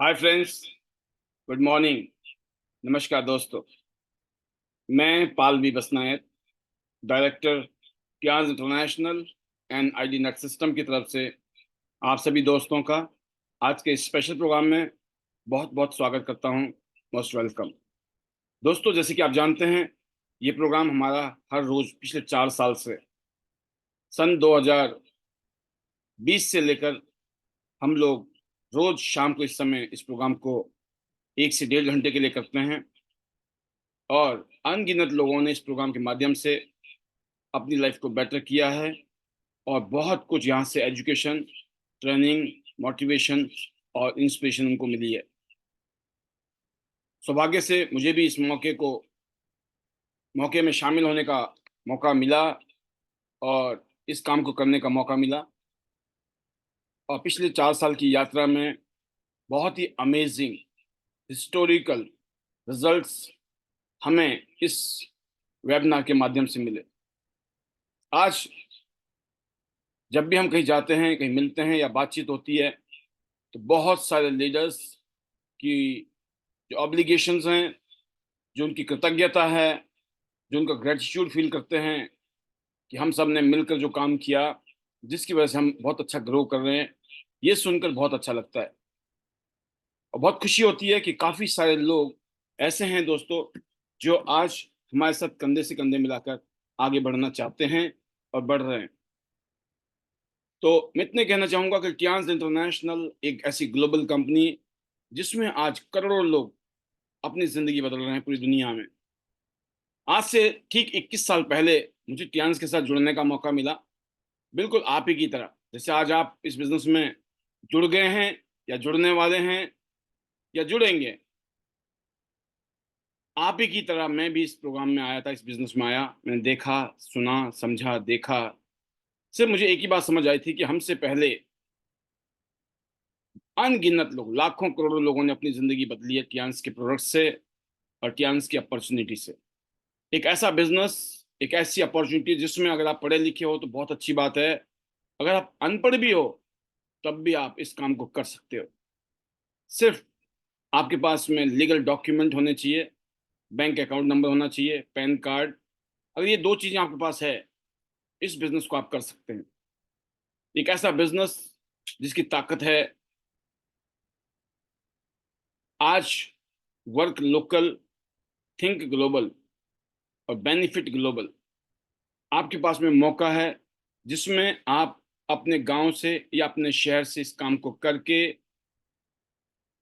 Hi friends, good morning. नमस्कार दोस्तों। मैं पालवी बसनायत, डायरेक्टर क्याज international and ID net system की तरफ से आप सभी दोस्तों का आज के स्पेशल प्रोग्राम में बहुत बहुत स्वागत करता हूं। Most welcome. दोस्तों, जैसे कि आप जानते हैं, ये प्रोग्राम हमारा हर रोज पिछले 4 साल से सन 2020 से लेकर हम लोग रोज शाम को इस समय इस प्रोग्राम को 1 से 1.5 घंटे के लिए करते हैं और अनगिनत लोगों ने इस प्रोग्राम के माध्यम से अपनी लाइफ को बेटर किया है और बहुत कुछ यहाँ से एजुकेशन, ट्रेनिंग, मोटिवेशन और इंस्पिरेशन उनको मिली है। सौभाग्य से मुझे भी इस मौके में शामिल होने का मौका मिला और इस काम को करने का मौका मिला। और पिछले 4 साल की यात्रा में बहुत ही अमेजिंग हिस्टोरिकल रिजल्ट्स हमें इस वेबिनार के माध्यम से मिले। आज जब भी हम कहीं जाते हैं, कहीं मिलते हैं या बातचीत होती है, तो बहुत सारे लीडर्स की जो ऑब्लिगेशंस हैं, जो उनकी कृतज्ञता है, जो उनका ग्रेटिट्यूड फील करते हैं कि हम सब ने मिलकर जो काम किया, जिसकी वजह से हम बहुत अच्छा ग्रो कर रहे हैं, ये सुनकर बहुत अच्छा लगता है। और बहुत खुशी होती है कि काफ़ी सारे लोग ऐसे हैं दोस्तों, जो आज हमारे साथ कंधे से कंधे मिलाकर आगे बढ़ना चाहते हैं और बढ़ रहे हैं। तो मैं इतने कहना चाहूँगा कि टियान्स इंटरनेशनल एक ऐसी ग्लोबल कंपनी जिसमें आज करोड़ों लोग अपनी ज़िंदगी बदल रहे हैं पूरी दुनिया में। आज से ठीक 21 साल पहले मुझे टियान्स के साथ जुड़ने का मौका मिला, बिल्कुल आप ही की तरह। जैसे आज आप इस बिज़नेस में जुड़ गए हैं या जुड़ने वाले हैं या जुड़ेंगे, आप ही की तरह मैं भी इस प्रोग्राम में आया था, इस बिज़नेस में आया। मैंने देखा, सुना, समझा, देखा। सिर्फ मुझे एक ही बात समझ आई थी कि हमसे पहले अनगिनत लोग, लाखों करोड़ों लोगों ने अपनी ज़िंदगी बदली है टियान्स के प्रोडक्ट से और टियान्स की अपॉर्चुनिटी से। एक ऐसा बिजनेस, एक ऐसी अपॉर्चुनिटी जिसमें अगर आप पढ़े लिखे हो तो बहुत अच्छी बात है, अगर आप अनपढ़ भी हो तब भी आप इस काम को कर सकते हो। सिर्फ आपके पास में लीगल डॉक्यूमेंट होने चाहिए, बैंक अकाउंट नंबर होना चाहिए, पैन कार्ड। अगर ये दो चीजें आपके पास है, इस बिजनेस को आप कर सकते हैं। एक ऐसा बिजनेस जिसकी ताकत है आज वर्क लोकल, थिंक ग्लोबल और बेनिफिट ग्लोबल। आपके पास में मौका है जिसमें आप अपने गांव से या अपने शहर से इस काम को करके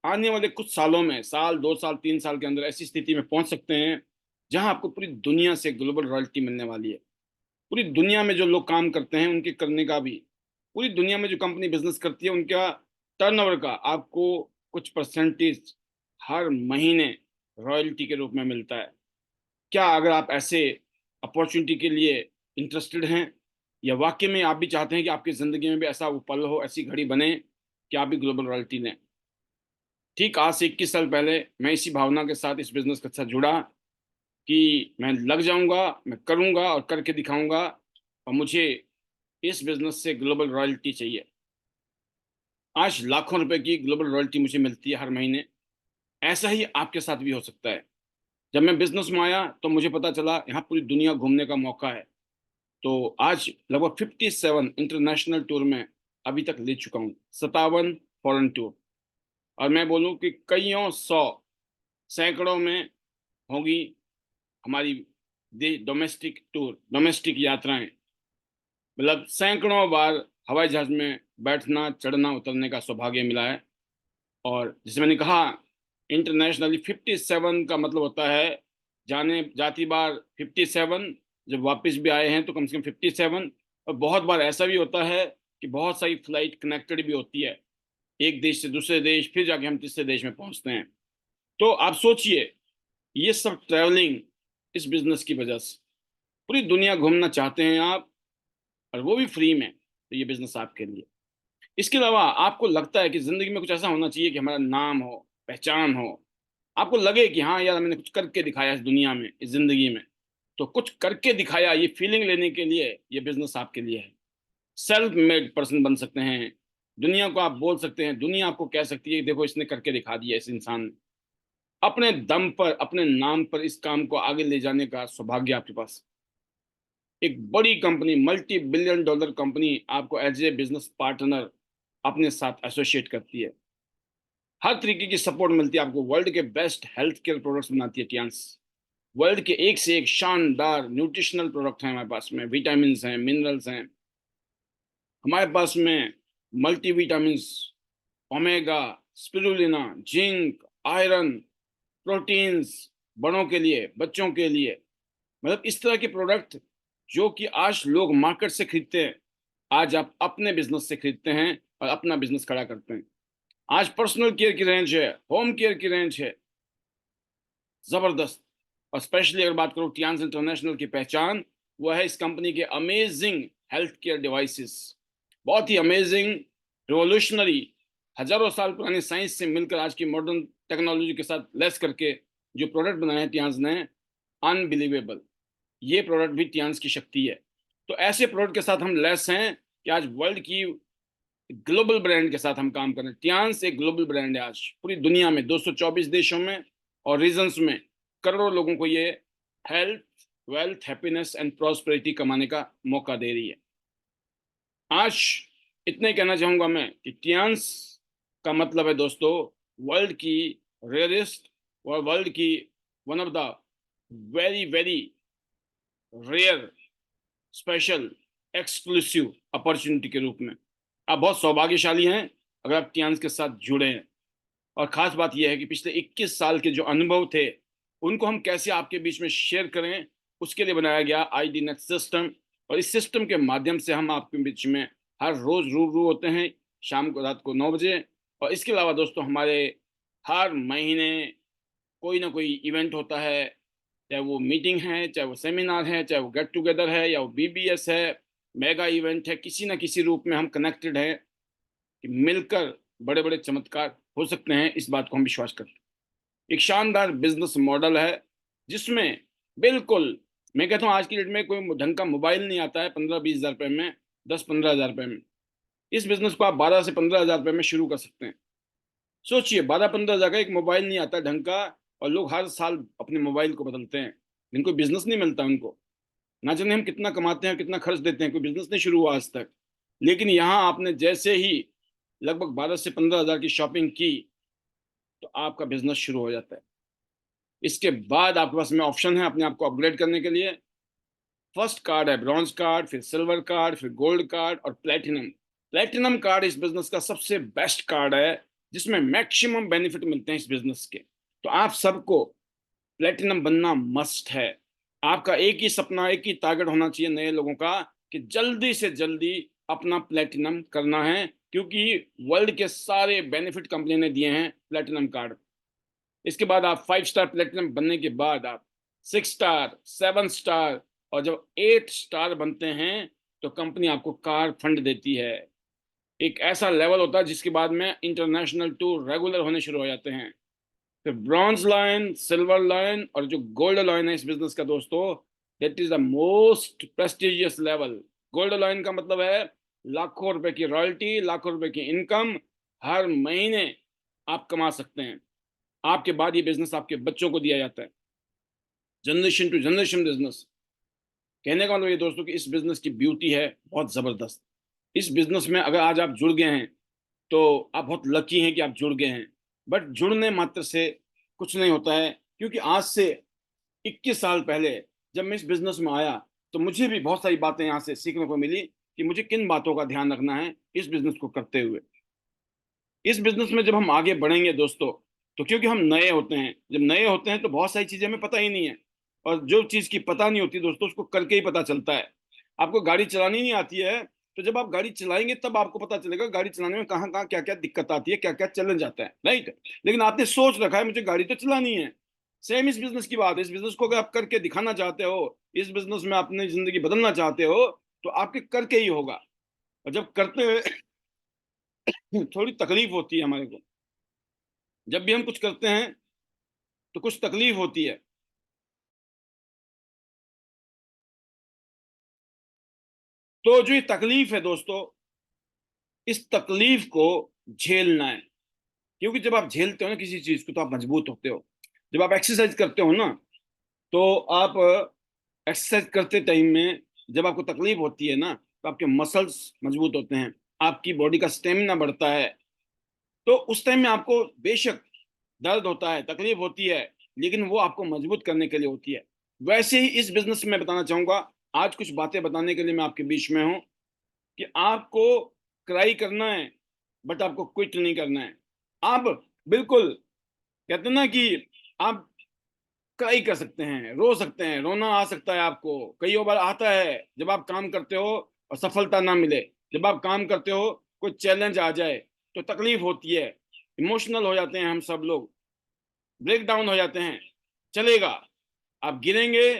आने वाले कुछ सालों में, साल, 2 साल, 3 साल के अंदर ऐसी स्थिति में पहुंच सकते हैं जहां आपको पूरी दुनिया से ग्लोबल रॉयल्टी मिलने वाली है। पूरी दुनिया में जो लोग काम करते हैं उनके करने का भी, पूरी दुनिया में जो कंपनी बिजनेस करती है उनका टर्नओवर का आपको कुछ परसेंटेज हर महीने रॉयल्टी के रूप में मिलता है। क्या अगर आप ऐसे अपॉर्चुनिटी के लिए इंटरेस्टेड हैं या वाकई में आप भी चाहते हैं कि आपकी ज़िंदगी में भी ऐसा वो पल हो, ऐसी घड़ी बने कि आप भी ग्लोबल रॉयल्टी लें? ठीक आज से 21 साल पहले मैं इसी भावना के साथ इस बिज़नेस के साथ जुड़ा कि मैं लग जाऊंगा, मैं करूंगा और करके दिखाऊंगा और मुझे इस बिज़नेस से ग्लोबल रॉयल्टी चाहिए। आज लाखों रुपए की ग्लोबल रॉयल्टी मुझे मिलती है हर महीने। ऐसा ही आपके साथ भी हो सकता है। जब मैं बिज़नेस में आया तो मुझे पता चला यहाँ पूरी दुनिया घूमने का मौका है। तो आज लगभग 57 इंटरनेशनल टूर में अभी तक ले चुका हूँ, 57 फॉरेन टूर। और मैं बोलूँ कि कईयों सौ, सैकड़ों में होगी हमारी डोमेस्टिक टूर, डोमेस्टिक यात्राएं। मतलब सैकड़ों बार हवाई जहाज में बैठना, चढ़ना, उतरने का सौभाग्य मिला है। और जैसे मैंने कहा, इंटरनेशनली 57 का मतलब होता है जाने जाती बार 57, जब वापस भी आए हैं तो कम से कम 57। और बहुत बार ऐसा भी होता है कि बहुत सारी फ्लाइट कनेक्टेड भी होती है, एक देश से दूसरे देश, फिर जाके हम तीसरे देश में पहुंचते हैं। तो आप सोचिए, ये सब ट्रैवलिंग इस बिजनेस की वजह से। पूरी दुनिया घूमना चाहते हैं आप, और वो भी फ्री में, तो ये बिजनेस आपके लिए। इसके अलावा आपको लगता है कि जिंदगी में कुछ ऐसा होना चाहिए कि हमारा नाम हो, पहचान हो, आपको लगे कि हाँ यार मैंने कुछ करके दिखाया इस दुनिया में, इस जिंदगी में। तो कुछ करके दिखाया, ये फीलिंग लेने के लिए ये बिजनेस आपके लिए है। सेल्फ मेड पर्सन बन सकते हैं, दुनिया को आप बोल सकते हैं, दुनिया आपको कह सकती है देखो इसने करके दिखा दिया, इस इंसान ने अपने दम पर, अपने नाम पर इस काम को आगे ले जाने का सौभाग्य आपके पास। एक बड़ी company, multi billion dollar company आपको एज ए बिजनेस पार्टनर अपने साथ एसोसिएट करती है। हर तरीके की सपोर्ट मिलती है आपको। वर्ल्ड के बेस्ट हेल्थ केयर प्रोडक्ट्स बनाती है टियांस। वर्ल्ड के एक से एक शानदार न्यूट्रिशनल प्रोडक्ट हैं हमारे पास में, विटामिन हैं, मिनरल्स हैं हमारे पास में, multivitamin, omega, spirulina, zinc, iron, proteins, बड़ों के लिए, बच्चों के लिए, मतलब इस तरह के प्रोडक्ट जो कि आज लोग मार्केट से खरीदते हैं, आज आप अपने बिजनेस से खरीदते हैं और अपना बिजनेस खड़ा करते हैं। आज पर्सनल केयर की रेंज है, होम केयर की रेंज है, जबरदस्त। और स्पेशली अगर बात करूं टियांस इंटरनेशनल की पहचान, वो है इस कंपनी के अमेजिंग हेल्थ केयर डिवाइसेस। बहुत ही अमेजिंग, रिवोल्यूशनरी, हजारों साल पुरानी साइंस से मिलकर आज की मॉडर्न टेक्नोलॉजी के साथ लेस करके जो प्रोडक्ट बनाए हैं टियांस ने, अनबिलीवेबल। ये प्रोडक्ट भी टियांस की शक्ति है। तो ऐसे प्रोडक्ट के साथ हम लेस हैं कि आज वर्ल्ड की ग्लोबल ब्रांड के साथ हम काम कर रहे हैं। टियांस एक ग्लोबल ब्रांड है, आज पूरी दुनिया में 224 देशों में और रीजन्स में करोड़ों लोगों को ये health, wealth, happiness and prosperity कमाने का मौका दे रही है। आज इतना ही कहना चाहूंगा मैं कि टियांस का मतलब है दोस्तों वर्ल्ड की रेयरेस्ट और वर्ल्ड की one of the very very rare, special, exclusive opportunity के रूप में। आप बहुत सौभाग्यशाली हैं अगर आप टियांस के साथ जुड़े हैं। और खास बात यह है कि पिछले 21 साल के जो अनुभव थे उनको हम कैसे आपके बीच में शेयर करें, उसके लिए बनाया गया आईडी नेट सिस्टम। और इस सिस्टम के माध्यम से हम आपके बीच में हर रोज रूबरू होते हैं, शाम को, रात को 9 बजे। और इसके अलावा दोस्तों हमारे हर महीने कोई ना कोई इवेंट होता है, चाहे वो मीटिंग है, चाहे वो सेमिनार है, चाहे वो गेट टुगेदर है, या वो बीबीएस है, मेगा इवेंट है, किसी ना किसी रूप में हम कनेक्टेड हैं कि मिलकर बड़े बड़े चमत्कार हो सकते हैं। इस बात को हम विश्वास करते हैं। एक शानदार बिजनेस मॉडल है जिसमें बिल्कुल, मैं कहता हूँ आज की डेट में कोई ढंग का मोबाइल नहीं आता है 15-20 हज़ार रुपए में, 10-15 हज़ार रुपए में। इस बिजनेस को आप 12 से 15 हज़ार रुपए में शुरू कर सकते हैं। सोचिए, 12-15 हज़ार का एक मोबाइल नहीं आता ढंग का, और लोग हर साल अपने मोबाइल को बदलते हैं, इनको बिजनेस नहीं मिलता उनको। ना जाने हम कितना कमाते हैं, कितना खर्च देते हैं, कोई बिजनेस नहीं शुरू हुआ आज तक। लेकिन यहाँ आपने जैसे ही लगभग 12 से 15 हज़ार की शॉपिंग की तो आपका बिजनेस शुरू हो जाता है। इसके बाद आपके पास में ऑप्शन है अपने आप को अपग्रेड करने के लिए। फर्स्ट कार्ड है ब्रॉन्ज कार्ड, फिर सिल्वर कार्ड, फिर गोल्ड कार्ड और प्लेटिनम। प्लेटिनम कार्ड इस बिजनेस का सबसे बेस्ट कार्ड है जिसमें मैक्सिमम बेनिफिट मिलते हैं इस बिजनेस के। तो आप सबको प्लेटिनम बनना मस्ट है। आपका एक ही सपना, एक ही टारगेट होना चाहिए नए लोगों का कि जल्दी से जल्दी अपना प्लेटिनम करना है, क्योंकि वर्ल्ड के सारे बेनिफिट कंपनी ने दिए हैं प्लेटिनम कार्ड। इसके बाद आप 5 स्टार प्लेटिनम बनने के बाद आप 6 स्टार, 7 स्टार, और जब 8 स्टार बनते हैं तो कंपनी आपको कार फंड देती है। एक ऐसा लेवल होता है जिसके बाद में इंटरनेशनल टूर रेगुलर होने शुरू हो जाते हैं। फिर ब्रॉन्ज लाइन, सिल्वर लाइन और जो गोल्ड लाइन है इस बिजनेस का दोस्तों, that is the most prestigious level. Gold line का मतलब है लाखों रुपए की रॉयल्टी, लाखों रुपए की इनकम हर महीने आप कमा सकते हैं। आपके बाद ये बिजनेस आपके बच्चों को दिया जाता है, जनरेशन टू जनरेशन बिजनेस। कहने का मतलब ये दोस्तों कि इस बिजनेस की ब्यूटी है बहुत जबरदस्त। इस बिजनेस में अगर आज आप जुड़ गए हैं तो आप बहुत लकी हैं कि आप जुड़ गए हैं। बट जुड़ने मात्र से कुछ नहीं होता है, क्योंकि आज से 21 साल पहले जब मैं इस बिजनेस में आया तो मुझे भी बहुत सारी बातें यहाँ से सीखने को मिली कि मुझे किन बातों का ध्यान रखना है इस बिजनेस को करते हुए। इस बिजनेस में जब हम आगे बढ़ेंगे दोस्तों, तो क्योंकि हम नए होते हैं, जब नए होते हैं तो बहुत सारी चीजें हमें पता ही नहीं है। और जो चीज की पता नहीं होती दोस्तों उसको करके ही पता चलता है। आपको गाड़ी चलानी नहीं आती है तो जब आप गाड़ी चलाएंगे तब आपको पता चलेगा गाड़ी चलाने में कहाँ कहाँ क्या क्या दिक्कत आती है, क्या क्या चैलेंज आता है, राइट। लेकिन आपने सोच रखा है मुझे गाड़ी तो चलानी है। सेम इस बिजनेस की बात है। इस बिजनेस को अगर आप करके दिखाना चाहते हो, इस बिजनेस में अपनी जिंदगी बदलना चाहते हो, तो आपके करके ही होगा। और जब करते हुए थोड़ी तकलीफ होती है हमारे को, जब भी हम कुछ करते हैं तो कुछ तकलीफ होती है। तो जो ये तकलीफ है दोस्तों, इस तकलीफ को झेलना है। क्योंकि जब आप झेलते हो ना किसी चीज को तो आप मजबूत होते हो। जब आप एक्सरसाइज करते हो ना, तो आप एक्सरसाइज करते टाइम में जब आपको तकलीफ होती है ना, तो आपके मसल्स मजबूत होते हैं, आपकी बॉडी का स्टेमिना बढ़ता है। तो उस टाइम में आपको बेशक दर्द होता है, तकलीफ होती है, लेकिन वो आपको मजबूत करने के लिए होती है। वैसे ही इस बिजनेस में बताना चाहूंगा, आज कुछ बातें बताने के लिए मैं आपके बीच में हूँ कि आपको क्राई करना है, बट आपको क्विट नहीं करना है। आप बिल्कुल कहते हैं ना कि आप क्राई कर सकते हैं, रो सकते हैं, रोना आ सकता है आपको, कई बार आता है जब आप काम करते हो और सफलता ना मिले, जब आप काम करते हो कोई चैलेंज आ जाए तो तकलीफ होती है, इमोशनल हो जाते हैं हम सब लोग, ब्रेक डाउन हो जाते हैं। चलेगा, आप गिरेंगे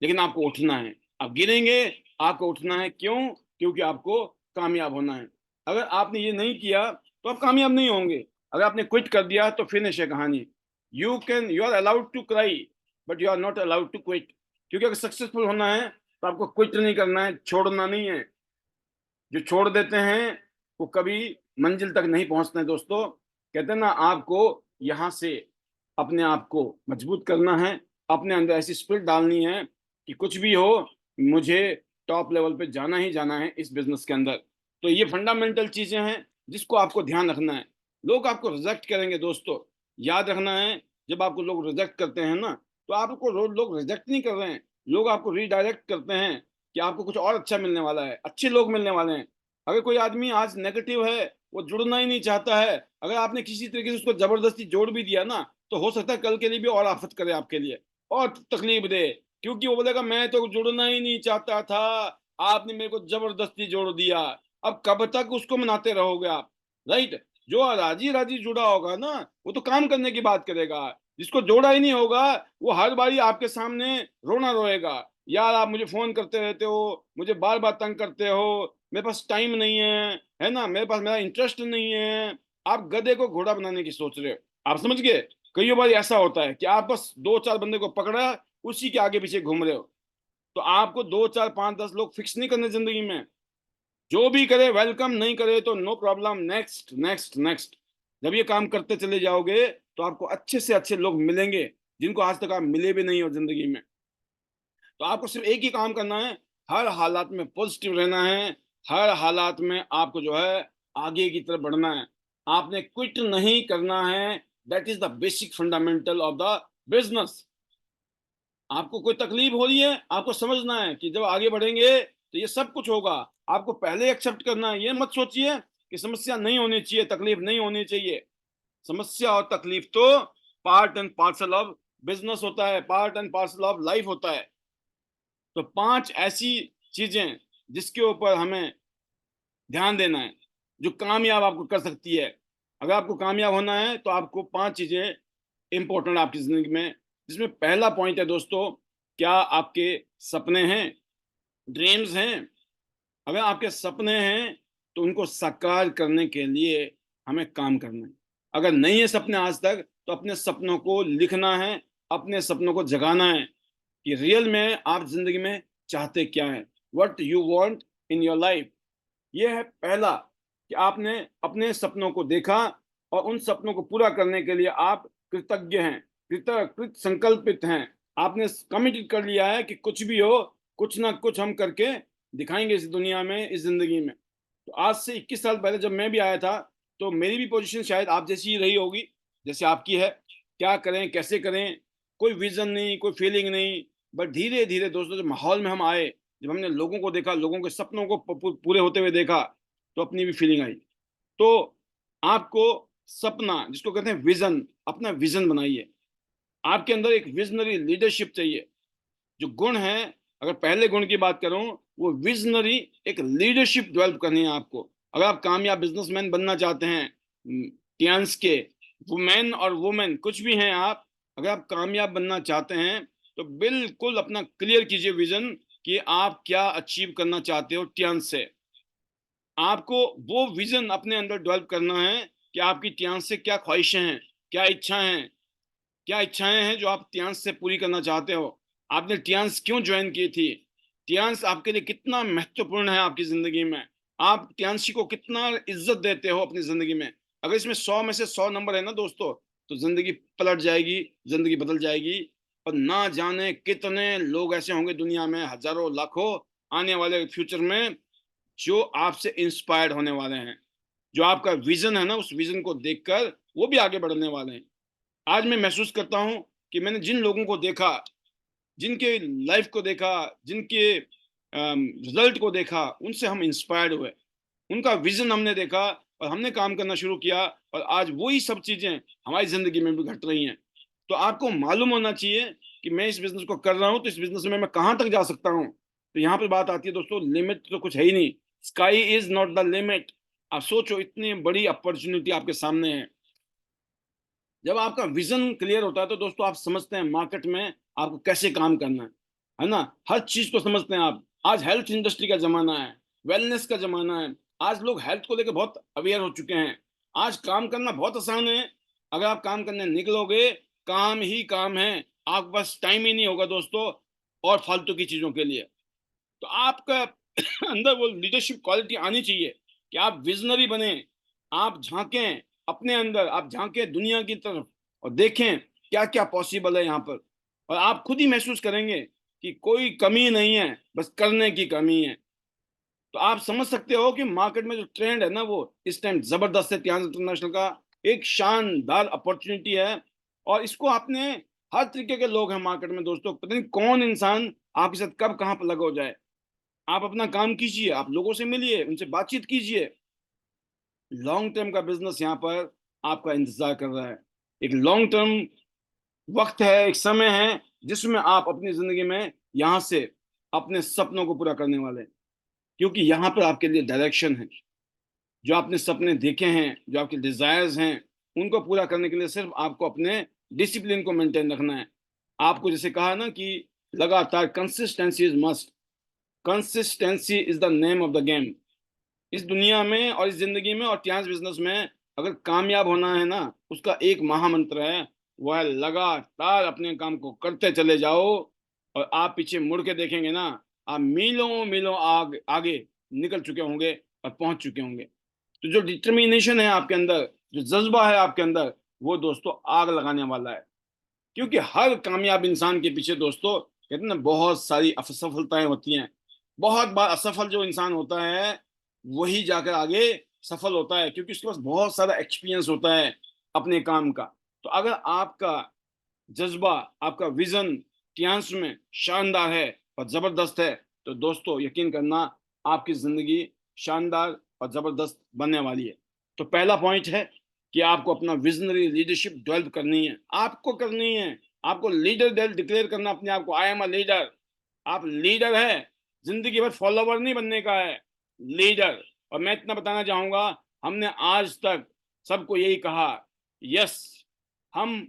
लेकिन आपको उठना है। आप गिरेंगे, आपको उठना है। क्यों? क्योंकि आपको कामयाब होना है। अगर आपने ये नहीं किया तो आप कामयाब नहीं होंगे। अगर आपने क्विट कर दिया तो फिनिश है कहानी। You are allowed to cry, but you are not allowed to quit. क्योंकि अगर सक्सेसफुल होना है तो आपको क्विट नहीं करना है, छोड़ना नहीं है। जो छोड़ देते हैं वो कभी मंजिल तक नहीं पहुंचते हैं दोस्तों। कहते हैं ना, आपको यहाँ से अपने आप को मजबूत करना है, अपने अंदर ऐसी स्पिरिट डालनी है कि कुछ भी हो, मुझे टॉप लेवल पे जाना ही जाना है इस बिजनेस के अंदर। तो ये फंडामेंटल चीजें हैं जिसको आपको ध्यान रखना है। लोग आपको रिजेक्ट करेंगे दोस्तों, याद रखना है। जब आपको लोग रिजेक्ट करते हैं ना, तो आपको लोग रिजेक्ट नहीं कर रहे हैं, लोग आपको रीडायरेक्ट करते हैं कि आपको कुछ और अच्छा मिलने वाला है, अच्छे लोग मिलने वाले हैं। अगर कोई आदमी आज नेगेटिव है, वो जुड़ना ही नहीं चाहता है, अगर आपने किसी तरीके से उसको जबरदस्ती जोड़ भी दिया ना, तो हो सकता है कल के लिए भी और आफत करे आपके लिए और तकलीफ दे। क्योंकि वो बोलेगा मैं तो जुड़ना ही नहीं चाहता था, आपने मेरे को जबरदस्ती जोड़ दिया। अब कब तक उसको मनाते रहोगे आप? राइट। जो राजी राजी जुड़ा होगा ना, वो तो काम करने की बात करेगा। जिसको जोड़ा ही नहीं होगा, वो हर बारी आपके सामने रोना रोएगा, यार आप मुझे फोन करते रहते हो, मुझे बार बार तंग करते हो, मेरे पास टाइम नहीं है ना, मेरे पास मेरा इंटरेस्ट नहीं है। आप गधे को घोड़ा बनाने की सोच रहे हो। आप समझ गए? कई बार ऐसा होता है कि आप बस दो चार बंदे को पकड़ा, उसी के आगे पीछे घूम रहे हो। तो आपको दो चार पांच 10 लोग फिक्स नहीं करने जिंदगी में। जो भी करे वेलकम, नहीं करे तो no problem, next next next. जब ये काम करते चले जाओगे तो आपको अच्छे से अच्छे लोग मिलेंगे, जिनको आज तक आप मिले भी नहीं हो जिंदगी में। तो आपको सिर्फ एक ही काम करना है, हर हालात में पॉजिटिव रहना है, हर हालात में आपको जो है आगे की तरफ बढ़ना है। आपने क्विट नहीं करना है। That is the basic fundamental of the business. आपको कोई तकलीफ हो रही है, आपको समझना है कि जब आगे बढ़ेंगे तो ये सब कुछ होगा। आपको पहले एक्सेप्ट करना है। ये मत सोचिए कि समस्या नहीं होनी चाहिए, तकलीफ नहीं होनी चाहिए। समस्या और तकलीफ तो part and parcel of business होता है, part and parcel of life होता है। तो पांच ऐसी चीजें जिसके ऊपर हमें ध्यान देना है, जो कामयाब आपको कर सकती है। अगर आपको कामयाब होना है तो आपको पांच चीजें इंपॉर्टेंट आपकी जिंदगी में, जिसमें पहला पॉइंट है दोस्तों, क्या आपके सपने हैं, ड्रीम्स हैं? अगर आपके सपने हैं तो उनको साकार करने के लिए हमें काम करना है। अगर नहीं है सपने आज तक, तो अपने सपनों को लिखना है, अपने सपनों को जगाना है कि रियल में आप जिंदगी में चाहते क्या है, what you want in your life. ये है पहला, कि आपने अपने सपनों को देखा और उन सपनों को पूरा करने के लिए आप कृतज्ञ हैं, कृत संकल्पित हैं। आपने कमिटेड कर लिया है कि कुछ भी हो, कुछ ना कुछ हम करके दिखाएंगे इस दुनिया में, इस जिंदगी में। तो आज से 21 साल पहले जब मैं भी आया था, तो मेरी भी पोजीशन शायद आप जैसी ही रही होगी जैसे आपकी है। क्या करें, कैसे करें, कोई विजन नहीं, कोई फीलिंग नहीं। बट धीरे धीरे दोस्तों, जब माहौल में हम आए, जब हमने लोगों को देखा, लोगों के सपनों को पूरे होते हुए देखा, तो अपनी भी फीलिंग आई। तो आपको सपना, जिसको कहते हैं विजन, अपना विजन बनाइए। आपके अंदर एक विजनरी लीडरशिप चाहिए। जो गुण है, अगर पहले गुण की बात करूं, वो विजनरी, एक लीडरशिप डेवलप करनी है आपको। अगर आप कामयाब बिजनेसमैन बनना चाहते हैं, टियान्स के वुमेन और वुमेन कुछ भी हैं आप, अगर आप कामयाब बनना चाहते हैं तो बिल्कुल अपना क्लियर कीजिए विजन कि आप क्या अचीव करना चाहते हो टियान्स से। आपको वो विजन अपने अंदर डेवलप करना है कि आपकी टियान्स से क्या ख्वाहिशें हैं, क्या इच्छाएं हैं, क्या इच्छाएं हैं जो आप टियान्स से पूरी करना चाहते हो। आपने टियान्स क्यों ज्वाइन की थी? टियान्स आपके लिए कितना महत्वपूर्ण है आपकी जिंदगी में? आप टियांशी को कितना इज्जत देते हो अपनी जिंदगी में। अगर इसमें 100 में से 100 नंबर है ना दोस्तों, तो जिंदगी पलट जाएगी, जिंदगी बदल जाएगी। और ना जाने कितने लोग ऐसे होंगे दुनिया में, हजारों लाखों, आने वाले फ्यूचर में, जो आपसे इंस्पायर्ड होने वाले हैं, जो आपका विजन है ना, उस विजन को देखकर वो भी आगे बढ़ने वाले हैं। आज मैं महसूस करता हूं कि मैंने जिन लोगों को देखा, जिनके लाइफ को देखा, जिनके रिजल्ट को देखा, उनसे हम इंस्पायर्ड हुए, उनका विजन हमने देखा और हमने काम करना शुरू किया, और आज वही सब चीजें हमारी जिंदगी में भी घट रही हैं। तो आपको मालूम होना चाहिए कि मैं इस बिजनेस को कर रहा हूं, तो इस बिजनेस में मैं कहां तक जा सकता हूं। तो यहाँ पे बात आती है दोस्तों, लिमिट तो कुछ है ही नहीं, sky is not the limit. आप सोचो, इतनी बड़ी अपॉर्चुनिटी आपके सामने है। जब आपका विजन क्लियर होता है तो दोस्तों आप समझते हैं मार्केट में आपको कैसे काम करना है ना, हर चीज को समझते हैं आप। आज हेल्थ इंडस्ट्री का जमाना है, वेलनेस का जमाना है। आज लोग हेल्थ को लेकर बहुत अवेयर हो चुके हैं। आज काम करना बहुत आसान है। अगर आप काम करने निकलोगे, काम ही काम है। आपके पास टाइम ही नहीं होगा दोस्तों और फालतू की चीजों के लिए। तो आपका अंदर वो लीडरशिप क्वालिटी आनी चाहिए कि आप विजनरी बने। आप झांकें अपने अंदर, आप झांकें दुनिया की तरफ और देखें क्या क्या पॉसिबल है यहाँ पर। और आप खुद ही महसूस करेंगे कि कोई कमी नहीं है, बस करने की कमी है। तो आप समझ सकते हो कि मार्केट में जो ट्रेंड है ना, वो इस टाइम जबरदस्त है। टियान इंटरनेशनल का एक शानदार अपॉर्चुनिटी है, और इसको आपने, हर तरीके के लोग हैं मार्केट में दोस्तों, पता नहीं कौन इंसान आपके साथ कब कहाँ पर लगा हो जाए। आप अपना काम कीजिए, आप लोगों से मिलिए, उनसे बातचीत कीजिए। लॉन्ग टर्म का बिजनेस यहाँ पर आपका इंतजार कर रहा है। एक लॉन्ग टर्म वक्त है, एक समय है, जिसमें आप अपनी जिंदगी में यहाँ से अपने सपनों को पूरा करने वाले हैं। क्योंकि यहाँ पर आपके लिए डायरेक्शन है। जो आपने सपने देखे हैं, जो आपके डिजायर्स हैं, उनको पूरा करने के लिए सिर्फ आपको अपने डिसिप्लिन को मेंटेन रखना है। आपको जैसे कहा ना कि लगातार, consistency is must, consistency is the name of the game. इस दुनिया में और इस जिंदगी में और ट्रांस बिजनेस में अगर कामयाब होना है ना, उसका एक महामंत्र है, वो है लगातार अपने काम को करते चले जाओ। और आप पीछे मुड़ के देखेंगे ना, आप मीलों मीलों आगे निकल चुके होंगे और पहुंच चुके होंगे। तो जो डिटर्मिनेशन है आपके अंदर, जो जज्बा है आपके अंदर, वो दोस्तों आग लगाने वाला है। क्योंकि हर कामयाब इंसान के पीछे दोस्तों, कहते हैं ना, बहुत सारी असफलताएं होती हैं। बहुत बार असफल जो इंसान होता है, वही जाकर आगे सफल होता है, क्योंकि उसके पास बहुत सारा एक्सपीरियंस होता है अपने काम का। तो अगर आपका जज्बा, आपका विजन टियांस में शानदार है और जबरदस्त है, तो दोस्तों यकीन करना, आपकी जिंदगी शानदार और जबरदस्त बनने वाली है। तो पहला पॉइंट है कि आपको अपना विजनरी लीडरशिप डेवलप करनी है, आपको करनी है। आपको लीडर डिक्लेयर करना अपने आप को, आई एम अ लीडर। आप लीडर है, जिंदगी भर फॉलोवर नहीं बनने का है, लीडर। और मैं इतना बताना चाहूंगा, हमने आज तक सबको यही कहा, यस, हम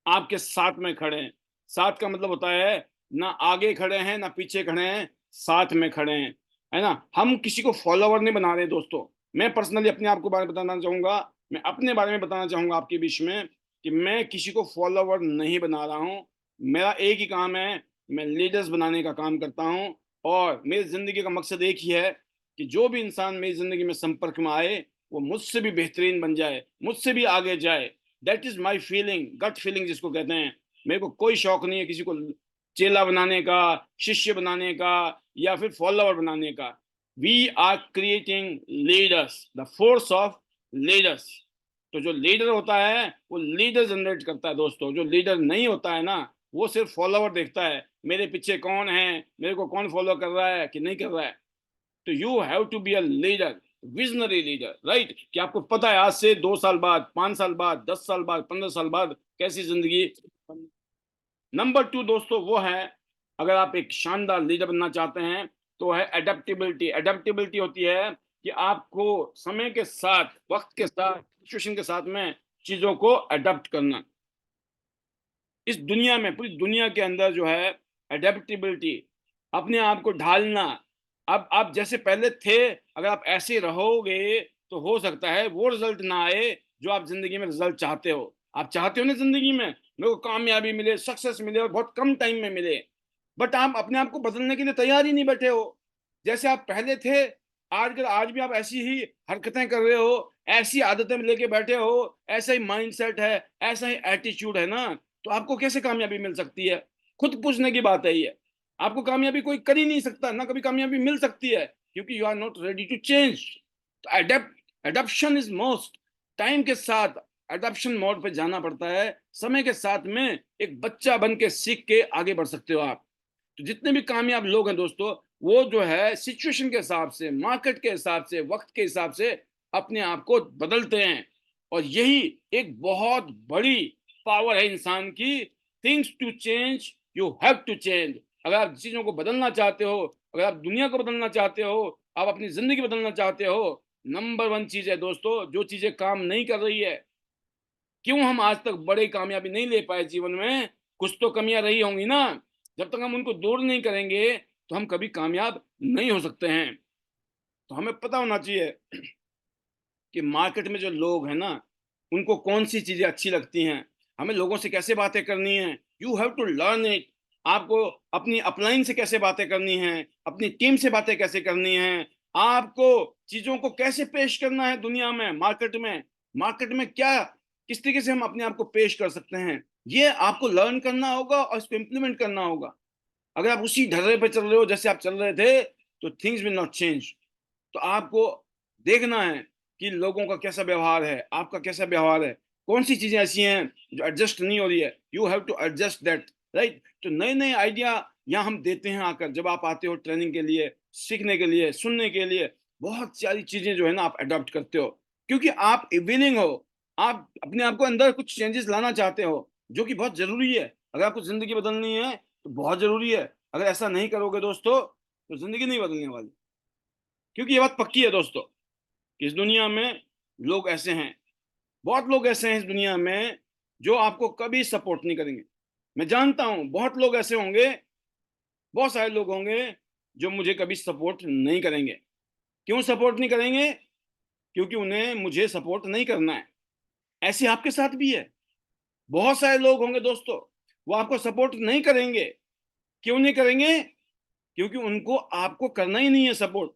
आपके साथ में खड़े हैं। साथ का मतलब होता है, ना आगे खड़े हैं ना पीछे खड़े हैं, साथ में खड़े हैं, है ना। हम किसी को फॉलोवर नहीं बना रहे दोस्तों। मैं पर्सनली अपने आप को बारे में बताना चाहूंगा, मैं अपने बारे में बताना चाहूंगा आपके बीच में, कि मैं किसी को फॉलोवर नहीं बना रहा हूँ। मेरा एक ही काम है, मैं लीडर्स बनाने का काम करता हूँ। और मेरी जिंदगी का मकसद एक ही है कि जो भी इंसान मेरी जिंदगी में संपर्क में आए, वो मुझसे भी बेहतरीन बन जाए, मुझसे भी आगे जाए। That is my feeling, gut feeling जिसको कहते हैं। मेरे को कोई शौक नहीं है किसी को चेला बनाने का, शिष्य बनाने का, या फिर फॉलोवर बनाने का। We are creating leaders, the force of leaders. तो जो लीडर होता है वो लीडर जनरेट करता है दोस्तों। जो लीडर नहीं होता है ना, वो सिर्फ फॉलोवर देखता है, मेरे पीछे कौन है, मेरे को कौन फॉलो कर रहा है कि नहीं कर रहा है। तो you have to be a leader, visionary leader, right. कि आपको पता है आज से 2 साल बाद, 5 साल बाद, 10 साल बाद, 15 साल बाद कैसी जिंदगी। नंबर 2 दोस्तों वो है, अगर आप एक शानदार लीडर बनना चाहते हैं, तो है एडेप्टेबिलिटी। एडेप्टेबिलिटी होती है कि आपको समय के साथ, वक्त के साथ, सिचुएशन के साथ में चीजों को अडेप्ट करना। इस दुनिया में, पूरी दुनिया के अंदर जो है एडेप्टेबिलिटी, अपने आप को ढालना। अब आप जैसे पहले थे, अगर आप ऐसे रहोगे तो हो सकता है वो रिजल्ट ना आए जो आप जिंदगी में रिजल्ट चाहते हो। आप चाहते हो ना जिंदगी में मेरे को कामयाबी मिले, सक्सेस मिले, और बहुत कम टाइम में मिले, बट आप अपने आप को बदलने के लिए तैयार ही नहीं बैठे हो। जैसे आप पहले थे आज भी आप ऐसी ही हरकतें कर रहे हो, ऐसी आदतें लेके बैठे हो, ऐसा ही माइंडसेट है, ऐसा ही एटीट्यूड है ना, तो आपको कैसे कामयाबी मिल सकती है? खुद पूछने की बात है ये। आपको कामयाबी कोई कर ही नहीं सकता, ना कभी कामयाबी मिल सकती है, क्योंकि you are not ready to change. तो एडप्शन इज मोस्ट। टाइम के साथ एडप्शन मोड पे जाना पड़ता है। समय के साथ में एक बच्चा बन के सीख के आगे बढ़ सकते हो आप। तो जितने भी कामयाब लोग हैं दोस्तों, वो जो है सिचुएशन के हिसाब से, मार्केट के हिसाब से, वक्त के हिसाब से अपने आप को बदलते हैं। और यही एक बहुत बड़ी पावर है इंसान की। Things to change, you have to change. अगर आप चीजों को बदलना चाहते हो, अगर आप दुनिया को बदलना चाहते हो, आप अपनी जिंदगी बदलना चाहते हो, नंबर वन चीज है दोस्तों, जो चीजें काम नहीं कर रही है, क्यों हम आज तक बड़ी कामयाबी नहीं ले पाए जीवन में, कुछ तो कमियां रही होंगी ना। जब तक हम उनको दूर नहीं करेंगे तो हम कभी कामयाब नहीं हो सकते हैं। तो हमें पता होना चाहिए कि मार्केट में जो लोग हैं ना, उनको कौन सी चीजें अच्छी लगती हैं, हमें लोगों से कैसे बातें करनी है। You have to learn it. आपको अपनी अपलाइन से कैसे बातें करनी है, अपनी टीम से बातें कैसे करनी है, आपको चीजों को कैसे पेश करना है दुनिया में, मार्केट में क्या, किस तरीके से हम अपने आप को पेश कर सकते हैं, ये आपको लर्न करना होगा और इसको इम्प्लीमेंट करना होगा। अगर आप उसी ढर्रे पे चल रहे हो जैसे आप चल रहे थे, तो थिंग्स विल नॉट चेंज। तो आपको देखना है कि लोगों का कैसा व्यवहार है, आपका कैसा व्यवहार है, कौन सी चीजें ऐसी हैं जो एडजस्ट नहीं हो रही है। You have to adjust that, right. तो नए नए आइडिया यहाँ हम देते हैं आकर, जब आप आते हो ट्रेनिंग के लिए, सीखने के लिए, सुनने के लिए, बहुत सारी चीजें जो है ना आप अडॉप्ट करते हो, क्योंकि आप विलिंग हो। आप अपने आप को अंदर कुछ चेंजेस लाना चाहते हो, जो कि बहुत जरूरी है। अगर आपको जिंदगी बदलनी है तो बहुत जरूरी है। अगर ऐसा नहीं करोगे दोस्तों, तो जिंदगी नहीं बदलने वाली। क्योंकि ये बात पक्की है दोस्तों कि इस दुनिया में लोग ऐसे हैं, बहुत लोग ऐसे हैं इस दुनिया में जो आपको कभी सपोर्ट नहीं करेंगे। मैं जानता हूं बहुत लोग ऐसे होंगे, बहुत सारे लोग होंगे जो मुझे कभी सपोर्ट नहीं करेंगे। क्यों सपोर्ट नहीं करेंगे? क्योंकि उन्हें मुझे सपोर्ट नहीं करना है। ऐसे आपके साथ भी है। बहुत सारे लोग होंगे दोस्तों, वो आपको सपोर्ट नहीं करेंगे। क्यों नहीं करेंगे? क्योंकि उनको आपको करना ही नहीं है सपोर्ट।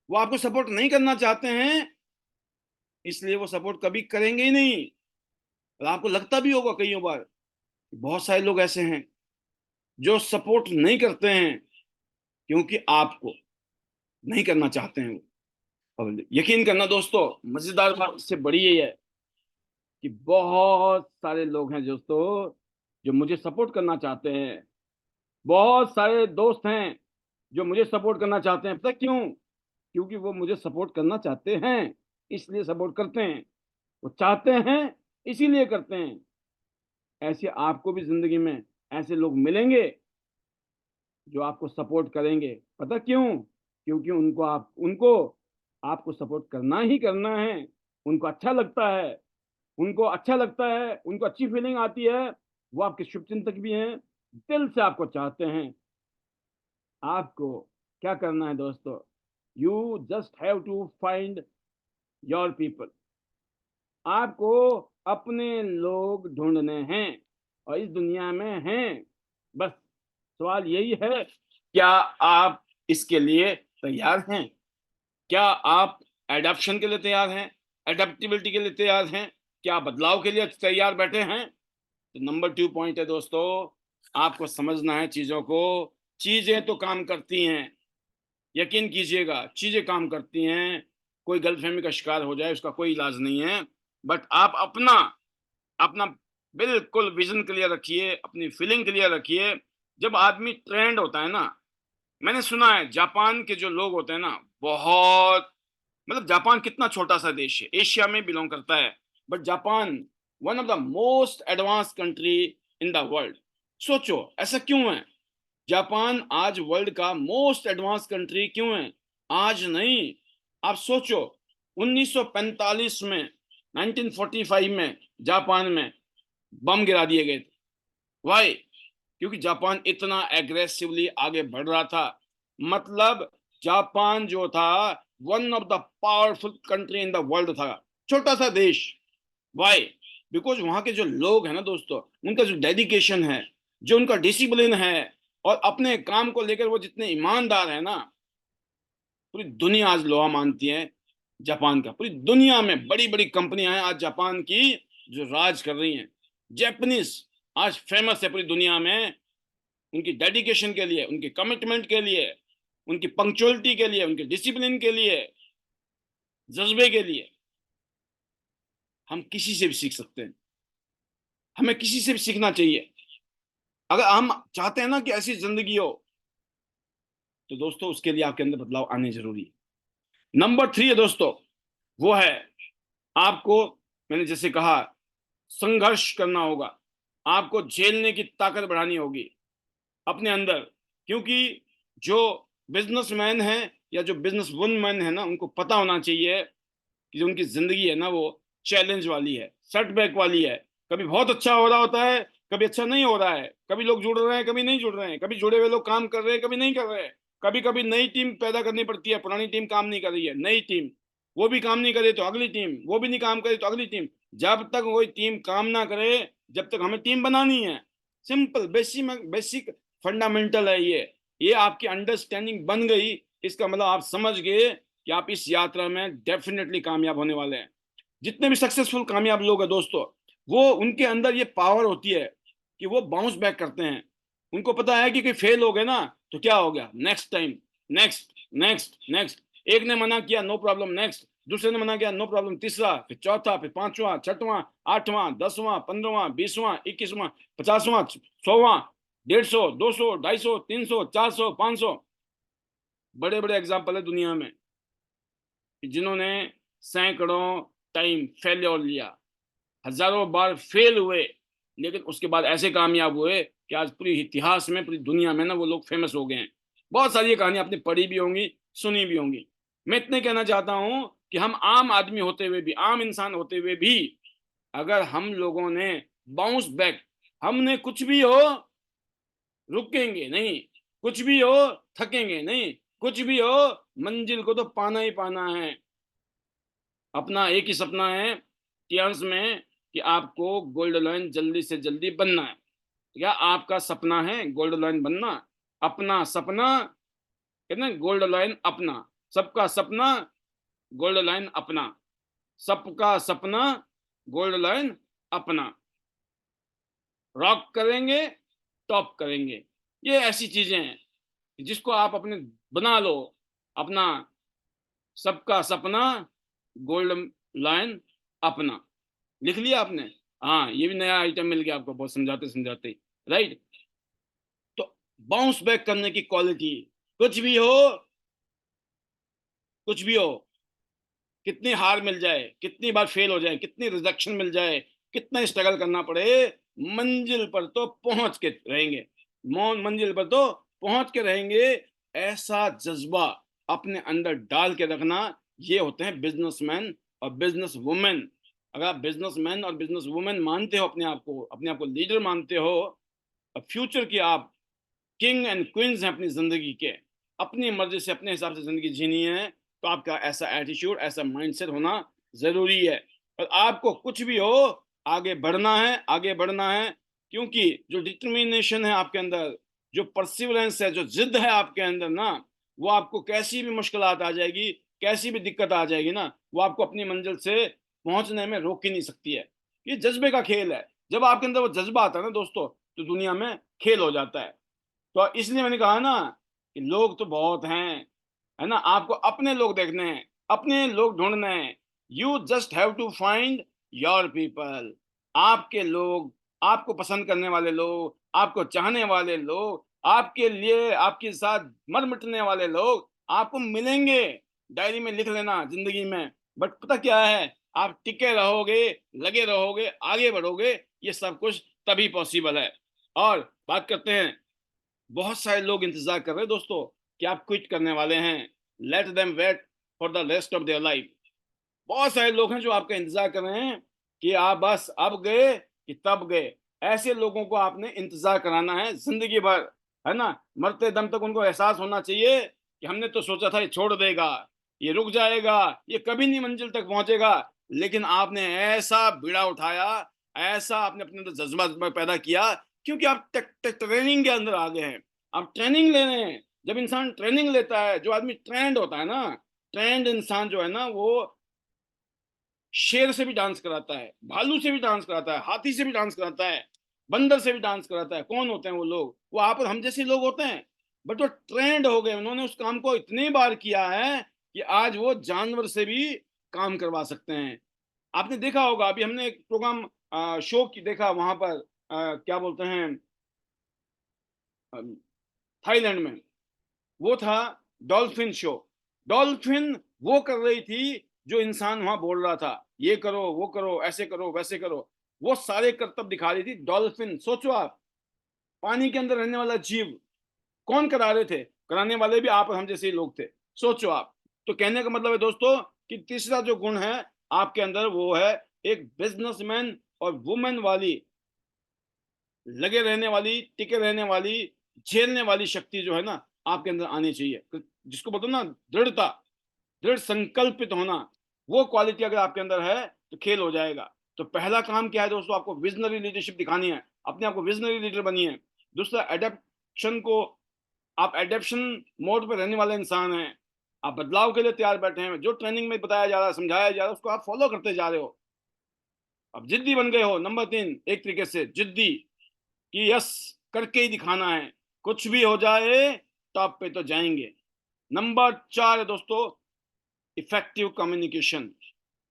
वो आपको सपोर्ट नहीं करना चाहते हैं, इसलिए वो सपोर्ट कभी करेंगे ही नहीं। और आपको लगता भी होगा कई बार, बहुत सारे लोग ऐसे हैं जो सपोर्ट नहीं करते हैं क्योंकि आपको नहीं करना चाहते हैं। और यकीन करना दोस्तों, मजेदार बात इससे बड़ी ये है कि बहुत सारे लोग हैं दोस्तों जो मुझे सपोर्ट करना चाहते हैं। बहुत सारे दोस्त हैं जो मुझे सपोर्ट करना चाहते हैं। पता क्यों? क्योंकि वो मुझे सपोर्ट करना चाहते हैं, इसलिए सपोर्ट करते हैं। वो चाहते हैं, इसीलिए करते हैं। ऐसे आपको भी जिंदगी में ऐसे लोग मिलेंगे जो आपको सपोर्ट करेंगे। पता क्यों? क्योंकि उनको आपको सपोर्ट करना ही करना है। उनको अच्छा लगता है, उनको अच्छी फीलिंग आती है। वो आपके शुभचिंतक भी हैं, दिल से आपको चाहते हैं। आपको क्या करना है दोस्तों? You just have to find your people. आपको अपने लोग ढूंढने हैं, और इस दुनिया में हैं। बस सवाल यही है, क्या आप इसके लिए तैयार हैं? क्या आप एडॉप्शन के लिए तैयार हैं? एडेप्टिबिलिटी के लिए तैयार हैं? क्या आप बदलाव के लिए तैयार बैठे हैं? तो नंबर 2 पॉइंट है दोस्तों, आपको समझना है चीजों को। चीजें तो काम करती हैं, यकीन कीजिएगा, चीजें काम करती हैं। कोई गलतफहमी का शिकार हो जाए उसका कोई इलाज नहीं है। बट आप अपना अपना बिल्कुल विजन क्लियर रखिए, अपनी फीलिंग क्लियर रखिए। जब आदमी ट्रेंड होता है ना, मैंने सुना है जापान के जो लोग होते हैं ना, बहुत, मतलब जापान कितना छोटा सा देश है, एशिया में बिलोंग करता है, but Japan one of the most advance country in the world. सोचो ऐसा क्यों है? जापान आज वर्ल्ड का मोस्ट एडवांस कंट्री क्यों है? आज नहीं, आप सोचो 1945 में, 1945 में जापान में बम गिरा दिए गए थे। वाई? क्योंकि जापान इतना एग्रेसिवली आगे बढ़ रहा था। मतलब जापान जो था, one of the powerful country in the world था, छोटा सा देश। वाई? बिकॉज वहां के जो लोग हैं ना दोस्तों, उनका जो डेडिकेशन है, जो उनका डिसिप्लिन है, और अपने काम को लेकर वो जितने ईमानदार है ना, पूरी दुनिया आज लोहा मानती है जापान का। पूरी दुनिया में बड़ी बड़ी कंपनियां हैं आज जापान की जो राज कर रही हैं। जापानीज आज फेमस है पूरी दुनिया में, उनकी डेडिकेशन के लिए, उनके कमिटमेंट के लिए, उनकी पंक्चुअलिटी के लिए, उनके डिसिप्लिन के लिए, जज्बे के लिए। हम किसी से भी सीख सकते हैं, हमें किसी से भी सीखना चाहिए। अगर हम चाहते हैं ना कि ऐसी जिंदगी हो, तो दोस्तों उसके लिए आपके अंदर बदलाव आने जरूरी है। नंबर 3 है दोस्तों, वो है आपको, मैंने जैसे कहा, संघर्ष करना होगा। आपको झेलने की ताकत बढ़ानी होगी अपने अंदर। क्योंकि जो बिजनेसमैन है या जो बिजनेस वुमन है ना, उनको पता होना चाहिए कि जो उनकी जिंदगी है ना, वो चैलेंज वाली है, सेटबैक वाली है। कभी बहुत अच्छा हो रहा होता है, कभी अच्छा नहीं हो रहा है, कभी लोग जुड़ रहे हैं, कभी नहीं जुड़ रहे हैं, कभी जुड़े हुए लोग काम कर रहे हैं, कभी नहीं कर रहे हैं। कभी कभी नई टीम पैदा करनी पड़ती है, पुरानी टीम काम नहीं कर रही है, नई टीम, वो भी काम नहीं करे तो अगली टीम, वो भी नहीं काम करे तो अगली टीम। जब तक कोई टीम काम ना करे, जब तक हमें टीम बनानी है। सिंपल बेसिक बेसिक फंडामेंटल है ये आपकी अंडरस्टैंडिंग बन गई, इसका मतलब आप समझ गए कि आप इस यात्रा में डेफिनेटली कामयाब होने वाले हैं। जितने भी सक्सेसफुल कामयाब लोग हैं दोस्तों, वो उनके अंदर ये पावर होती है कि वो बाउंस बैक करते हैं। उनको पता है कि फेल हो गए ना तो क्या हो गया, next time, next, next, next. एक ने मना किया, नो प्रॉब्लम, नेक्स्ट। दूसरे ने मना किया, नो प्रॉब्लम, तीसरा, फिर चौथा, फिर पांचवा, छठवां, आठवां, 10वां, 15वां, 20वां, 21वां, 50वां, 100वां, 150, 200, 250, 300, 400, 500। बड़े बड़े एग्जाम्पल है दुनिया में जिन्होंने सैकड़ों टाइम फेल्योर लिया, हजारों बार फेल हुए, लेकिन उसके बाद ऐसे कामयाब हुए कि आज पूरी इतिहास में, पूरी दुनिया में ना वो लोग फेमस हो गए हैं। बहुत सारी ये कहानी आपने पढ़ी भी होंगी, सुनी भी होंगी। मैं इतने कहना चाहता हूं कि हम आम आदमी होते हुए भी, आम इंसान होते हुए भी, अगर हम लोगों ने बाउंस बैक, हमने कुछ भी हो रुकेंगे नहीं, कुछ भी हो थकेंगे नहीं, कुछ भी हो मंजिल को तो पाना ही पाना है। अपना एक ही सपना है टियर्स में कि आपको गोल्ड लाइन जल्दी से जल्दी बनना है। क्या आपका सपना है गोल्ड लाइन बनना? अपना सपना, कहते हैं गोल्ड लाइन अपना, सबका सपना गोल्ड लाइन अपना, सबका सपना गोल्ड लाइन अपना। रॉक करेंगे, टॉप करेंगे। ये ऐसी चीजें हैं जिसको आप अपने बना लो, अपना सबका सपना गोल्ड लाइन अपना। लिख लिया आपने? हाँ, ये भी नया आइटम मिल गया आपको बहुत समझाते समझाते, राइट। तो बाउंस बैक करने की क्वालिटी, कुछ भी हो, कुछ भी हो, कितनी हार मिल जाए, कितनी बार फेल हो जाए, कितनी रिजेक्शन मिल जाए, कितना स्ट्रगल करना पड़े, मंजिल पर तो पहुंच के रहेंगे। मंजिल पर तो पहुंच के रहेंगे। ऐसा जज्बा अपने अंदर डाल के रखना, ये होते हैं बिजनेसमैन और बिजनेस वुमेन। अगर आप बिजनेसमैन और बिजनेस वुमेन मानते हो अपने आप को, अपने आप को लीडर मानते हो, और फ्यूचर की आप किंग एंड क्वींस हैं अपनी जिंदगी के, अपनी मर्जी से अपने हिसाब से जिंदगी जीनी है, तो आपका ऐसा एटीट्यूड, ऐसा माइंडसेट होना जरूरी है। और आपको कुछ भी हो, आगे बढ़ना है, आगे बढ़ना है। क्योंकि जो डिटर्मिनेशन है आपके अंदर, जो परसिवरेंस है, जो जिद है आपके अंदर ना, वो आपको कैसी भी मुश्किलात आ जाएगी, कैसी भी दिक्कत आ जाएगी ना, वो आपको अपनी मंजिल से पहुंचने में रोक ही नहीं सकती है। ये जज्बे का खेल है। जब आपके अंदर वो जज्बा आता है ना दोस्तों, तो दुनिया में खेल हो जाता है। तो इसलिए मैंने कहा ना कि लोग तो बहुत हैं, है ना, आपको अपने लोग देखने हैं, अपने लोग ढूंढने हैं। You just have to find your people. आपके लोग, आपको पसंद करने वाले लोग, आपको चाहने वाले लोग, आपके लिए, आपके साथ मर मिटने वाले लोग आपको मिलेंगे। डायरी में लिख लेना जिंदगी में। बट पता क्या है, आप टिके रहोगे, लगे रहोगे, आगे बढ़ोगे, ये सब कुछ तभी पॉसिबल है। और बात करते हैं, बहुत सारे लोग इंतजार कर रहे हैं दोस्तों कि आप क्विट करने वाले हैं। Let them wait for the rest of their life. बहुत सारे लोग हैं जो आपका इंतजार कर रहे हैं कि आप बस अब गए कि तब गए। ऐसे लोगों को आपने इंतजार कराना है जिंदगी भर, है ना। मरते दम तक उनको एहसास होना चाहिए कि हमने तो सोचा था ये छोड़ देगा, ये रुक जाएगा, ये कभी नहीं मंजिल तक पहुंचेगा, लेकिन आपने ऐसा बीड़ा उठाया, ऐसा आपने अपने अंदर जज्बा पैदा किया, क्योंकि आप ट्रेनिंग के अंदर आ गए हैं। आप ट्रेनिंग ले रहे हैं, जब इंसान ट्रेनिंग लेता है, जो आदमी ट्रेंड होता है ना, ट्रेंड इंसान जो है ना, वो शेर से भी डांस कराता है, भालू से भी डांस कराता है, हाथी से भी डांस कराता है, बंदर से भी डांस कराता है। कौन होते हैं वो लोग? वो आप और हम जैसे लोग होते हैं, बट वो ट्रेंड हो गए, उन्होंने उस काम को इतनी बार किया है कि आज वो जानवर से भी काम करवा सकते हैं। आपने देखा होगा, अभी हमने एक प्रोग्राम शो की देखा, वहां पर क्या बोलते हैं, थाईलैंड में, वो था डॉल्फिन शो। डॉल्फिन वो कर रही थी जो इंसान वहां बोल रहा था, ये करो, वो करो, ऐसे करो, वैसे करो। वो सारे करतब दिखा रही थी डॉल्फिन। सोचो आप, पानी के अंदर रहने वाला जीव, कौन करा रहे थे? कराने वाले भी आप और हम जैसे ही लोग थे। सोचो आप। तो कहने का मतलब है दोस्तों कि तीसरा जो गुण है आपके अंदर, वो है एक बिजनेसमैन और वुमेन वाली, लगे रहने वाली, टिके रहने वाली, झेलने वाली शक्ति जो है ना, आपके अंदर आनी चाहिए। तो जिसको बोलते ना, दृढ़ता, दृढ़ संकल्पित होना, वो क्वालिटी अगर आपके अंदर है तो खेल हो जाएगा। तो पहला काम क्या है दोस्तों? आपको विजनरी लीडरशिप दिखानी है, अपने आप को विजनरी लीडर बनिए। दूसरा, एडेप्शन को, आप एडेप्शन मोड पर रहने वाले इंसान हैं, आप बदलाव के लिए तैयार बैठे हैं। जो ट्रेनिंग में बताया जा रहा है, समझाया जा रहा है, उसको आप फॉलो करते जा रहे हो। अब जिद्दी बन गए हो। नंबर 3, एक तरीके से जिद्दी, कि यस, करके ही दिखाना है, कुछ भी हो जाए टॉप पे तो जाएंगे। नंबर 4 है दोस्तों, इफेक्टिव कम्युनिकेशन।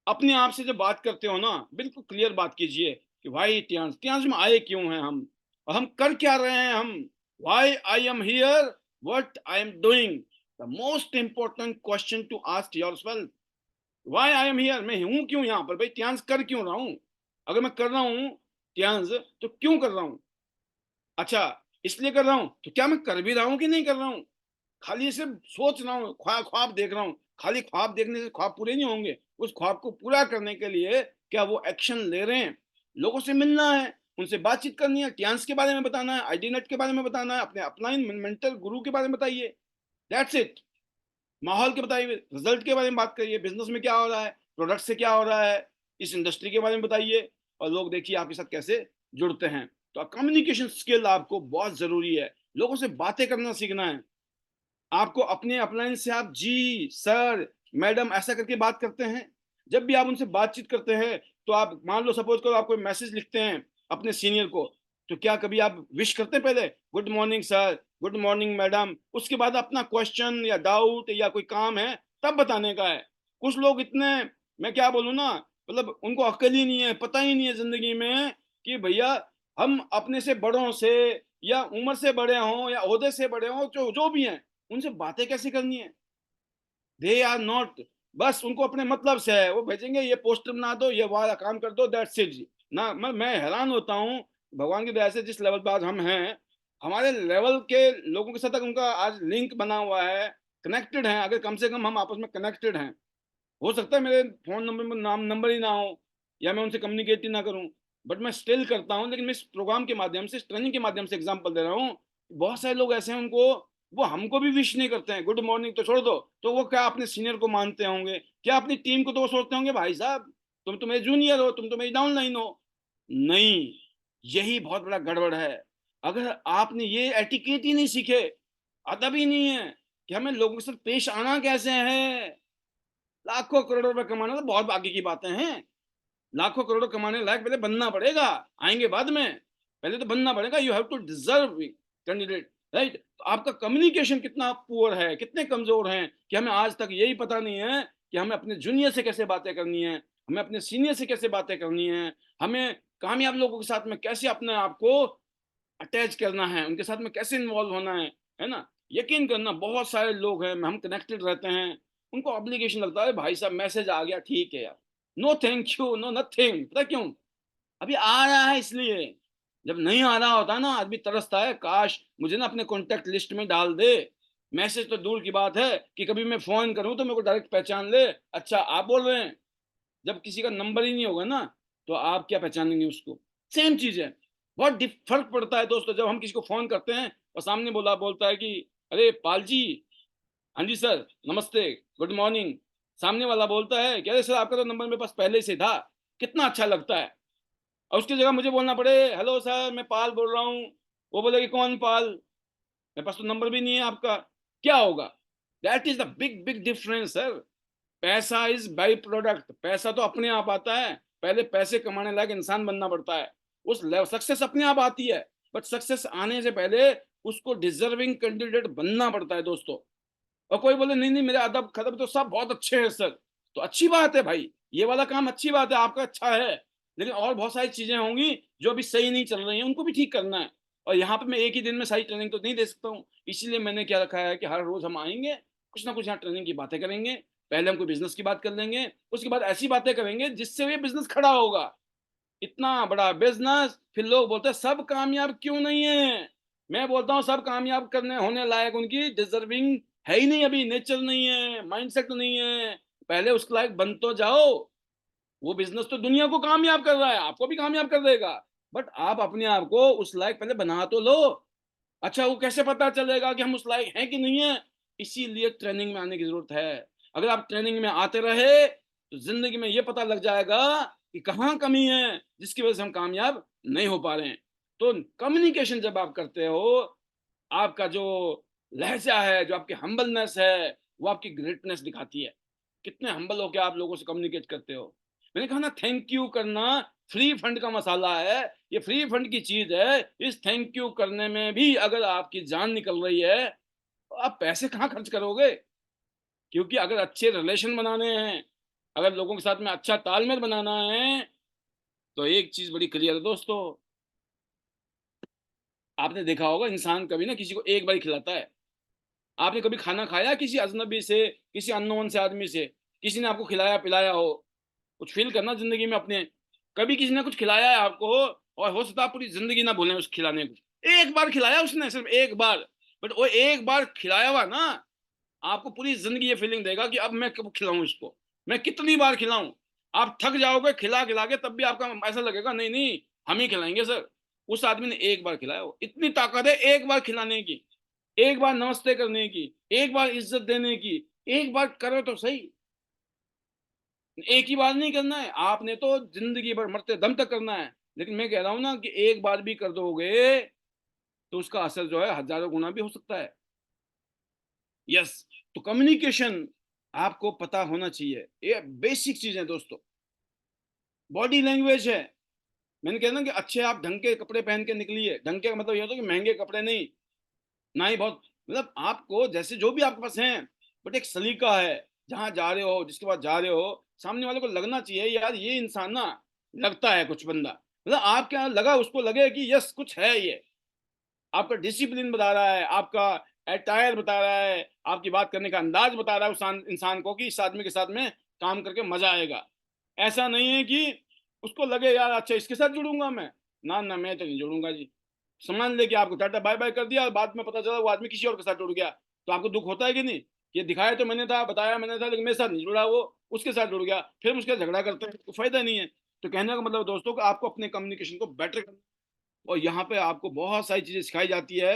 अपने आप से जब बात करते हो ना, बिल्कुल क्लियर बात कीजिए कि भाई टियांस, टियांस में आए क्यों हैं हम, और हम कर क्या रहे हैं हम। Why I am here, what I am doing, the most important question to ask yourself. Why I am here, मैं हूं क्यों यहाँ पर भाई, टियांस कर क्यों रहा हूं? अगर मैं कर रहा हूं टियांस, तो क्यों कर रहा हूं? अच्छा, इसलिए कर रहा हूं, तो क्या मैं कर भी रहा हूं कि नहीं कर रहा हूं? खाली सिर्फ सोच रहा हूँ, ख्वाब देख रहा हूँ। खाली ख्वाब देखने से ख्वाब पूरे नहीं होंगे। उस ख्वाब को पूरा करने के लिए क्या वो एक्शन ले रहे हैं? लोगों से मिलना है, उनसे बातचीत करनी है, टियांस के बारे में बताना है, आईडी नेट के बारे में बताना है, अपने अपलाइन मेंटर गुरु के बारे में बताइए। That's it. माहौल के बताइए, रिजल्ट के बारे में बात करिए, बिजनेस में क्या हो रहा है, प्रोडक्ट से क्या हो रहा है, इस इंडस्ट्री के बारे में बताइए, और लोग देखिए आपके साथ कैसे जुड़ते हैं। तो कम्युनिकेशन स्किल आपको बहुत जरूरी है। लोगों से बातें करना सीखना है। आपको अपने अपलाइन से आप जी, सर, मैडम ऐसा करके बात करते हैं। जब भी आप उनसे बातचीत करते हैं, तो आप मान लो, सपोज करो आप कोई मैसेज लिखते हैं अपने सीनियर को, तो क्या कभी आप विश करते हैं पहले, good morning sir, good morning madam, उसके बाद अपना क्वेश्चन या डाउट या कोई काम है तब बताने का है? कुछ लोग इतने, मैं क्या बोलूँ ना, मतलब उनको अक्ल ही नहीं है, पता ही नहीं है जिंदगी में कि भैया हम अपने से बड़ों से, या उम्र से बड़े हों या ओहदे से बड़े हों, जो जो भी हैं, उनसे बातें कैसे करनी है। दे आर नॉट, बस उनको अपने मतलब से है, वो भेजेंगे ये पोस्टर बना दो, ये वाला काम कर दो, दैट्स इट ना। मैं हैरान होता हूँ, भगवान की दया से जिस लेवल पर आज हम हैं, हमारे लेवल के लोगों के साथ तक उनका आज लिंक बना हुआ है, कनेक्टेड हैं। अगर कम से कम हम आपस में कनेक्टेड हैं, हो सकता है मेरे फोन नंबर में नाम नंबर ही ना हो, या मैं उनसे कम्युनिकेट ही ना करूं, बट मैं स्टिल करता हूं। लेकिन मैं इस प्रोग्राम के माध्यम से, इस ट्रेनिंग के माध्यम से एग्जांपल दे रहा हूं। बहुत सारे लोग ऐसे हैं, उनको, वो हमको भी विश नहीं करते हैं, गुड मॉर्निंग तो छोड़ दो, तो वो क्या अपने सीनियर को मानते होंगे, क्या अपनी टीम को तो वो सोचते होंगे भाई साहब तुम तो मेरे जूनियर हो, तुम तो मेरी डाउनलाइन हो। नहीं, यही बहुत बड़ा गड़बड़ है। अगर आपने ये एटिकेट ही नहीं सीखे, अदब ही नहीं है कि हमें लोगों के साथ पेश आना कैसे है। लाखों करोड़ों रुपए कमाना तो बहुत आगे की बातें हैं। लाखों करोड़ों कमाने लायक पहले बनना पड़ेगा, आएंगे बाद में। पहले तो बनना पड़ेगा, you have to deserve candidate, right. तो आपका कम्युनिकेशन कितना पुअर है, कितने कमजोर हैं कि हमें आज तक यही पता नहीं है कि हमें अपने जूनियर से कैसे बातें करनी है, हमें अपने सीनियर से कैसे बातें करनी है, हमें कामयाब लोगों के साथ में कैसे अपने आप को अटैच करना है, उनके साथ में कैसे इन्वॉल्व होना है ना। यकीन करना, बहुत सारे लोग हैं, हम कनेक्टेड रहते हैं, उनको ऑब्लिगेशन लगता है, भाई साहब मैसेज आ गया, ठीक है यार, no thank you, no nothing. पता क्यों? अभी आ रहा है इसलिए। जब नहीं आ रहा होता ना, आदमी तरसता है, काश मुझे ना अपने कॉन्टेक्ट लिस्ट में डाल दे। मैसेज तो दूर की बात है कि कभी मैं फोन करूं तो मेरे को डायरेक्ट पहचान ले, अच्छा आप बोल रहे हैं। जब किसी का नंबर ही नहीं होगा ना, तो आप क्या पहचानेंगे उसको? सेम चीज है। बहुत फर्क पड़ता है दोस्तों, जब हम किसी को फोन करते हैं और सामने बोलता है कि अरे पाल जी, हाँ जी सर, नमस्ते, गुड मॉर्निंग। सामने वाला बोलता है कि अरे सर आपका तो नंबर मेरे पास पहले से था। कितना अच्छा लगता है। और उसकी जगह मुझे बोलना पड़े, हेलो सर मैं पाल बोल रहा हूँ, वो बोले कि कौन पाल, मेरे पास तो नंबर भी नहीं है आपका। क्या होगा? That is the big big difference sir. पैसा इज बाई प्रोडक्ट, पैसा तो अपने आप आता है, पहले पैसे कमाने लायक इंसान बनना पड़ता है। उस सक्सेस अपने आप आती है, बट सक्सेस आने से पहले उसको डिजर्विंग कैंडिडेट बनना पड़ता है दोस्तों। और कोई बोले नहीं नहीं मेरे अदब खदब तो सब बहुत अच्छे हैं सर, तो अच्छी बात है भाई, ये वाला काम अच्छी बात है, आपका अच्छा है, लेकिन और बहुत सारी चीजें होंगी जो अभी सही नहीं चल रही हैं, उनको भी ठीक करना है। और यहाँ पे मैं एक ही दिन में सारी ट्रेनिंग तो नहीं दे सकता हूँ, इसीलिए मैंने क्या रखा है कि हर रोज हम आएंगे, कुछ ना कुछ यहाँ ट्रेनिंग की बातें करेंगे। पहले हम कोई बिजनेस की बात कर लेंगे, उसके बाद ऐसी बातें करेंगे जिससे ये बिजनेस खड़ा होगा। इतना बड़ा बिजनेस, फिर लोग बोलते हैं सब कामयाब क्यों नहीं है। मैं बोलता हूँ सब कामयाब करने होने लायक उनकी डिजर्विंग है ही नहीं, अभी नेचर नहीं है, माइंडसेट नहीं है। पहले उसके लायक बन तो जाओ। वो बिजनेस तो दुनिया को कामयाब कर रहा है, आपको भी कामयाब कर देगा, बट आप अपने आप को उस लायक पहले बना तो लो। अच्छा, वो कैसे पता चलेगा कि हम उस लायक हैं कि नहीं है? इसीलिए ट्रेनिंग में आने की जरूरत है। अगर आप ट्रेनिंग में आते रहे तो जिंदगी में ये पता लग जाएगा कि कहाँ कमी है जिसकी वजह से हम कामयाब नहीं हो पा रहे हैं। तो कम्युनिकेशन जब आप करते हो, आपका जो लहजा है, जो आपकी हम्बलनेस है, वो आपकी ग्रेटनेस दिखाती है। कितने हम्बल होकर आप लोगों से कम्युनिकेट करते हो। मैंने कहा ना, थैंक यू करना फ्री फंड का मसाला है, ये फ्री फंड की चीज है। इस थैंक यू करने में भी अगर आपकी जान निकल रही है तो आप पैसे कहाँ खर्च करोगे? क्योंकि अगर अच्छे रिलेशन बनाने हैं, अगर लोगों के साथ में अच्छा तालमेल बनाना है, तो एक चीज बड़ी क्लियर है दोस्तों। आपने देखा होगा, इंसान कभी ना किसी को एक बार ही खिलाता है। आपने कभी खाना खाया किसी अजनबी से, किसी अननोन से आदमी से, किसी ने आपको खिलाया पिलाया हो? कुछ फील करना जिंदगी में अपने। कभी किसी ने कुछ खिलाया है आपको, और हो सकता है आप पूरी जिंदगी ना भूलें उस खिलाने को। एक बार खिलाया उसने, सिर्फ एक बार, बट वो एक बार खिलाया हुआ ना, आपको पूरी जिंदगी ये फीलिंग देगा कि अब मैं कब खिलाऊं इसको, मैं कितनी बार खिलाऊं। आप थक जाओगे खिला खिला के, तब भी आपका ऐसा लगेगा नहीं नहीं हम ही खिलाएंगे सर। उस आदमी ने एक बार खिलाया, हो इतनी ताकत है एक बार खिलाने की, एक बार नमस्ते करने की, एक बार इज्जत देने की। एक बार करो तो सही, एक ही बार नहीं करना है आपने, तो जिंदगी भर मरते दम तक करना है। लेकिन मैं कह रहा हूं ना कि एक बार भी कर दोगे तो उसका असर जो है हजारों गुना भी हो सकता है। यस। तो कम्युनिकेशन आपको पता होना चाहिए, ये बेसिक चीज है दोस्तों। बॉडी लैंग्वेज है। मैंने कहा ना कि अच्छे आप ढंग के कपड़े पहन के निकलिए, ढंग के का मतलब ये होता है कि महंगे कपड़े नहीं, ना ही बहुत, मतलब आपको जैसे जो भी आपके पास हैं, बट एक सलीका है। जहां जा रहे हो, जिसके पास जा रहे हो, सामने वाले को लगना चाहिए यार ये इंसान ना, लगता है कुछ बंदा, मतलब आप क्या लगा उसको लगे कि यस कुछ है ये। आपका डिसिप्लिन बता रहा है, आपका अटायर बता रहा है, आपकी बात करने का अंदाज बता रहा है उस इंसान को कि इस आदमी के साथ में काम करके मजा आएगा। ऐसा नहीं है कि उसको लगे यार अच्छा इसके साथ जुड़ूंगा मैं, ना ना मैं तो नहीं जुड़ूंगा जी। सामान लेके आपको टाटा बाय बाय कर दिया और बाद में पता चला वो आदमी किसी और के साथ जुड़ गया, तो आपको दुख होता है कि नहीं? ये दिखाया तो मैंने था, बताया मैंने था, लेकिन मेरे साथ नहीं जुड़ा, वो उसके साथ जुड़ गया, फिर उसके साथ झगड़ा करते हैं तो फायदा नहीं है। तो कहने का मतलब दोस्तों कि आपको अपने कम्युनिकेशन को बेटर करना, और यहाँ पे आपको बहुत सारी चीजें सिखाई जाती है।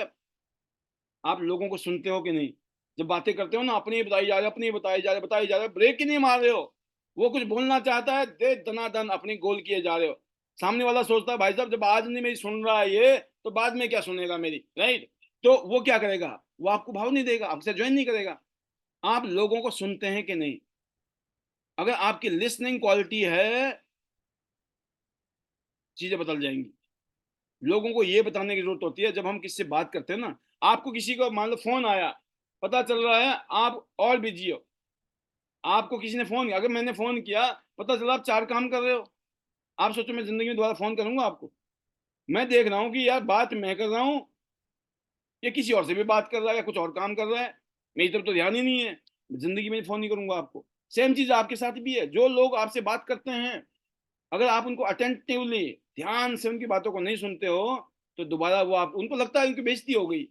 आप लोगों को सुनते हो कि नहीं? जब बातें करते हो ना, अपनी ही बताई जा रहे, अपनी ही बताई जा रहे, ब्रेक ही नहीं मार रहे हो। वो कुछ बोलना चाहता है, दे दनादन अपनी गोल किए जा रहे हो। सामने वाला सोचता है भाई साहब जब आज नहीं मेरी सुन रहा है ये, तो बाद में क्या सुनेगा मेरी, राइट? तो वो क्या करेगा, वो आपको भाव नहीं देगा, आपसे ज्वाइन नहीं करेगा। आप लोगों को सुनते हैं कि नहीं? अगर आपकी लिसनिंग क्वालिटी है, चीजें बदल जाएंगी। लोगों को ये बताने की जरूरत होती है जब हम किसी से बात करते हैं ना, आपको किसी को मान लो फोन आया, पता चल रहा है आप और बिजी हो, आपको किसी ने फोन किया, अगर मैंने फोन किया, पता चला आप चार काम कर रहे हो, आप सोचो मैं जिंदगी में दोबारा फोन करूंगा आपको? मैं देख रहा हूँ कि यार बात मैं कर रहा हूँ, ये किसी और से भी बात कर रहा है या कुछ और काम कर रहा है, मेरी तरफ तो ध्यान ही नहीं है, जिंदगी में फोन नहीं करूंगा आपको। सेम चीज आपके साथ भी है, जो लोग आपसे बात करते हैं, अगर आप उनको अटेंटिवली ध्यान से उनकी बातों को नहीं सुनते हो, तो दोबारा वो आप उनको लगता है उनकी बेइज्जती हो गई,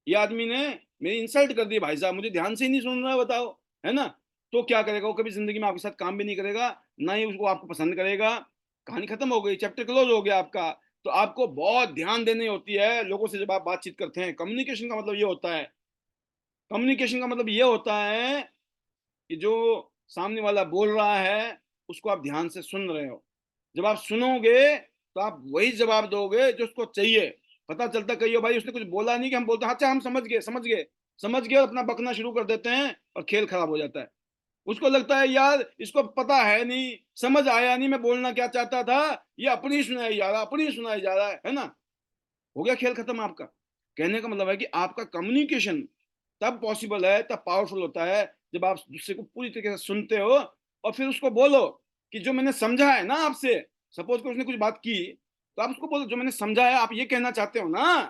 ये आदमी ने मेरी इंसल्ट कर दी, भाई साहब मुझे ध्यान से ही नहीं सुन रहा है, बताओ, है ना? तो क्या करेगा वो, कभी जिंदगी में आपके साथ काम भी नहीं करेगा, ना ही उसको आपको पसंद करेगा। कहानी खत्म हो गई, चैप्टर क्लोज हो गया आपका। तो आपको बहुत ध्यान देनी होती है लोगों से जब आप बातचीत करते हैं। कम्युनिकेशन का मतलब ये होता है, कम्युनिकेशन का मतलब ये होता है कि जो सामने वाला बोल रहा है उसको आप ध्यान से सुन रहे हो। जब आप सुनोगे तो आप वही जवाब दोगे जो उसको चाहिए। पता चलता कहियो भाई उसने कुछ बोला नहीं कि हम बोलते हैं अच्छा हम समझ गए समझ गए, समझ गए, अपना बकना शुरू कर देते हैं और खेल खराब हो जाता है। उसको लगता है यार इसको पता है नहीं, समझ आया नहीं मैं बोलना क्या चाहता था, ये अपनी सुनाई जा रहा, अपनी सुनाई जा रहा है ना। हो गया खेल खत्म आपका। कहने का मतलब है कि आपका कम्युनिकेशन तब पॉसिबल है, तब पावरफुल होता है, जब आप दूसरे को पूरी तरीके से सुनते हो और फिर उसको बोलो कि जो मैंने समझा है ना आपसे, सपोज कर उसने कुछ बात की, तो आप उसको बोलो जो मैंने समझा है आप ये कहना चाहते हो ना।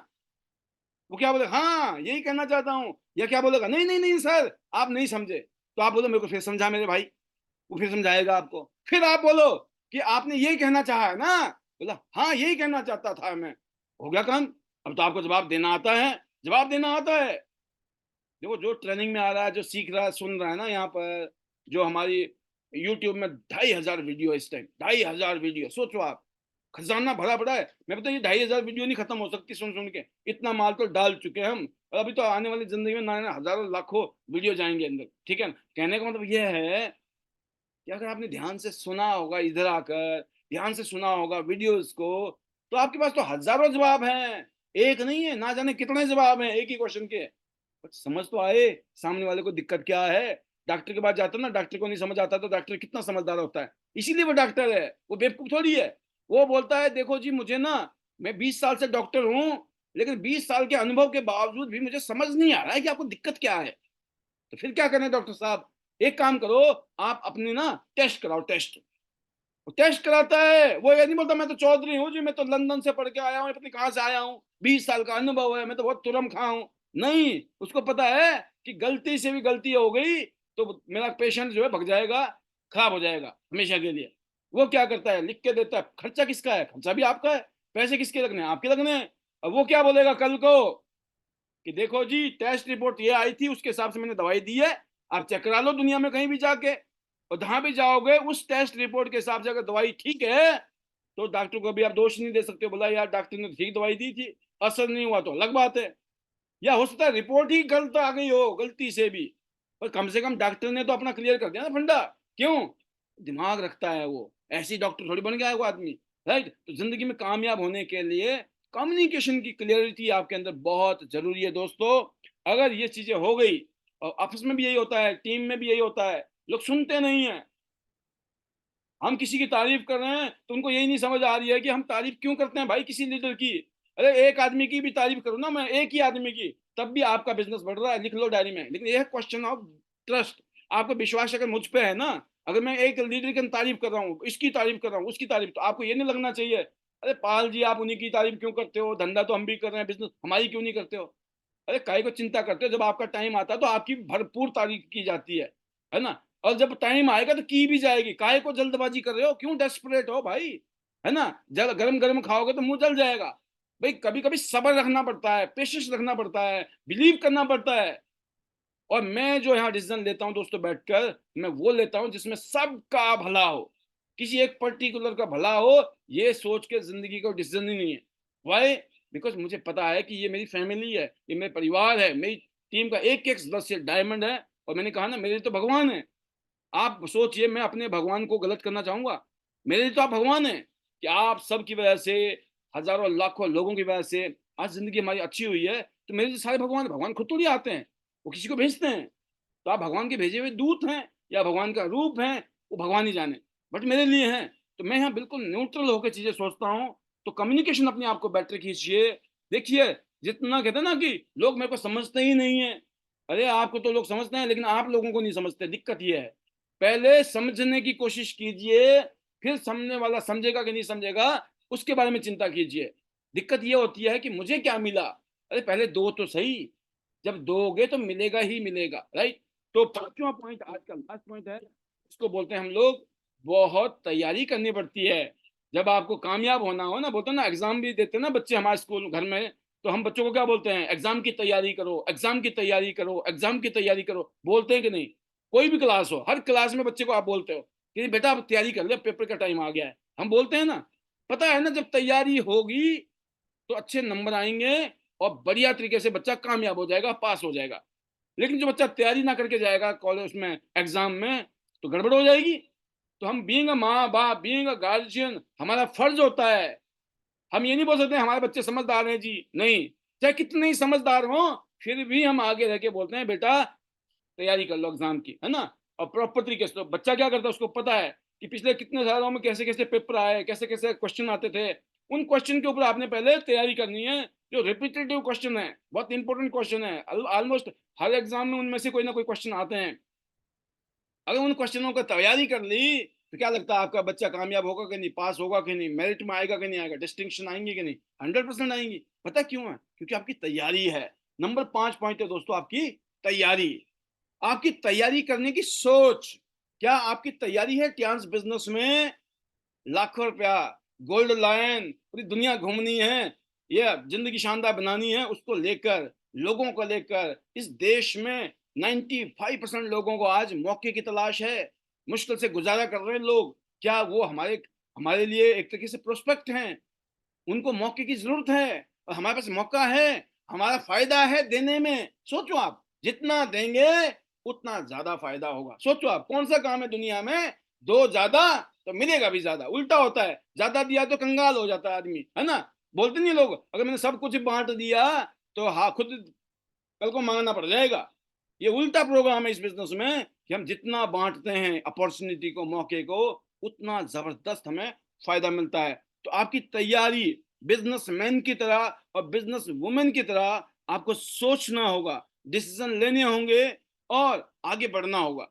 वो क्या बोले, हाँ यही कहना चाहता हूँ, या क्या बोलेगा, नहीं नहीं नहीं सर आप नहीं समझे। तो आप बोलो मेरे को फिर समझा मेरे भाई। वो फिर समझाएगा आपको, फिर आप बोलो कि आपने यही कहना चाहा है ना। बोला हाँ यही कहना चाहता था मैं। हो गया काम। अब तो आपको जवाब देना आता है, जवाब देना आता है। देखो जो ट्रेनिंग में आ रहा है, जो सीख रहा है, सुन रहा है ना, यहाँ पर जो हमारी यूट्यूब में 2,500 वीडियो इस टाइम, 2,500 वीडियो, सोचो आप, खजाना भरा पड़ा है। मैं बताइए 2,500 वीडियो नहीं खत्म हो सकती सुन सुन के, इतना माल तो डाल चुके हैं हम। और अभी तो आने वाली जिंदगी में ना हजारों लाखों वीडियो जाएंगे अंदर, ठीक है ना। कहने का मतलब यह है कि अगर आपने ध्यान से सुना होगा, इधर आकर ध्यान से सुना होगा वीडियोस को, तो आपके पास तो हजारों जवाब हैं, एक नहीं है, ना जाने कितने जवाब हैं एक ही क्वेश्चन के। बट समझ तो आए सामने वाले को दिक्कत क्या है। डॉक्टर के पास जाता है ना, डॉक्टर को नहीं समझ आता तो डॉक्टर कितना समझदार होता है, इसीलिए वो डॉक्टर है, वो बेवकूफ थोड़ी है। वो बोलता है देखो जी मुझे ना, मैं 20 साल से डॉक्टर हूं, लेकिन 20 साल के अनुभव के बावजूद भी मुझे समझ नहीं आ रहा है कि आपको दिक्कत क्या है। तो फिर क्या करें डॉक्टर साहब, एक काम करो, आप अपने ना टेस्ट कराओ, टेस्ट। वो टेस्ट कराता है, वो ये नहीं बोलता मैं तो चौधरी हूँ जी, मैं तो लंदन से पढ़ के आया हूँ, पता नहीं कहाँ से आया हूँ, 20 साल का अनुभव है, मैं तो बहुत तुरम खा हूँ। नहीं, उसको पता है कि गलती से भी गलती हो गई तो मेरा पेशेंट जो है भग जाएगा, खराब हो जाएगा हमेशा के लिए। वो क्या करता है, लिख के देता है। खर्चा किसका है, खर्चा भी आपका है। पैसे किसके लगने हैं, आपके लगने हैं। अब वो क्या बोलेगा कल को कि देखो जी टेस्ट रिपोर्ट ये आई थी, उसके हिसाब से मैंने दवाई दी है, आप चेक करा लो दुनिया में कहीं भी जाके। और जहां भी जाओगे उस टेस्ट रिपोर्ट के हिसाब से अगर दवाई ठीक है तो डॉक्टर को भी आप दोष नहीं दे सकते, बोला यार डॉक्टर ने ठीक दवाई दी थी, असर नहीं हुआ तो अलग बात है। या हो सकता है रिपोर्ट ही गलत आ गई हो गलती से भी, पर कम से कम डॉक्टर ने तो अपना क्लियर कर दिया ना फंडा। क्यों, दिमाग रखता है वो, ऐसी डॉक्टर थोड़ी बन गया है वो आदमी। राइट, तो जिंदगी में कामयाब होने के लिए कम्युनिकेशन की क्लियरिटी आपके अंदर बहुत जरूरी है दोस्तों। अगर ये चीजें हो गई, और ऑफिस में भी यही होता है, टीम में भी यही होता है, लोग सुनते नहीं है। हम किसी की तारीफ कर रहे हैं तो उनको यही नहीं समझ आ रही है कि हम तारीफ क्यों करते हैं भाई किसी लीडर की। अरे एक आदमी की भी तारीफ करूँ ना मैं, एक ही आदमी की, तब भी आपका बिजनेस बढ़ रहा है, लिख लो डायरी में। लेकिन यह क्वेश्चन ऑफ ट्रस्ट, आपका विश्वास अगर मुझ पे है ना, अगर मैं एक लीडर की तारीफ कर रहा हूँ, इसकी तारीफ कर रहा हूँ, उसकी तारीफ, तो आपको ये नहीं लगना चाहिए अरे पाल जी आप उन्हीं की तारीफ क्यों करते हो, धंधा तो हम भी कर रहे हैं, बिजनेस हमारी क्यों नहीं करते हो। अरे काहे को चिंता करते हो, जब आपका टाइम आता है तो आपकी भरपूर तारीफ की जाती है ना। और जब टाइम आएगा तो की भी जाएगी, काहे को जल्दबाजी कर रहे हो, क्यों डेस्परेट हो भाई, है ना। जल गरम गरम खाओगे तो मुंह जल जाएगा। भाई कभी कभी सब्र रखना पड़ता है, पेशेंस रखना पड़ता है, बिलीव करना पड़ता है। और मैं जो यहाँ डिसीजन लेता हूँ दोस्तों बैठकर, मैं वो लेता हूँ जिसमें सबका भला हो, किसी एक पर्टिकुलर का भला हो, ये सोच के जिंदगी का डिसीजन ही नहीं है। वाई, बिकॉज मुझे पता है कि ये मेरी फैमिली है, ये मेरे परिवार है, मेरी टीम का एक एक सदस्य डायमंड है। और मैंने कहा ना मेरे लिए तो भगवान है। आप सोचिए मैं अपने भगवान को गलत करना चाहूंगा, मेरे लिए तो आप भगवान हैं। कि आप सब की वजह से, हजारों लाखों लोगों की वजह से आज जिंदगी हमारी अच्छी हुई है, तो मेरे लिए सारे भगवान, भगवान खुद थोड़ी आते हैं, वो किसी को भेजते हैं। तो आप भगवान के भेजे हुए दूत हैं या भगवान का रूप हैं, वो भगवान ही जाने, बट मेरे लिए हैं। तो मैं यहाँ बिल्कुल न्यूट्रल होकर चीजें सोचता हूँ। तो कम्युनिकेशन अपने आप को बेटर कीजिए। देखिए, जितना कहते हैं ना कि लोग मेरे को समझते ही नहीं है, अरे आपको तो लोग समझते हैं लेकिन आप लोगों को नहीं समझते, दिक्कत ये है। पहले समझने की कोशिश कीजिए, फिर सामने वाला समझेगा कि नहीं समझेगा उसके बारे में चिंता कीजिए। दिक्कत ये होती है कि मुझे क्या मिला, अरे पहले दो तो सही, जब दोगे तो मिलेगा ही मिलेगा, राइट। तो पांचवा पॉइंट आज का लास्ट पॉइंट है, इसको बोलते हैं हम लोग, बहुत तैयारी करनी पड़ती है। जब आपको कामयाब होना हो ना, बोलते हैं ना एग्जाम भी देते हैं ना बच्चे हमारे स्कूल घर में, तो हम बच्चों को क्या बोलते हैं, एग्जाम की तैयारी करो, एग्जाम की तैयारी करो, एग्जाम की तैयारी करो, बोलते हैं कि नहीं। कोई भी क्लास हो, हर क्लास में बच्चे को आप बोलते हो कि बेटा आप तैयारी कर ले, पेपर का टाइम आ गया है, हम बोलते हैं ना। पता है ना जब तैयारी होगी तो अच्छे नंबर आएंगे और बढ़िया तरीके से बच्चा कामयाब हो जाएगा, पास हो जाएगा। लेकिन जो बच्चा तैयारी ना करके जाएगा कॉलेज में, एग्जाम में, तो गड़बड़ हो जाएगी। तो हम बीइंग अ माँ बाप, बीइंग अ गार्जियन, हमारा फर्ज होता है, हम ये नहीं बोल सकते हमारे बच्चे समझदार हैं जी, नहीं, चाहे कितने ही समझदार हो, फिर भी हम आगे रह के बोलते हैं बेटा तैयारी कर लो एग्जाम की, है ना। और प्रॉपर तरीके से। तो बच्चा क्या करता है, उसको पता है कि पिछले कितने सालों में कैसे कैसे पेपर आए, कैसे कैसे क्वेश्चन आते थे। उन क्वेश्चन के ऊपर आपने पहले तैयारी करनी है। जो रिपीटेटिव क्वेश्चन है, बहुत इंपॉर्टेंट क्वेश्चन है, ऑलमोस्ट हर एग्जाम में उनमें से कोई ना कोई क्वेश्चन आते हैं। अगर उन क्वेश्चनों की तैयारी कर ली तो क्या लगता है आपका बच्चा कामयाब होगा कि नहीं, पास होगा कि नहीं, मेरिट में आएगा कि नहीं आएगा, डिस्टिंक्शन आएंगे कि नहीं? 100% आएंगी। पता क्यों है? क्योंकि आपकी तैयारी है। नंबर 5 पॉइंट है दोस्तों, आपकी तैयारी। आपकी तैयारी करने की सोच। क्या आपकी तैयारी है टियान्स बिजनेस में लाखों रुपया, गोल्ड लाइन, पूरी दुनिया घूमनी है, ये जिंदगी शानदार बनानी है, उसको लेकर, लोगों को लेकर। इस देश में 95% लोगों को आज मौके की तलाश है। मुश्किल से गुजारा कर रहे हैं लोग। क्या वो हमारे हमारे लिए एक तरीके से प्रोस्पेक्ट हैं? उनको मौके की जरूरत है और हमारे पास मौका है। हमारा फायदा है देने में। सोचो आप, जितना देंगे उतना ज्यादा फायदा होगा। सोचो आप, कौन सा काम है दुनिया में दो ज्यादा तो मिलेगा भी ज्यादा? उल्टा होता है, ज्यादा दिया तो कंगाल हो जाता है आदमी, है ना। बोलते नहीं लोग, अगर मैंने सब कुछ बांट दिया तो हाँ खुद कल को मांगना पड़ जाएगा। ये उल्टा प्रोग्राम है इस बिजनेस में कि हम जितना बांटते हैं अपॉर्चुनिटी को, मौके को, उतना जबरदस्त हमें फायदा मिलता है। तो आपकी तैयारी बिजनेसमैन की तरह और बिजनेस वुमेन की तरह आपको सोचना होगा, डिसीजन लेने होंगे और आगे बढ़ना होगा।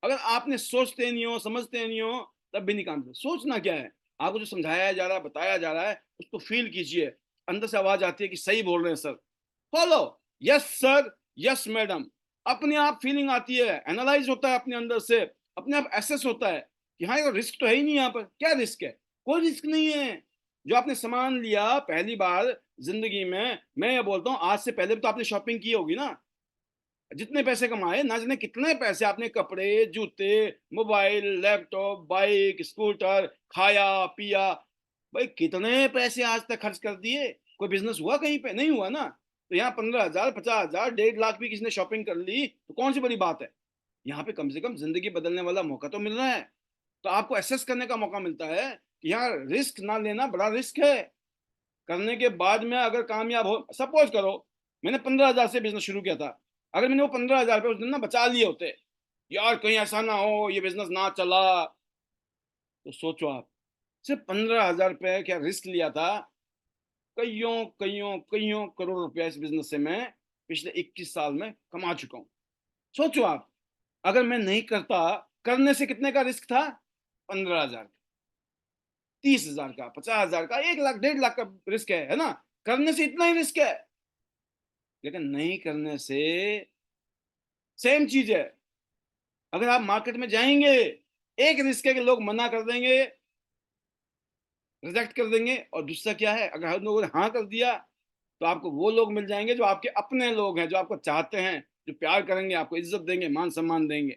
अगर आपने सोचते नहीं हो, समझते नहीं हो, तब भी नहीं काम चलेगा। सोचना क्या है? आपको जो समझाया जा रहा है, बताया जा रहा है, उसको फील कीजिए। अंदर से आवाज आती है कि सही बोल रहे हैं sir, follow. Yes sir, yes madam. अपने आप फीलिंग आती है, एनालाइज होता है अपने अंदर से, अपने आप एसेस होता है कि हाँ ये रिस्क तो है ही नहीं, यहाँ पर क्या रिस्क है? कोई रिस्क नहीं है। जो आपने सामान लिया पहली बार जिंदगी में, मैं ये बोलता हूँ आज से पहले भी तो आपने शॉपिंग की होगी ना। जितने पैसे कमाए, ना जाने कितने पैसे आपने कपड़े, जूते, मोबाइल, लैपटॉप, बाइक, स्कूटर, खाया पिया, भाई कितने पैसे आज तक खर्च कर दिए। कोई बिजनेस हुआ कहीं पे? नहीं हुआ ना। तो यहाँ 15,000, 50,000, 1.5 लाख भी किसी ने शॉपिंग कर ली तो कौन सी बड़ी बात है? यहाँ पे कम से कम जिंदगी बदलने वाला मौका तो मिल रहा है। तो आपको एसेस करने का मौका मिलता है कि यहाँ रिस्क ना लेना बड़ा रिस्क है। करने के बाद में अगर कामयाब हो, सपोज करो मैंने 15,000 से बिजनेस शुरू किया था, अगर मैंने वो 15,000 रुपये उस दिन ना बचा लिए होते, यार कहीं ऐसा ना हो ये बिजनेस ना चला, तो सोचो आप, सिर्फ 15,000 रुपये क्या रिस्क लिया था। कईयों कईयों कईयों करोड़ रुपया इस बिजनेस से मैं पिछले 21 साल में कमा चुका हूँ। सोचो आप, अगर मैं नहीं करता, करने से कितने का रिस्क था? 15,000 का, 30,000 का, 50,000 का, 1 लाख, 1.5 लाख का रिस्क है ना। करने से इतना ही रिस्क है। लेकिन नहीं करने से सेम चीज है। अगर आप मार्केट में जाएंगे, एक रिस्क है कि लोग मना कर देंगे, रिजेक्ट कर देंगे, और दूसरा क्या है, अगर हर लोगों ने हाँ कर दिया तो आपको वो लोग मिल जाएंगे जो आपके अपने लोग हैं, जो आपको चाहते हैं, जो प्यार करेंगे, आपको इज्जत देंगे, मान सम्मान देंगे।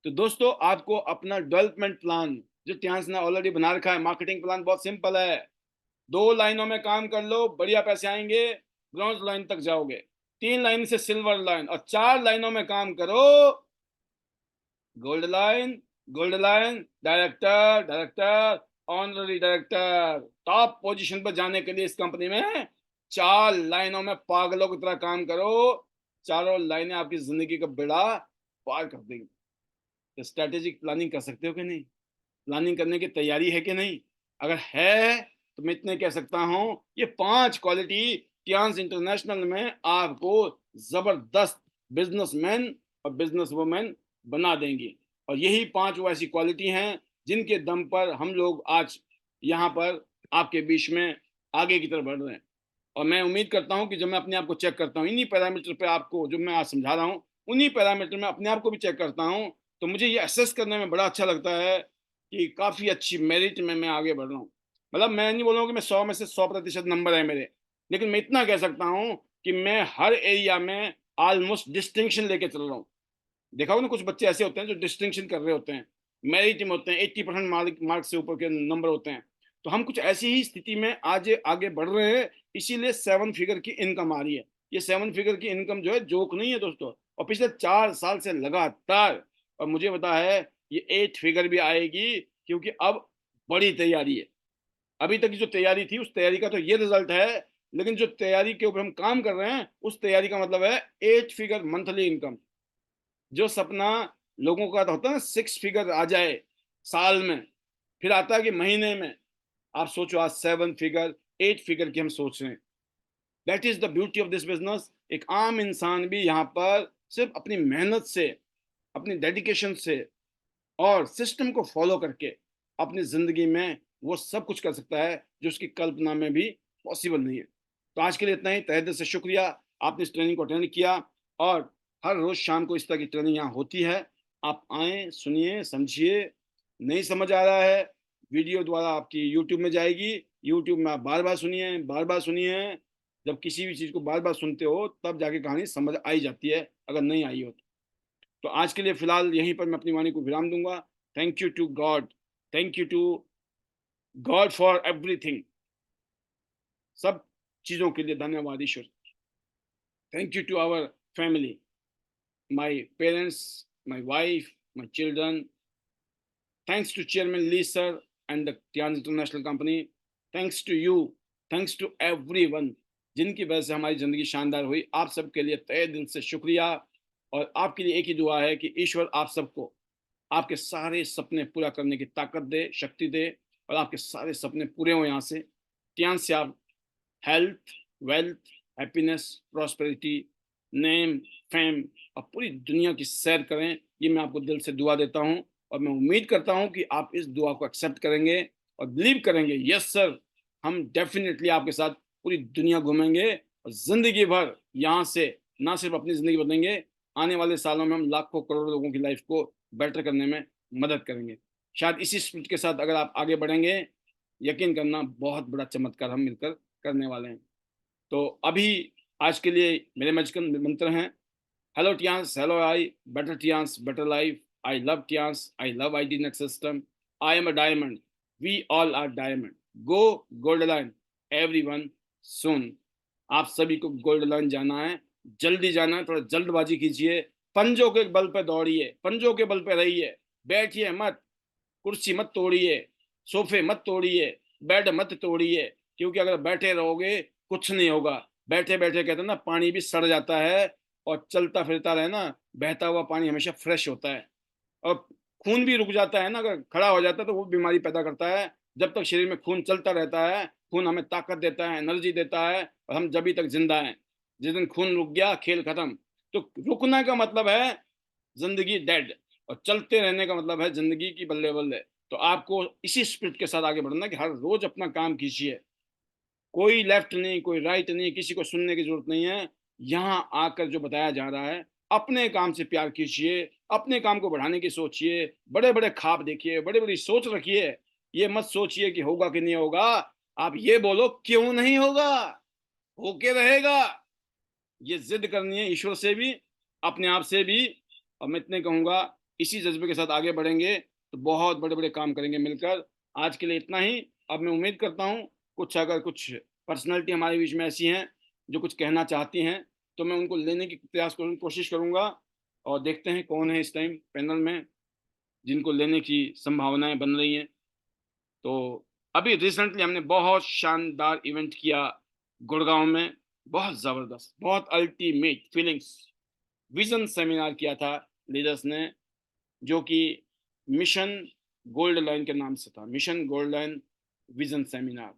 तो दोस्तों, आपको अपना डेवलपमेंट प्लान जो टियान्स ने ऑलरेडी बना रखा है, मार्केटिंग प्लान बहुत सिंपल है। 2 लाइनों में काम कर लो, बढ़िया पैसे आएंगे, ब्रॉन्ज लाइन तक जाओगे। 3 लाइन से सिल्वर लाइन, और 4 लाइनों में काम करो, gold line, gold line, director, director, honorary director. Top position पर जाने के लिए इस कंपनी में 4 लाइनों में पागलों की तरह काम करो। चारों लाइनें आपकी जिंदगी का बेड़ा पार कर देंगी। तो स्ट्रेटेजिक प्लानिंग कर सकते हो कि नहीं? प्लानिंग करने की तैयारी है कि नहीं? अगर है तो मैं इतने कह सकता हूं, ये 5 क्वालिटी टियान्स इंटरनेशनल में आपको जबरदस्त बिजनेसमैन और बिजनेस वुमेन बना देंगी। और यही 5 वो ऐसी क्वालिटी हैं जिनके दम पर हम लोग आज यहाँ पर आपके बीच में आगे की तरफ बढ़ रहे हैं। और मैं उम्मीद करता हूं कि जब मैं अपने आप को चेक करता हूं इन्हीं पैरामीटर पे, आपको जो मैं आज समझा रहा हूं उन्हीं पैरामीटर में अपने आप को भी चेक करता हूं, तो मुझे ये असेस करने में बड़ा अच्छा लगता है कि काफ़ी अच्छी मेरिट में मैं आगे बढ़ रहा हूँ। मतलब मैं नहीं बोल रहा हूँ कि मैं 100 में से 100% नंबर है मेरे, लेकिन मैं इतना कह सकता हूँ कि मैं हर एरिया में ऑलमोस्ट डिस्टिंक्शन लेके चल रहा हूँ। देखा होगा ना, कुछ बच्चे ऐसे होते हैं जो डिस्टिंक्शन कर रहे होते हैं, मेरिट में होते हैं, 80% मार्क से ऊपर के नंबर होते हैं। तो हम कुछ ऐसी ही स्थिति में आज आगे बढ़ रहे हैं, इसीलिए 7 फिगर की इनकम आ रही है। ये 7 फिगर की इनकम जो है जोक नहीं है दोस्तों, और पिछले 4 साल से लगातार। और मुझे पता है ये 8 फिगर भी आएगी, क्योंकि अब बड़ी तैयारी है। अभी तक की जो तैयारी थी उस तैयारी का तो ये रिजल्ट है लेकिन जो तैयारी के ऊपर हम काम कर रहे हैं उस तैयारी का मतलब है 8 फिगर मंथली इनकम। जो सपना लोगों का होता है ना 6 फिगर आ जाए साल में, फिर आता है कि महीने में। आप सोचो आज 7 फिगर 8 फिगर की हम सोच रहे हैं। That is the beauty of this business. एक आम इंसान भी यहाँ पर सिर्फ अपनी मेहनत से, अपनी डेडिकेशन से और सिस्टम को फॉलो करके अपनी जिंदगी में वो सब कुछ कर सकता है जो उसकी कल्पना में भी पॉसिबल नहीं है। तो आज के लिए इतना ही। तहे दिल से शुक्रिया, आपने इस ट्रेनिंग को अटेंड किया और हर रोज शाम को इस तरह की ट्रेनिंग यहाँ होती है। आप आए, सुनिए, समझिए। नहीं समझ आ रहा है, वीडियो द्वारा आपकी यूट्यूब में जाएगी, यूट्यूब में आप बार बार सुनिए, बार बार सुनिए। जब किसी भी चीज को बार बार सुनते हो तब जाके कहानी समझ आई जाती है, अगर नहीं आई हो तो आज के लिए फिलहाल यहीं पर मैं अपनी वाणी को विराम दूंगा। Thank you to God, thank you to God for everything. सब चीजों के लिए धन्यवाद ईश्वर। Thank you to our family, my parents, my wife, my children. Thanks to chairman Li sir and the Tiens international company. Thanks to you, thanks to everyone जिनकी वजह से हमारी जिंदगी शानदार हुई। आप सबके लिए तहे दिल से शुक्रिया। और आपके लिए एक ही दुआ है कि ईश्वर आप सबको आपके सारे सपने पूरा करने की ताकत दे, शक्ति दे और आपके सारे सपने पूरे हों यहाँ से, ध्यान से। आप health, wealth, happiness, prosperity, name, fame और पूरी दुनिया की सैर करें, ये मैं आपको दिल से दुआ देता हूँ। और मैं उम्मीद करता हूँ कि आप इस दुआ को एक्सेप्ट करेंगे और बिलीव करेंगे, यस सर, हम डेफिनेटली आपके साथ पूरी दुनिया घूमेंगे और जिंदगी भर यहाँ से ना सिर्फ अपनी जिंदगी बदलेंगे, आने वाले सालों में हम लाखों करोड़ों लोगों की लाइफ को बेटर करने में मदद करेंगे। शायद इसी स्पिरिट के साथ अगर आप आगे बढ़ेंगे, यकीन करना बहुत बड़ा चमत्कार हम मिलकर करने वाले हैं। तो अभी आज के लिए मेरे मैजिकल मंत्र हैं, hello Tiens, hello I, better Tiens, better life, I love Tiens, I love IT net system, I am a diamond, we all are diamond, go gold line everyone soon. आप सभी को गोल्ड लाइन जाना है, जल्दी जाना है, थोड़ा जल्दबाजी कीजिए, पंजों के बल पे दौड़िए, पंजों के बल पे रहिए, बैठिए मत, कुर्सी मत तोड़िए, सोफे मत तोड़िए, बेड मत तोड़िए, क्योंकि अगर बैठे रहोगे कुछ नहीं होगा। बैठे बैठे कहते हैं ना पानी भी सड़ जाता है और चलता फिरता रहे ना, बहता हुआ पानी हमेशा फ्रेश होता है। और खून भी रुक जाता है ना, अगर खड़ा हो जाता है तो वो बीमारी पैदा करता है। जब तक शरीर में खून चलता रहता है, खून हमें ताकत देता है, एनर्जी देता है और हम जब तक जिंदा हैं। जिस दिन खून रुक गया खेल खत्म। तो रुकना का मतलब है जिंदगी डेड और चलते रहने का मतलब है जिंदगी की बल्ले बल्ले। तो आपको इसी स्पिरिट के साथ आगे बढ़ना कि हर रोज अपना काम कीजिए, कोई लेफ्ट नहीं, कोई राइट नहीं, किसी को सुनने की जरूरत नहीं है। यहाँ आकर जो बताया जा रहा है, अपने काम से प्यार कीजिए, अपने काम को बढ़ाने की सोचिए, बड़े बड़े ख्वाब देखिए, बड़ी बड़ी सोच रखिए। ये मत सोचिए कि होगा कि नहीं होगा, आप ये बोलो क्यों नहीं होगा, होके रहेगा। ये जिद करनी है ईश्वर से भी, अपने आप से भी। और मैं इतने कहूंगा, इसी जज्बे के साथ आगे बढ़ेंगे तो बहुत बड़े बड़े काम करेंगे मिलकर। आज के लिए इतना ही। अब मैं उम्मीद करता हूँ कुछ अगर कुछ पर्सनैलिटी हमारे बीच में ऐसी हैं जो कुछ कहना चाहती हैं तो मैं उनको लेने की कोशिश करूंगा। और देखते हैं कौन है इस टाइम पैनल में जिनको लेने की संभावनाएं बन रही हैं। तो अभी रिसेंटली हमने बहुत शानदार इवेंट किया गुड़गांव में, बहुत ज़बरदस्त, बहुत अल्टीमेट फीलिंग्स विजन सेमिनार किया था लीडर्स ने, जो कि मिशन गोल्ड लाइन के नाम से था, mission gold line vision seminar.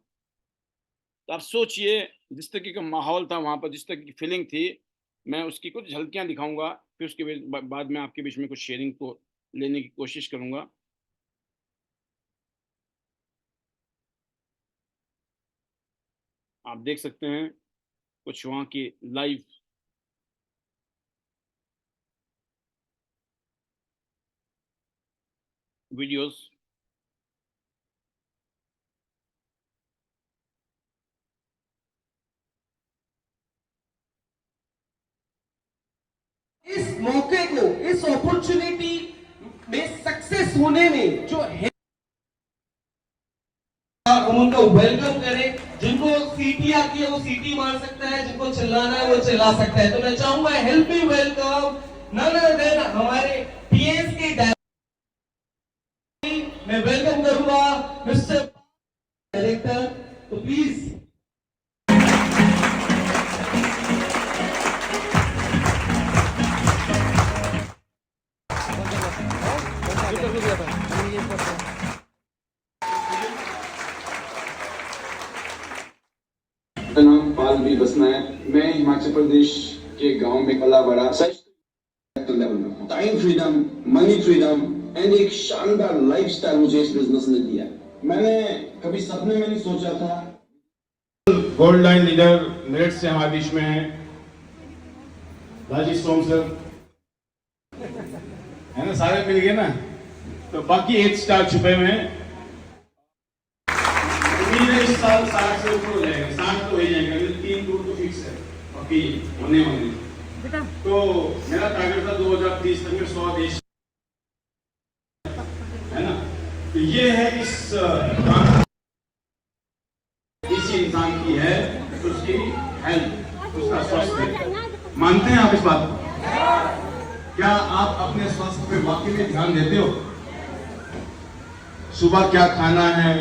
तो आप सोचिए जिस तरीके का माहौल था वहाँ पर, जिस तरह की फीलिंग थी, मैं उसकी कुछ झलकियाँ दिखाऊंगा, फिर उसके बाद में आपके बीच में कुछ शेयरिंग को लेने की कोशिश करूंगा। आप देख सकते हैं कुछ वहाँ की लाइव वीडियोस। इस मौके को, इस अपॉर्चुनिटी में सक्सेस होने में जो है, हम उनको वेलकम करें। जिनको सीटी आती है वो सीटी मार सकता है, जिनको चिल्लाना है वो चिल्ला सकता है। तो मैं चाहूंगा help me welcome none other than हमारे पीएस के मैं वेलकम करूंगा मिस्टर डायरेक्टर। तो प्लीज मेरा नाम पाल भी बसना है। मैं हिमाचल प्रदेश के गांव में कलावाड़ा लेवल में time freedom, money freedom and एक शानदार लाइफस्टाइल मुझे इस बिजनेस ने दिया। मैंने कभी सपने में नहीं सोचा था। गोल्ड लाइन लीडर मेरठ से हमारे बीच में है राजीव सोम सर, है ना, सारे मिल गए ना, तो बाकी 8 स्टार छुपे हुए हैं। उम्मीद है इस साल 60 से ऊपर हो जाएगा, 60 तो हो ही जाएगा, 3 करोड़ तो फिक्स है बाकी होने वाले। तो मेरा टारगेट था 2030 तक में 100 देश, है ना। तो ये है इसी इंसान की है तो उसकी हेल्थ, उसका स्वास्थ्य। मानते हैं आप इस बात को? क्या आप अपने स्वास्थ्य पे वाकई में ध्यान देते हो? सुबह क्या खाना है,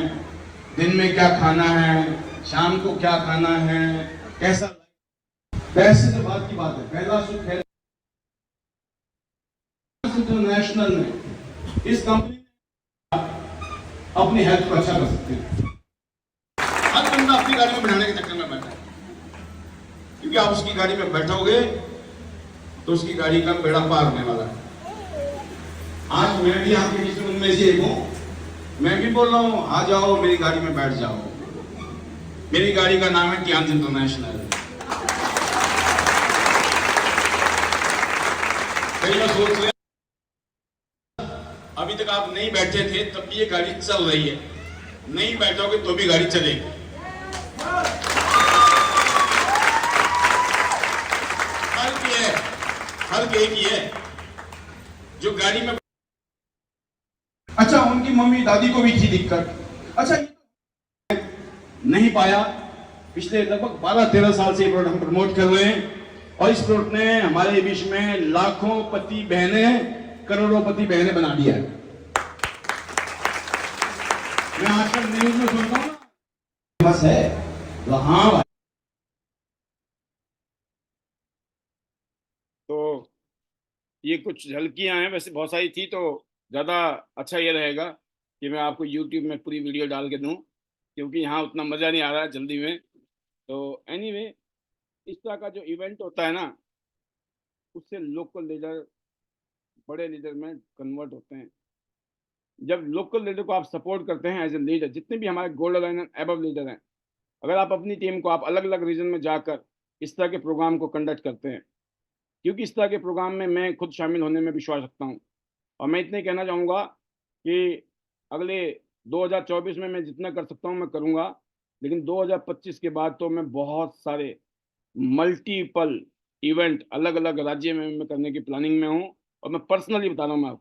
दिन में क्या खाना है, शाम को क्या खाना है, कैसा? पैसे से बात की बात है, पहला सुख है। इंटरनेशनल में इस कंपनी अपनी हेल्थ को अच्छा कर सकते हैं। हर बंदा अपनी गाड़ी में बिठाने के चक्कर में बैठा है, क्योंकि आप उसकी गाड़ी में बैठोगे तो उसकी गाड़ी का बेड़ा पार होने वाला है। आज मैं भी आपके बीच में उनमें से एक हूं, मैं भी बोल रहा हूं, आ जाओ मेरी गाड़ी में बैठ जाओ। मेरी गाड़ी का नाम है कियांस इंटरनेशनल। कई लोग सोच रहे अभी तक आप नहीं बैठे थे तब भी ये गाड़ी चल रही है, नहीं बैठोगे तो भी गाड़ी चलेगी। फर्क एक ही है, जो गाड़ी में, अच्छा उनकी मम्मी दादी को भी थी दिक्कत, अच्छा नहीं पाया। पिछले लगभग 12-13 साल से ये प्रोडक्ट हम प्रमोट कर रहे हैं और इस प्रोडक्ट ने हमारे बीच में लाखों पति बहनें, करोड़ों पति बहनें बना दिया है। मैं आजकल न्यूज में सुनता हूँ बस है तो हाँ भाई। तो ये कुछ झलकियां हैं, वैसे बहुत सारी थी, तो ज़्यादा अच्छा ये रहेगा कि मैं आपको YouTube में पूरी वीडियो डाल के दूं, क्योंकि यहाँ उतना मज़ा नहीं आ रहा है जल्दी में। तो एनीवे, इस तरह का जो इवेंट होता है ना, उससे लोकल लीडर बड़े लीडर में कन्वर्ट होते हैं। जब लोकल लीडर को आप सपोर्ट करते हैं एज ए लीडर, जितने भी हमारे gold line and above leader हैं, अगर आप अपनी टीम को आप अलग अलग रीजन में जाकर इस तरह के प्रोग्राम को कंडक्ट करते हैं, क्योंकि इस तरह के प्रोग्राम में मैं खुद शामिल होने में विश्वास रखता हूँ। और मैं इतना ही कहना चाहूँगा कि अगले 2024 में मैं जितना कर सकता हूँ मैं करूँगा, लेकिन 2025 के बाद तो मैं बहुत सारे मल्टीपल इवेंट अलग अलग राज्य में मैं करने की प्लानिंग में हूँ। और मैं पर्सनली बता रहा हूँ, मैं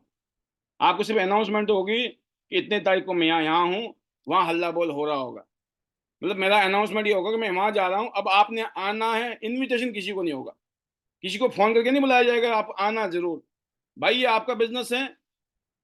आपको सिर्फ अनाउंसमेंट होगी कि इतने तारीख को मैं यहाँ हूँ, वहाँ हल्ला बोल हो रहा होगा, मतलब मेरा अनाउंसमेंट ये होगा कि मैं वहाँ जा रहा हूँ, अब आपने आना है। इन्विटेशन किसी को नहीं होगा, किसी को फोन करके नहीं बुलाया जाएगा, आप आना जरूर। भाई ये आपका बिजनेस है,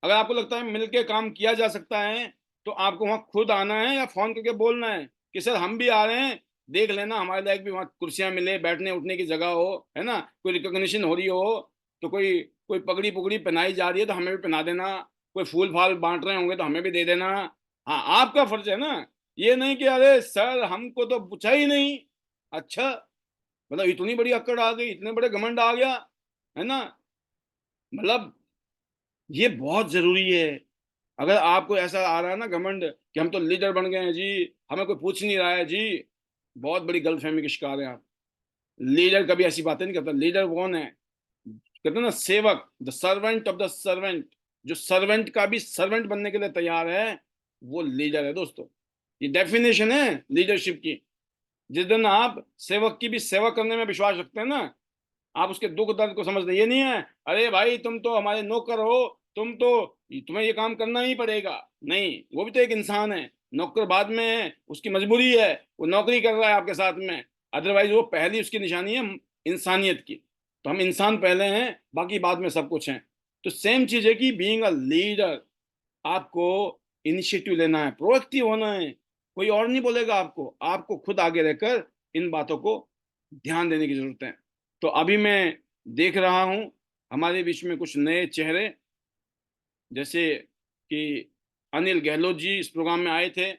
अगर आपको लगता है मिलके काम किया जा सकता है तो आपको वहाँ खुद आना है या फोन करके बोलना है कि सर हम भी आ रहे हैं, देख लेना हमारे लायक भी वहाँ कुर्सियां मिले, बैठने उठने की जगह हो, है ना, कोई रिकॉग्निशन हो रही हो, तो कोई कोई पगड़ी पुगड़ी पहनाई जा रही है तो हमें भी पहना देना, कोई फूल फाल बांट रहे होंगे तो हमें भी दे देना। हाँ, आपका फर्ज है ना, ये नहीं कि अरे सर हमको तो पूछा ही नहीं। अच्छा, मतलब इतनी बड़ी अक्कड़ आ गई, इतने बड़े घमंड आ गया, है ना। मतलब ये बहुत जरूरी है। अगर आपको ऐसा आ रहा है ना घमंड कि हम तो लीडर बन गए हैं जी, हमें कोई पूछ नहीं रहा है जी, बहुत बड़ी गलतफहमी के शिकार हैं आप। लीडर कभी ऐसी बातें नहीं करता। लीडर कौन है? कहते हैं ना सेवक, the servant of the servant. जो सर्वेंट का भी सर्वेंट बनने के लिए तैयार है वो लीडर है दोस्तों। ये डेफिनेशन है लीडरशिप की। जिस दिन आप सेवक की भी सेवा करने में विश्वास रखते हैं ना, आप उसके दुख दर्द को समझते। ये नहीं है अरे भाई तुम तो हमारे नौकर हो, तुम्हें ये काम करना ही पड़ेगा। नहीं, वो भी तो एक इंसान है, नौकर बाद में है, उसकी मजबूरी है, वो नौकरी कर रहा है आपके साथ में, अदरवाइज वो पहली उसकी निशानी है इंसानियत की। तो हम इंसान पहले हैं, बाकी बाद में सब कुछ है। तो सेम चीज है कि बीइंग अ लीडर, आपको इनिशिएटिव लेना है, प्रोएक्टिव होना है। कोई और नहीं बोलेगा आपको, आपको खुद आगे रहकर इन बातों को ध्यान देने की जरूरत है। तो अभी मैं देख रहा हूं हमारे बीच में कुछ नए चेहरे, जैसे कि अनिल गहलोत जी इस प्रोग्राम में आए थे।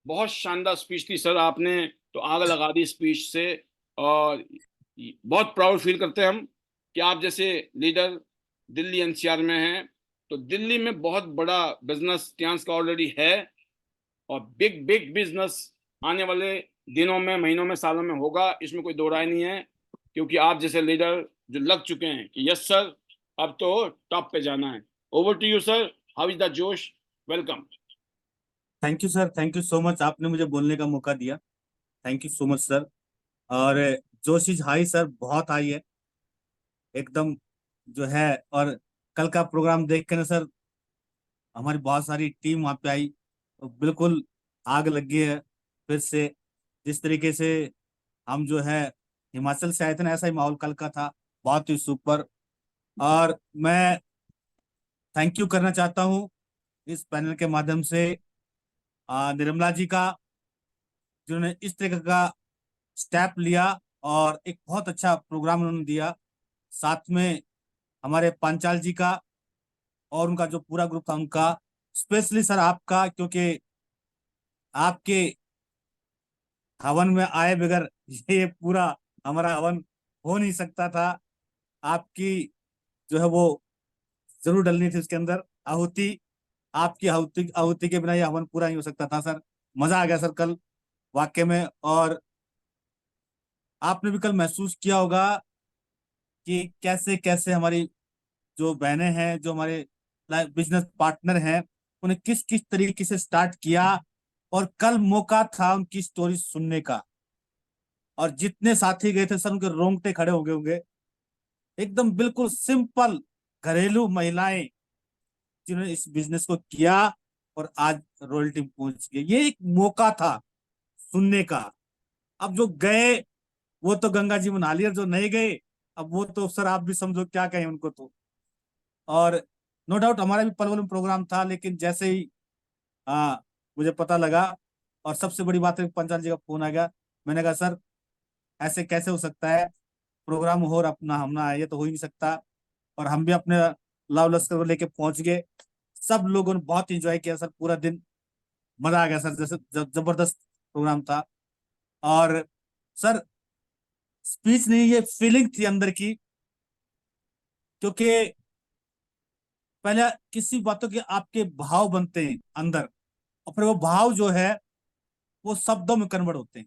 बहुत शानदार स्पीच थी सर, आपने तो आग लगा दी स्पीच से। और बहुत प्राउड फील करते हैं हम कि आप जैसे लीडर दिल्ली एनसीआर में हैं। तो दिल्ली में बहुत बड़ा बिजनेस टियांस का ऑलरेडी है, और बिग बिग बिजनेस आने वाले दिनों में, महीनों में, सालों में होगा, इसमें कोई दो राय नहीं है। क्योंकि आप जैसे लीडर जो लग चुके हैं कि यस सर, अब तो टॉप पे जाना है। Over to you sir, how is the josh? Welcome. Thank you sir, thank you so much, आपने मुझे बोलने का मौका दिया। Thank you so much sir. और जोश इज हाई सर, बहुत हाई है एकदम जो है। और कल का प्रोग्राम देख के ना सर, हमारी बहुत सारी टीम वहाँ पे आई, तो बिल्कुल आग लग गई है फिर से। जिस तरीके से हम जो है हिमाचल से आए थे ना, ऐसा ही माहौल कल का था, बहुत ही सुपर। और मैं थैंक यू करना चाहता हूँ इस पैनल के माध्यम से निर्मला जी का, जिन्होंने इस तरह का स्टेप लिया और एक बहुत अच्छा प्रोग्राम उन्होंने दिया। साथ में हमारे पांचाल जी का और उनका जो पूरा ग्रुप था उनका, स्पेशली सर आपका, क्योंकि आपके हवन में आए बगैर ये पूरा हमारा हवन हो नहीं सकता था। आपकी जो है वो जरूर डलनी थी उसके अंदर आहुति। आपकी आहुति आहुति के बिना ये हवन पूरा नहीं हो सकता था सर। मजा आ गया सर कल वाकई में। और आपने भी कल महसूस किया होगा कि कैसे कैसे हमारी जो बहनें हैं, जो हमारे बिजनेस पार्टनर हैं, उन्हें किस किस तरीके से स्टार्ट किया। और कल मौका था उनकी स्टोरी सुनने का। और जितने साथी गए थे सर, उनके रोंगटे खड़े हो गए होंगे। एकदम बिल्कुल सिंपल घरेलू महिलाएं जिन्होंने इस बिजनेस को किया और आज रॉयल्टी में पहुंच गए। ये एक मौका था सुनने का। अब जो गए वो तो गंगा जी में नहा लिया, जो नहीं गए अब वो तो सर आप भी समझो क्या कहें उनको तो। और नो डाउट हमारा भी पलवल में प्रोग्राम था, लेकिन जैसे ही मुझे पता लगा और सबसे बड़ी बात है पंचाल जी का फोन आ गया, मैंने कहा सर ऐसे कैसे हो सकता है, प्रोग्राम हो और अपना हम ना आए, ये तो हो ही नहीं सकता। और हम भी अपने लाव लश्कर को लेके पहुंच गए। सब लोगों ने बहुत इंजॉय किया सर, पूरा दिन मजा आ गया सर, जैसे जबरदस्त प्रोग्राम था। और सर स्पीच नहीं, ये फीलिंग थी अंदर की। क्योंकि पहले किसी बातों के आपके भाव बनते हैं अंदर, और फिर वो भाव जो है वो शब्दों में कन्वर्ट होते हैं।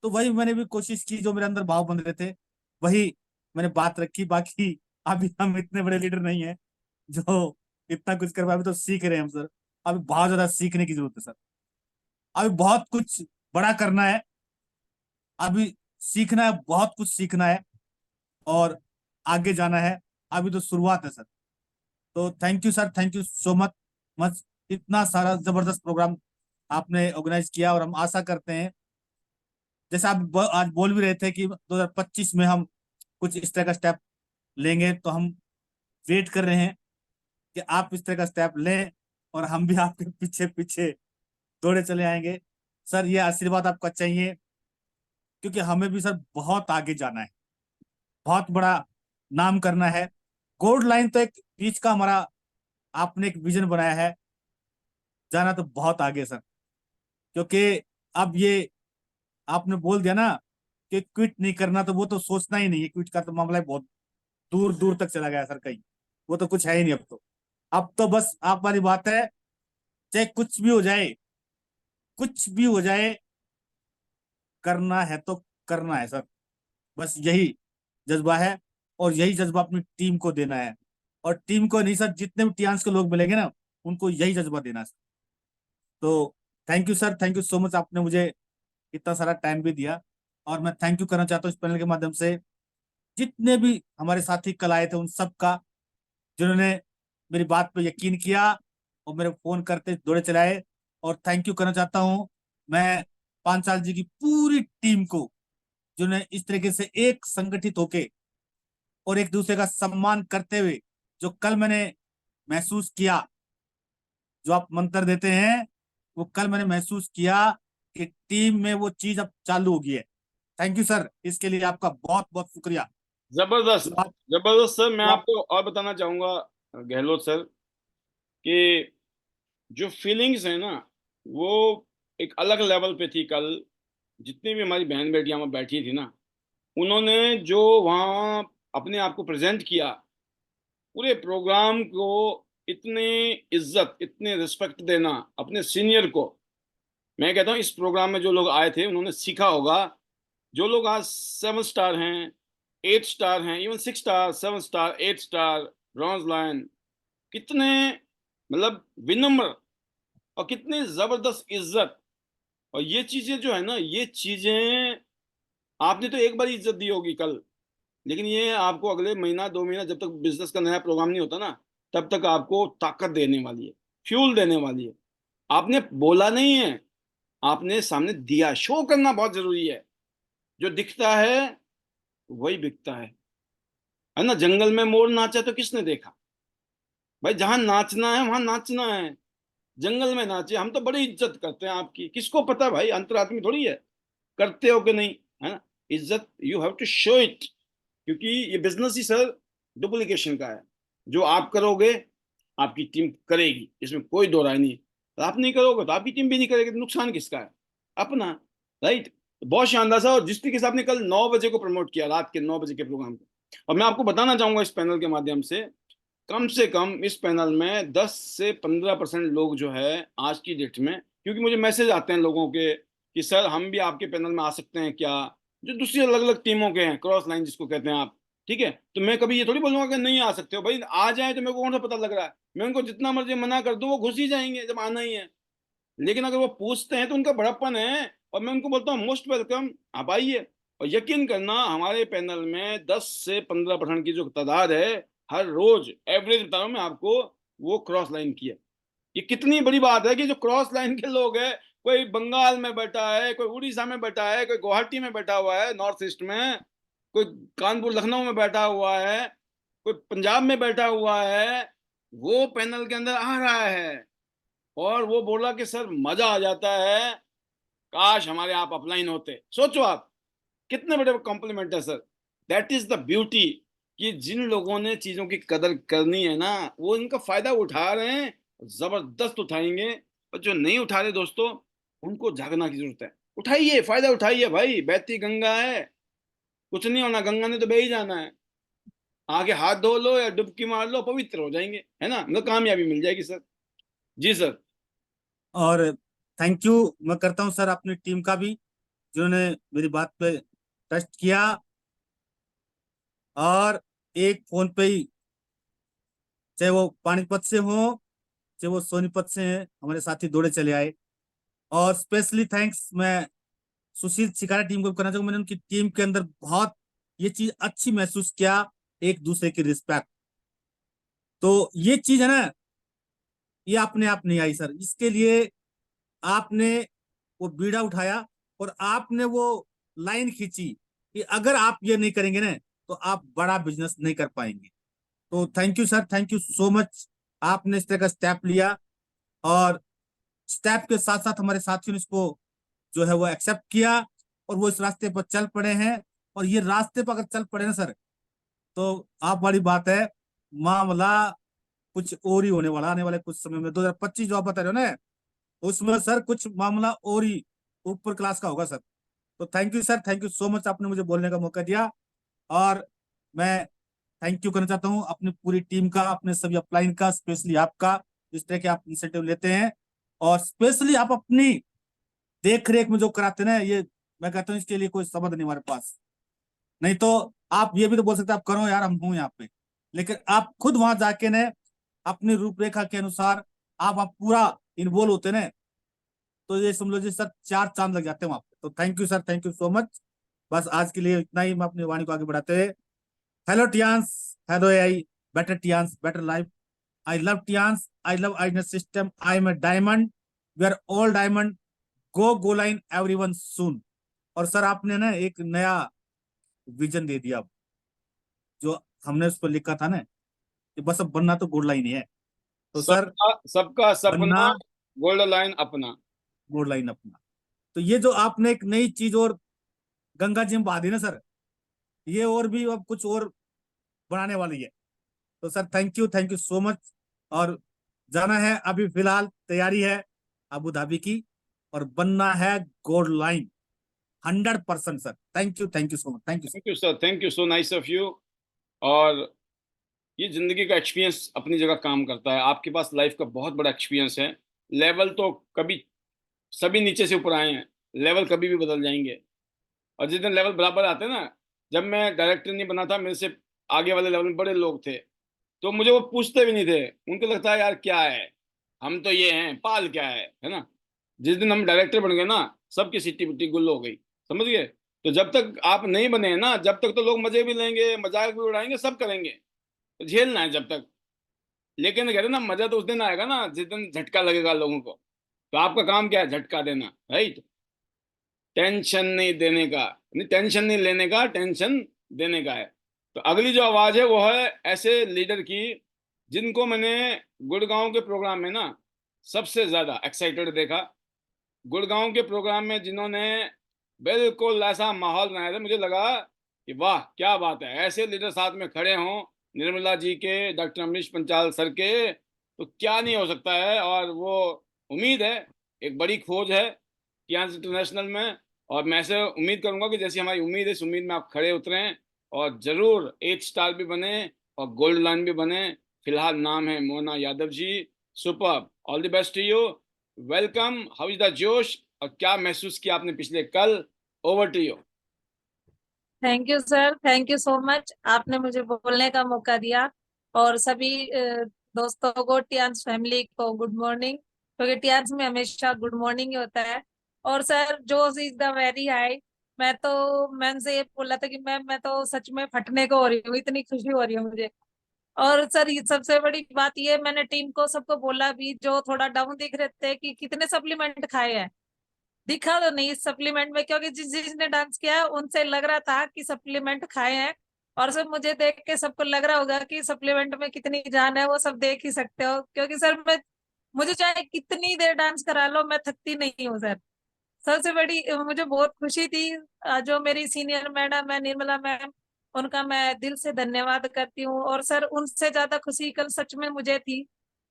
तो वही मैंने भी कोशिश की, जो मेरे अंदर भाव बन रहे थे वही मैंने बात रखी। बाकी अभी हम इतने बड़े लीडर नहीं है जो इतना कुछ कर पाए, अभी तो सीख रहे हैं हम सर। अभी बहुत ज्यादा सीखने की जरूरत है सर। अभी बहुत कुछ बड़ा करना है, अभी सीखना है, बहुत कुछ सीखना है और आगे जाना है। अभी तो शुरुआत है सर। तो thank you sir, thank you so much much. इतना सारा जबरदस्त प्रोग्राम आपने ऑर्गेनाइज किया, और हम आशा करते हैं, जैसे आप आज बोल भी रहे थे कि 2025 में हम कुछ इस तरह का स्टेप लेंगे, तो हम वेट कर रहे हैं कि आप इस तरह का स्टेप लें और हम भी आपके पीछे पीछे दौड़े चले आएंगे। सर ये आशीर्वाद आपका चाहिए, क्योंकि हमें भी सर बहुत आगे जाना है, बहुत बड़ा नाम करना है। गोल्ड लाइन तो एक बीच का हमारा आपने एक विजन बनाया है, जाना तो बहुत आगे सर। क्योंकि अब ये आपने बोल दिया ना कि क्विट नहीं करना, तो वो तो सोचना ही नहीं है, क्विट का तो मामला ही बहुत दूर दूर तक चला गया सर कहीं। वो तो कुछ है ही नहीं अब तो। अब तो बस आप वाली बात है, चाहे कुछ भी हो जाए, कुछ भी हो जाए, करना है तो करना है सर। बस यही जज्बा है, और यही जज्बा अपनी टीम को देना है। और टीम को नहीं सर, जितने भी टियांस के लोग मिलेंगे ना, उनको यही जज्बा देना है सर। तो thank you sir, thank you so much, आपने मुझे इतना सारा टाइम भी दिया। और मैं थैंक यू करना चाहता हूँ इस पैनल के माध्यम से जितने भी हमारे साथी कल आए थे, उन सब का, जिन्होंने मेरी बात पे यकीन किया और मेरे फोन करते दौड़े चलाए। और थैंक यू करना चाहता हूँ मैं पांचाल जी की पूरी टीम को, जिन्होंने इस तरीके से एक संगठित होके और एक दूसरे का सम्मान करते हुए, जो कल मैंने महसूस किया, जो आप मंत्र देते हैं, वो कल मैंने महसूस किया कि टीम में वो चीज अब चालू हो गई है। थैंक यू सर, इसके लिए आपका बहुत बहुत शुक्रिया। जबरदस्त, तो आप, जबरदस्त सर। मैं तो आप आपको और बताना चाहूंगा गहलोत सर कि जो फीलिंग्स है ना, वो एक अलग लेवल पे थी कल। जितनी भी हमारी बहन बेटियां वहां बैठी थी ना, उन्होंने जो वहां अपने आप को प्रेजेंट किया, पूरे प्रोग्राम को इतने इज्जत, इतने रिस्पेक्ट देना अपने सीनियर को। मैं कहता हूँ इस प्रोग्राम में जो लोग आए थे उन्होंने सीखा होगा। जो लोग आज 7 स्टार हैं, 8 स्टार हैं, even 6 star, 7 star, 8 star, bronze lion, कितने मतलब विनम्र और कितनी जबरदस्त इज्जत। और ये चीजें जो है ना, ये चीजें आपने तो एक बार इज्जत दी होगी कल, लेकिन ये आपको अगले महीना 2 महीना जब तक बिजनेस का नया प्रोग्राम नहीं होता ना, तब तक आपको ताकत देने वाली है, फ्यूल देने वाली है। आपने बोला नहीं है, आपने सामने दिया। शो करना बहुत जरूरी है। जो दिखता है वही बिकता है ना। जंगल में मोर नाचा तो किसने देखा? भाई जहां नाचना है वहां नाचना है। जंगल में नाचे, हम तो बड़ी इज्जत करते हैं आपकी। किसको पता भाई, अंतरात्मा थोड़ी है, करते हो कि नहीं, है ना। इज्जत you have to show it, क्योंकि ये बिजनेस ही सर डुप्लीकेशन का है। जो आप करोगे आपकी टीम करेगी, इसमें कोई दो राय नहीं। और आप नहीं करोगे तो आपकी टीम भी नहीं करेगी, तो नुकसान किसका है? अपना। राइट। बहुत शानदार सा। और जिस तरीके से आपने कल 9 बजे को प्रमोट किया, रात के 9 बजे के प्रोग्राम को, और मैं आपको बताना चाहूंगा इस पैनल के माध्यम से कम इस पैनल में 10 से 15% लोग जो है आज की डेट में, क्योंकि मुझे मैसेज आते हैं लोगों के कि सर हम भी आपके पैनल में आ सकते हैं क्या, जो दूसरी अलग अलग टीमों के हैं, क्रॉस लाइन जिसको कहते हैं आप। ठीक है, तो मैं कभी ये थोड़ी बोलूंगा कि नहीं आ सकते हो। भाई आ जाए तो मेरे को कौन सा पता लग रहा है? मैं उनको जितना मर्जी मना कर दूं वो घुस ही जाएंगे जब आना ही है। लेकिन अगर वो पूछते हैं तो उनका बड़प्पन है, और मैं उनको बोलता हूँ मोस्ट वेलकम, आप आइए। और यकीन करना हमारे पैनल में 10 से 15% की जो तादाद है, हर रोज एवरेज बता रहा हूं मैं आपको, वो क्रॉस लाइन की है। ये कितनी बड़ी बात है कि जो क्रॉस लाइन के लोग हैं, कोई बंगाल में बैठा है, कोई उड़ीसा में बैठा है, कोई गुवाहाटी में बैठा हुआ है नॉर्थ ईस्ट में, कोई कानपुर लखनऊ में बैठा हुआ है, कोई पंजाब में बैठा हुआ है, वो पैनल के अंदर आ रहा है। और वो बोला कि सर मजा आ जाता है, काश हमारे आप अपलाइन होते। सोचो आप, कितने बड़े कॉम्प्लीमेंट है sir. That is the beauty, कि जिन लोगों ने चीजों की कदर करनी है ना, वो इनका फायदा उठा रहे हैं, जबरदस्त उठाएंगे। और जो नहीं उठा रहे दोस्तों, उनको जागना की जरूरत है। उठाइए, फायदा उठाइए भाई, बहती गंगा है, कुछ नहीं होना, गंगा ने तो बह ही जाना है। आगे हाथ धो लो या डुबकी मार लो, पवित्र हो जाएंगे, है ना, मतलब कामयाबी मिल जाएगी सर। जी सर। और थैंक यू मैं करता हूँ सर अपनी टीम का भी, जिन्होंने मेरी बात पे ट्रस्ट किया, और एक फोन पे ही, चाहे वो पानीपत से हो, चाहे वो सोनीपत से हैं, हमारे साथी दौड़े चले आए। और स्पेशली थैंक्स मैं सुशील शिकारा टीम को भी करना चाहूंगा। मैंने उनकी टीम के अंदर बहुत ये चीज अच्छी महसूस किया, एक दूसरे की रिस्पेक्ट। तो ये चीज है ना, ये अपने आप नहीं आई सर, इसके लिए आपने वो बीड़ा उठाया, और आपने वो लाइन खींची कि अगर आप ये नहीं करेंगे ना, तो आप बड़ा बिजनेस नहीं कर पाएंगे। तो thank you sir, thank you so much. आपने इस तरह का स्टेप लिया, और स्टेप के साथ साथ हमारे साथियों ने इसको जो है वो एक्सेप्ट किया, और वो इस रास्ते पर चल पड़े हैं। और ये रास्ते पर अगर चल पड़े ना सर, तो आप वाली बात है, मामला कुछ और ही होने वाला आने वाले कुछ समय में। 2025 जो आप बता रहे हो ना, उसमें सर कुछ मामला और ही ऊपर क्लास का होगा सर। तो thank you sir, thank you so much, आपने मुझे बोलने का मौका दिया। और मैं थैंक यू करना चाहता हूँ अपनी पूरी टीम का, अपने सभी अपलाइन का, स्पेशली आपका, इस तरह के आप इनिशिएटिव लेते हैं। और स्पेशली आप अपनी देख रेख में जो कराते हैं ना, ये मैं कहता हूँ इसके लिए कोई शब्द नहीं हमारे पास। नहीं तो आप ये भी तो बोल सकते हैं आप करो यार, हम हूं यहाँ पे, लेकिन आप खुद वहां जाके ने अपनी रूपरेखा के अनुसार आप पूरा इन्वॉल्व होते ना, तो ये समझ लो सर 4 चांद लग जाते हैं वहां पे। तो thank you sir, thank you so much. बस आज के लिए इतना ही, मैं अपनी वाणी को आगे बढ़ाते हुए, hello Tiens, hello AI, better Tiens, better life. I love Tiens, I love ID net system, I am a diamond, we are all diamond, go line everyone soon. और सर आपने ना एक नया विजन दे दिया, जो हमने उस पर लिखा था ना कि बस अब बनना तो गोल्ड लाइन ही है। तो सर सबका सबका बनना सपना, गोल्ड लाइन अपना। गोल्ड लाइन अपना। तो ये जो आपने एक नई चीज और गंगा जी में बहा दी ना सर, ये और भी अब कुछ और बनाने वाली है। तो sir thank you so much. और जाना है अभी, फिलहाल तैयारी है अबू धाबी की, और बनना है gold line. 100% sir. Thank you so much, thank you. Thank you sir, thank you, so nice of you. और ये जिंदगी का एक्सपीरियंस अपनी जगह काम करता है। आपके पास लाइफ का बहुत बड़ा एक्सपीरियंस है। लेवल तो कभी सभी नीचे से ऊपर आए हैं, लेवल कभी भी बदल जाएंगे। और जिस दिन लेवल बराबर आते हैं ना, जब मैं डायरेक्टर नहीं बना था, मेरे से आगे वाले लेवल में बड़े लोग थे, तो मुझे वो पूछते भी नहीं थे। उनको लगता है यार क्या है, हम तो ये हैं, पाल क्या है ना। जिस दिन हम डायरेक्टर बन गए ना, सबकी सिट्टी पिट्टी गुल हो गई, समझ गए। तो जब तक आप नहीं बने हैं ना, जब तक तो लोग मजे भी लेंगे, मजाक भी उड़ाएंगे, सब करेंगे, तो झेलना है जब तक। लेकिन कहते हैं ना, मजा तो उस दिन आएगा ना जिस दिन झटका लगेगा लोगों को। तो आपका काम क्या है? झटका देना, राइट। टेंशन नहीं देने का, नहीं टेंशन नहीं लेने का, टेंशन देने का है। तो अगली जो आवाज है वो है ऐसे लीडर की जिनको मैंने गुड़गांव के प्रोग्राम में ना सबसे ज्यादा एक्साइटेड देखा। गुड़गांव के प्रोग्राम में जिन्होंने बिल्कुल ऐसा माहौल बनाया था, मुझे लगा कि वाह क्या बात है, ऐसे लीडर साथ में खड़े हों, निर्मला जी के, डॉक्टर अमरीश पंचाल सर के, तो क्या नहीं हो सकता है। और वो उम्मीद है, एक बड़ी खोज है कियांस इंटरनेशनल में। और मैं से उम्मीद करूंगा कि जैसी हमारी उम्मीद है, इस उम्मीद में आप खड़े उतरें और जरूर 8 स्टार भी बने और गोल्ड लाइन भी बने। फिलहाल नाम है Mona Yadav ji. Super, all the best to you, welcome. How is the josh, और क्या महसूस किया आपने पिछले कल? Over to you. Thank you sir, thank you so much, आपने मुझे बोलने का मौका दिया। और सभी दोस्तों को, टियांस फैमिली को गुड मॉर्निंग, क्योंकि टियांस में हमेशा गुड मॉर्निंग ही होता है। और सर जोश is the very high. Ma'am से ये बोला था कि मैं तो सच में फटने को हो रही हूँ, इतनी खुशी हो रही है मुझे। और सर ये सबसे बड़ी बात ये, मैंने टीम को सबको बोला भी, जो थोड़ा डाउन दिख रहे थे, कि कितने सप्लीमेंट खाए हैं। दिखा तो नहीं सप्लीमेंट में, क्योंकि जिसने डांस किया उनसे लग रहा था कि सप्लीमेंट खाए हैं। और सर मुझे देख के सबको लग रहा होगा कि सप्लीमेंट में कितनी जान है, वो सब देख ही सकते हो। क्योंकि सर मुझे चाहे कितनी देर डांस करा लो, मैं थकती नहीं हूँ सर। सबसे बड़ी मुझे बहुत खुशी थी, जो मेरी सीनियर मैडम है निर्मला मैम, उनका मैं दिल से धन्यवाद करती हूँ। और सर उनसे ज्यादा खुशी कल सच में मुझे थी,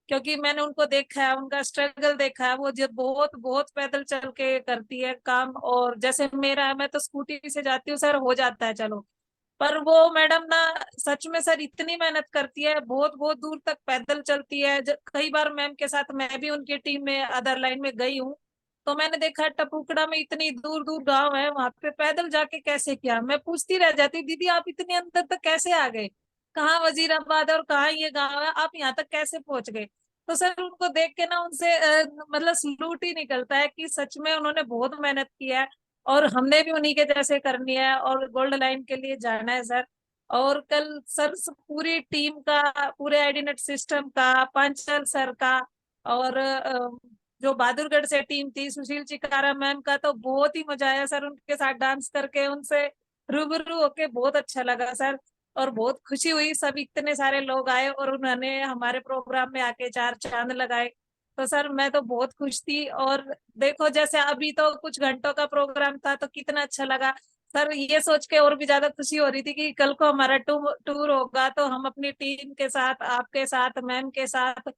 क्योंकि मैंने उनको देखा है, उनका स्ट्रगल देखा है। वो जो बहुत बहुत पैदल चल के करती है काम, और जैसे मेरा है, मैं तो स्कूटी से जाती हूँ सर, हो जाता है चलो। पर वो मैडम ना, सच में सर इतनी मेहनत करती है, बहुत बहुत दूर तक पैदल चलती है। कई बार मैम के साथ मैं भी उनकी टीम में अदर लाइन में गई हूँ, तो मैंने देखा टपुकड़ा में इतनी दूर दूर गांव है, वहां पे पैदल जाके कैसे किया। मैं पूछती रह जाती, दीदी आप इतने अंदर तक कैसे आ गए, कहाँ वजीराबाद है और कहाँ ये गाँव है, आप यहाँ तक कैसे पहुंच गए। तो सर उनको देख के ना, उनसे मतलब सलूट ही निकलता है कि सच में उन्होंने बहुत मेहनत की है, और हमने भी उन्हीं के जैसे करनी है और गोल्ड लाइन के लिए जाना है सर। और कल सर पूरी टीम का, पूरे आईडीनेट सिस्टम का, पांचाल सर का, और जो बहादुरगढ़ से टीम थी, सुशील चिकारा मैम का, तो बहुत ही मजा आया सर उनके साथ डांस करके, उनसे रूबरू होके बहुत अच्छा लगा सर। और बहुत खुशी हुई, सब इतने सारे लोग आए और उन्होंने हमारे प्रोग्राम में आके चार चांद लगाए। तो सर मैं तो बहुत खुश थी। और देखो जैसे अभी तो कुछ घंटों का प्रोग्राम था, तो कितना अच्छा लगा सर, ये सोच के और भी ज्यादा खुशी हो रही थी कि कल को हमारा टूर होगा, तो हम अपनी टीम के साथ, आपके साथ, मैम के साथ,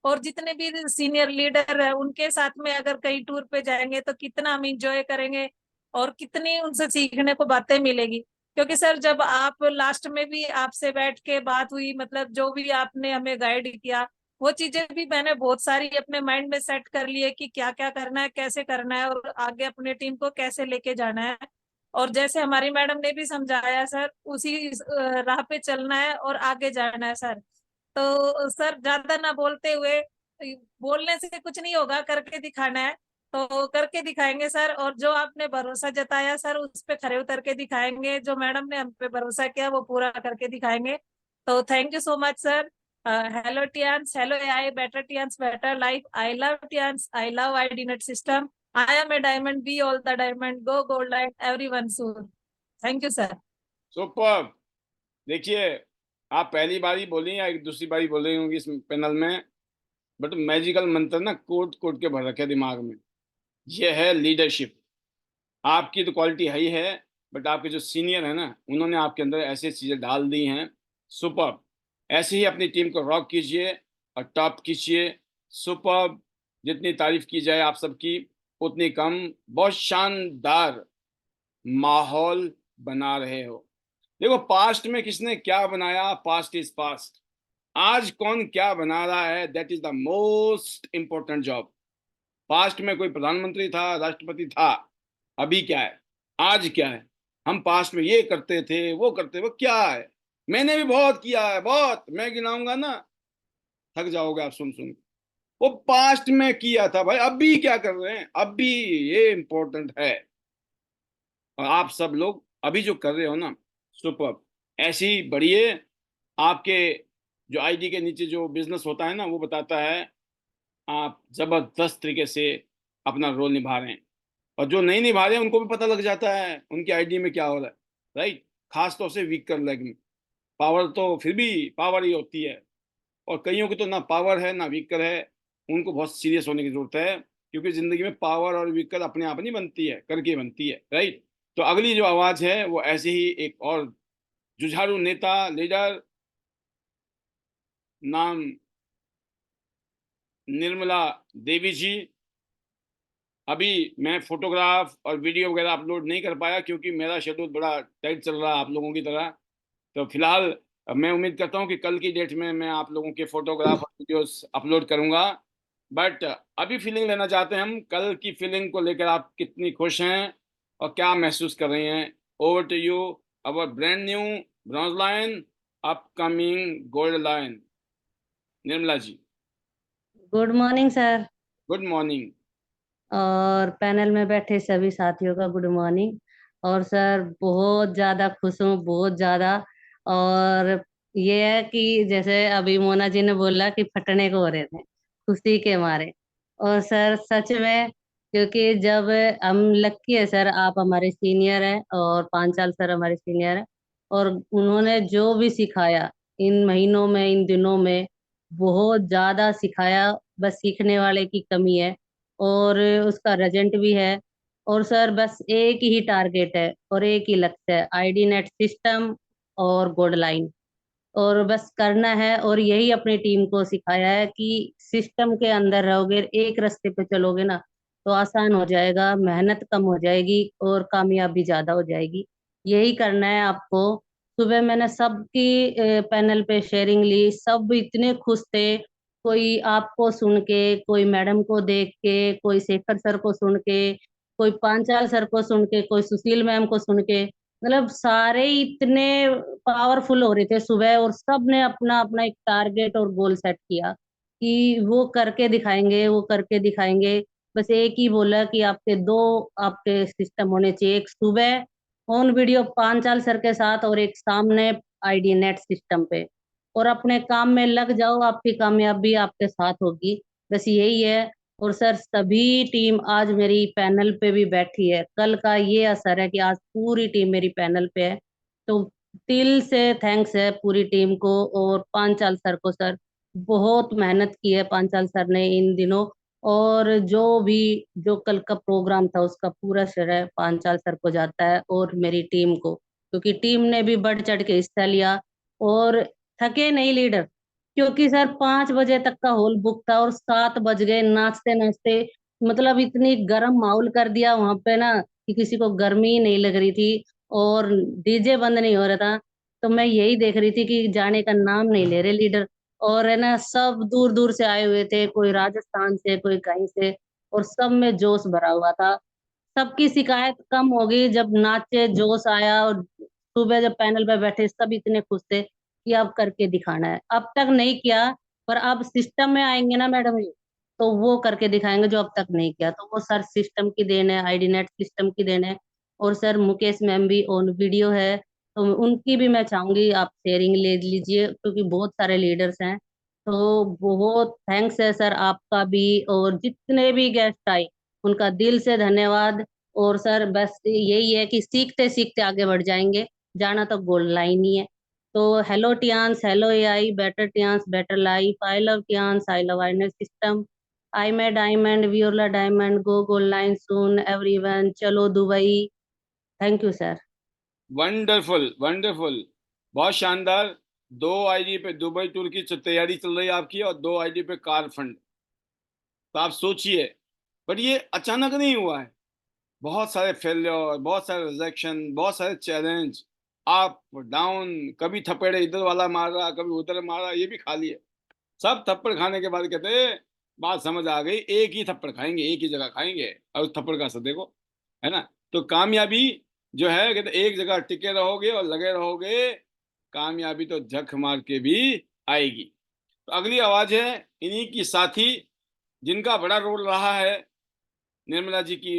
और जितने भी सीनियर लीडर है उनके साथ में अगर कहीं टूर पे जाएंगे, तो कितना हम इंजॉय करेंगे और कितनी उनसे सीखने को बातें मिलेगी। क्योंकि सर जब आप लास्ट में भी आपसे बैठ के बात हुई, मतलब जो भी आपने हमें गाइड किया, वो चीजें भी मैंने बहुत सारी अपने माइंड में सेट कर ली है कि क्या क्या करना है, कैसे करना है, और आगे अपनी टीम को कैसे लेके जाना है। और जैसे हमारी मैडम ने भी समझाया सर, उसी राह पे चलना है और आगे जाना है सर। तो सर ज्यादा ना बोलते हुए, बोलने से कुछ नहीं होगा, करके दिखाना है, तो करके दिखाएंगे सर। और जो आपने भरोसा जताया सर, उस पे खरे उतर के दिखाएंगे, जो मैडम ने हम पे भरोसा किया वो पूरा करके दिखाएंगे। तो thank you so much sir. Hello Tiens, hello I better Tiens, better life, I love Tiens, I love ID net system, I am a diamond, be all the diamond, go gold line, everyone soon. Thank you sir. Super. देखिए, आप पहली बार ही बोली या एक दूसरी बार ही बोल रही होंगी इस पैनल में, बट मैजिकल मंत्र ना कोट कोट के भर रखे दिमाग में। ये है लीडरशिप। आपकी तो क्वालिटी है ही है, बट आपके जो सीनियर है ना, उन्होंने आपके अंदर ऐसी चीजें डाल दी हैं। सुपर। ऐसे ही अपनी टीम को रॉक कीजिए और टॉप कीजिए। सुपर। जितनी तारीफ की जाए आप सबकी उतनी कम। बहुत शानदार माहौल बना रहे हो। देखो, पास्ट में किसने क्या बनाया, पास्ट इज पास्ट। आज कौन क्या बना रहा है, that is the most important job. Past में कोई प्रधानमंत्री था, राष्ट्रपति था, अभी क्या है, आज क्या है। हम पास्ट में ये करते थे, वो करते, वो क्या है। मैंने भी बहुत किया है, बहुत, मैं गिनाऊंगा ना, थक जाओगे आप सुन सुन। वो पास्ट में किया था भाई, अभी क्या कर रहे हैं, अभी ये इंपॉर्टेंट है। और आप सब लोग अभी जो कर रहे हो ना, सुपर, ऐसे ही बढ़िए। आपके जो आईडी के नीचे जो बिजनेस होता है ना, वो बताता है आप जबरदस्त तरीके से अपना रोल निभा रहे हैं। और जो नहीं निभा रहे हैं उनको भी पता लग जाता है उनकी आईडी में क्या हो रहा है, राइट। खास तौर से वीकर लेग में, पावर तो फिर भी पावर ही होती है। और कईयों की तो ना पावर है ना वीकर है, उनको बहुत सीरियस होने की जरूरत है। क्योंकि जिंदगी में पावर और वीकर अपने आप नहीं बनती है, करके बनती है, राइट। तो अगली जो आवाज है वो ऐसे ही एक और जुझारू नेता, लीडर, नाम निर्मला देवी जी। अभी मैं फोटोग्राफ और वीडियो वगैरह अपलोड नहीं कर पाया क्योंकि मेरा शेड्यूल बड़ा टाइट चल रहा है आप लोगों की तरह। तो फिलहाल मैं उम्मीद करता हूँ कि कल की डेट में मैं आप लोगों के फोटोग्राफ और वीडियोस अपलोड करूंगा। बट अभी फीलिंग लेना चाहते हैं हम, कल की फीलिंग को लेकर आप कितनी खुश हैं और क्या महसूस कर रही हैं। Over to you, our brand new bronze line, upcoming gold line, Nirmala ji. Good morning sir. Good morning. और पैनल में बैठे सभी साथियों का गुड मॉर्निंग। और सर बहुत ज़्यादा खुश हूँ, बहुत ज़्यादा। और ये है कि जैसे अभी मोना जी ने बोला कि फटने को हो रहे थे खुशी के मारे। और सर सच में, क्योंकि जब हम लक्की है सर, आप हमारे सीनियर हैं और 5 साल सर हमारे सीनियर हैं। और उन्होंने जो भी सिखाया इन महीनों में, इन दिनों में, बहुत ज़्यादा सिखाया। बस सीखने वाले की कमी है और उसका रिजल्ट भी है। और सर बस एक ही टारगेट है और एक ही लक्ष्य है, आईडी नेट सिस्टम और गोल्ड लाइन। और बस करना है। और यही अपनी टीम को सिखाया है कि सिस्टम के अंदर रहोगे, एक रास्ते पे चलोगे ना, तो आसान हो जाएगा, मेहनत कम हो जाएगी और कामयाबी ज्यादा हो जाएगी। यही करना है आपको। सुबह मैंने सबकी पैनल पे शेयरिंग ली, सब इतने खुश थे। कोई आपको सुन के, कोई मैडम को देख के, कोई शेखर सर को सुन के, कोई पांचाल सर को सुन के, कोई सुशील मैम को सुन के, मतलब सारे ही इतने पावरफुल हो रहे थे सुबह। और सब ने अपना अपना एक टारगेट और गोल सेट किया कि वो करके दिखाएंगे, वो करके दिखाएंगे। बस एक ही बोला कि आपके दो, आपके सिस्टम होने चाहिए, एक सुबह ऑन वीडियो पांचाल सर के साथ और एक सामने आईडी नेट सिस्टम पे। और अपने काम में लग जाओ, आपकी कामयाबी आपके साथ होगी। बस यही है। और सर सभी टीम आज मेरी पैनल पे भी बैठी है, कल का ये असर है कि आज पूरी टीम मेरी पैनल पे है। तो दिल से थैंक्स है पूरी टीम को और पांचाल सर को। सर बहुत मेहनत की है पांचाल सर ने इन दिनों। और जो कल का प्रोग्राम था उसका पूरा श्रेय पांचाल सर को जाता है और मेरी टीम को, क्योंकि टीम ने भी बढ़ चढ़ के हिस्सा लिया। और थके नहीं लीडर, क्योंकि सर 5 बजे तक का हॉल बुक था और 7 बज गए नाचते नाचते। मतलब इतनी गर्म माहौल कर दिया वहां पे ना कि किसी को गर्मी ही नहीं लग रही थी। और डीजे बंद नहीं हो रहा था। तो मैं यही देख रही थी कि जाने का नाम नहीं ले रहे लीडर। और है ना, सब दूर दूर से आए हुए थे, कोई राजस्थान से, कोई कहीं से। और सब में जोश भरा हुआ था। सबकी शिकायत कम हो गई जब नाचे, जोश आया। और सुबह जब पैनल पे बैठे सब इतने खुश थे कि अब करके दिखाना है। अब तक नहीं किया, पर अब सिस्टम में आएंगे ना मैडम जी, तो वो करके दिखाएंगे जो अब तक नहीं किया। तो वो सर सिस्टम की देन है, आईडी नेट सिस्टम की देन है। और सर मुकेश मैम भी ऑन वीडियो है, तो उनकी भी मैं चाहूंगी आप शेयरिंग ले लीजिए, क्योंकि बहुत सारे लीडर्स हैं। तो बहुत थैंक्स है सर आपका भी। और जितने भी गेस्ट आए उनका दिल से धन्यवाद। और सर बस यही है कि सीखते सीखते आगे बढ़ जाएंगे, जाना तो गोल्ड लाइन ही है। तो hello Tiens, hello AI, better Tiens, better life, I love Tiens, I love आइनर सिस्टम, आई मे डायमंड, वियोला diamond, go gold line soon everyone, चलो Dubai. Thank you sir. Wonderful wonderful, बहुत शानदार। 2 ID पे Dubai tour की तैयारी चल रही है आपकी और 2 आईडी पे कार फंड। तो आप सोचिए, बट ये अचानक नहीं हुआ है, बहुत सारे फेलियर, बहुत सारे रिजेक्शन, बहुत सारे चैलेंज, अप डाउन, कभी थपेड़े इधर वाला मार रहा, कभी उधर मारा, ये भी खा लिए। सब थप्पड़ खाने के बाद कहते बात समझ आ गई, एक ही थप्पड़ खाएंगे, एक ही जगह खाएंगे, और उस थप्पड़ का असर देखो, है ना। तो कामयाबी जो है, कहते एक जगह टिके रहोगे और लगे रहोगे, कामयाबी तो झक मार के भी आएगी। तो अगली आवाज है इन्हीं की साथी, जिनका बड़ा रोल रहा है निर्मला जी की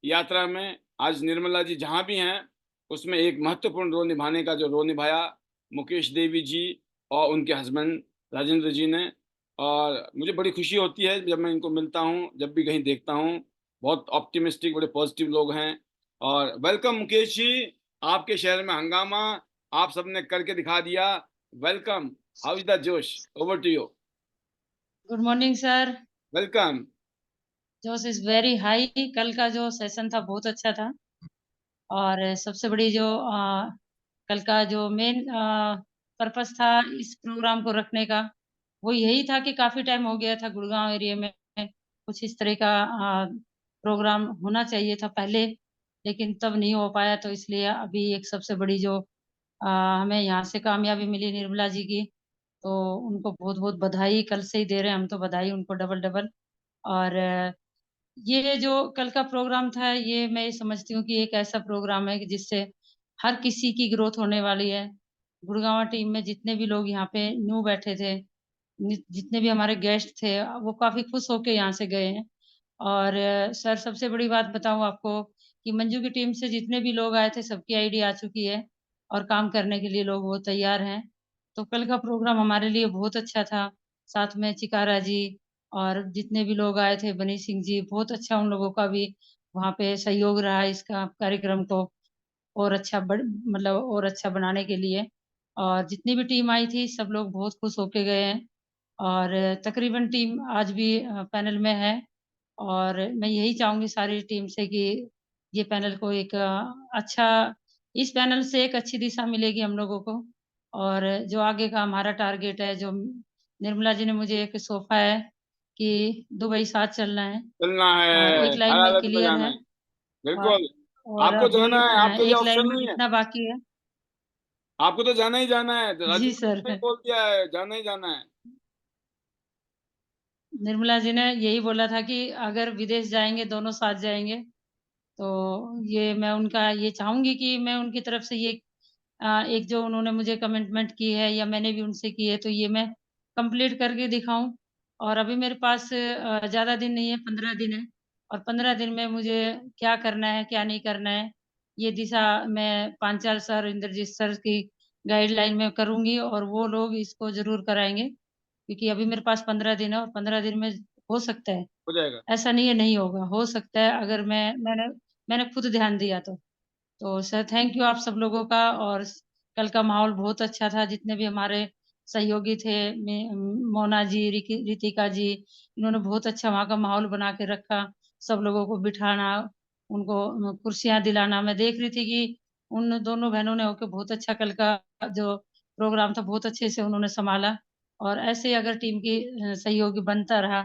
यात्रा में। आज निर्मला जी जहां भी हैं, उसमें एक महत्वपूर्ण रोल निभाने का जो रोल निभाया मुकेश देवी जी और उनके हस्बैंड राजेंद्र जी ने। और मुझे बड़ी खुशी होती है जब मैं इनको मिलता हूँ, जब भी कहीं देखता हूँ। बहुत ऑप्टिमिस्टिक, बड़े पॉजिटिव लोग हैं। और वेलकम मुकेश जी, आपके शहर में हंगामा आप सबने करके दिखा दिया। वेलकम, हाउ इज द जोश, over to you. Good morning sir. Welcome. जोश इज वेरी हाई। कल का जो सेशन था बहुत अच्छा था, और सबसे बड़ी जो कल का जो मेन पर्पस था इस प्रोग्राम को रखने का, वो यही था कि काफी टाइम हो गया था गुड़गांव एरिया में कुछ इस तरह का प्रोग्राम होना चाहिए था पहले, लेकिन तब नहीं हो पाया। तो इसलिए अभी एक सबसे बड़ी जो हमें यहाँ से कामयाबी मिली निर्मला जी की, तो उनको बहुत बहुत बधाई कल से ही दे रहे हैं हम तो, बधाई उनको डबल डबल। और ये जो कल का प्रोग्राम था, ये मैं समझती हूँ कि एक ऐसा प्रोग्राम है कि जिससे हर किसी की ग्रोथ होने वाली है। गुड़गांव टीम में जितने भी लोग यहाँ पे न्यू बैठे थे, जितने भी हमारे गेस्ट थे, वो काफी खुश होके यहाँ से गए हैं। और सर सबसे बड़ी बात बताऊं आपको कि मंजू की टीम से जितने भी लोग आए थे, सबकी आईडी आ चुकी है और काम करने के लिए लोग वो तैयार हैं। तो कल का प्रोग्राम हमारे लिए बहुत अच्छा था। साथ में चिकारा जी और जितने भी लोग आए थे, बनी सिंह जी, बहुत अच्छा उन लोगों का भी वहाँ पे सहयोग रहा इसका कार्यक्रम को और अच्छा मतलब और अच्छा बनाने के लिए। और जितनी भी टीम आई थी, सब लोग बहुत खुश होके गए हैं। और तकरीबन टीम आज भी पैनल में है। और मैं यही चाहूंगी सारी टीम से कि ये पैनल को एक अच्छा, इस पैनल से एक अच्छी दिशा मिलेगी हम लोगों को। और जो आगे का हमारा टारगेट है, जो निर्मला जी ने मुझे एक सौंपा है कि दुबई साथ चलना है, चलना और है, एक हर लाइन में हालत में क्लियर जाना है। है। और बिल्कुल। और आपको अभी जाना है, आपके लिए एक ऑप्शन लाइन में नहीं है। कितना बाकी है। आपको तो जाना ही जाना है, जी राजेंद्र सर। ने बोल दिया है, जाना ही जाना है। निर्मला जी ने यही बोला था कि अगर विदेश जाएंगे दोनों साथ जाएंगे। तो ये मैं उनका ये चाहूंगी कि मैं उनकी तरफ से ये एक जो उन्होंने मुझे कमिटमेंट की है या मैंने भी उनसे की है, तो ये मैं कंप्लीट करके दिखाऊं। और अभी मेरे पास ज्यादा दिन नहीं है, 15 दिन है। और 15 दिन में मुझे क्या करना है क्या नहीं करना है, ये दिशा मैं पांचाल सर, इंद्रजीत सर की गाइडलाइन में करूंगी, और वो लोग इसको जरूर कराएंगे। क्योंकि अभी मेरे पास 15 दिन है, और 15 दिन में हो सकता है, हो जाएगा। ऐसा नहीं है नहीं होगा, हो सकता है अगर मैंने मैंने खुद ध्यान दिया तो सर थैंक यू आप सब लोगों का। और कल का माहौल बहुत अच्छा था, जितने भी हमारे सहयोगी थे, मोना जी, रितिका जी, इन्होंने बहुत अच्छा वहाँ का माहौल बना के रखा। सब लोगों को बिठाना, उनको कुर्सियां दिलाना, मैं देख रही थी कि उन दोनों बहनों ने होकर बहुत अच्छा कल का जो प्रोग्राम था बहुत अच्छे से उन्होंने संभाला। और ऐसे अगर टीम की सहयोगी बनता रहा,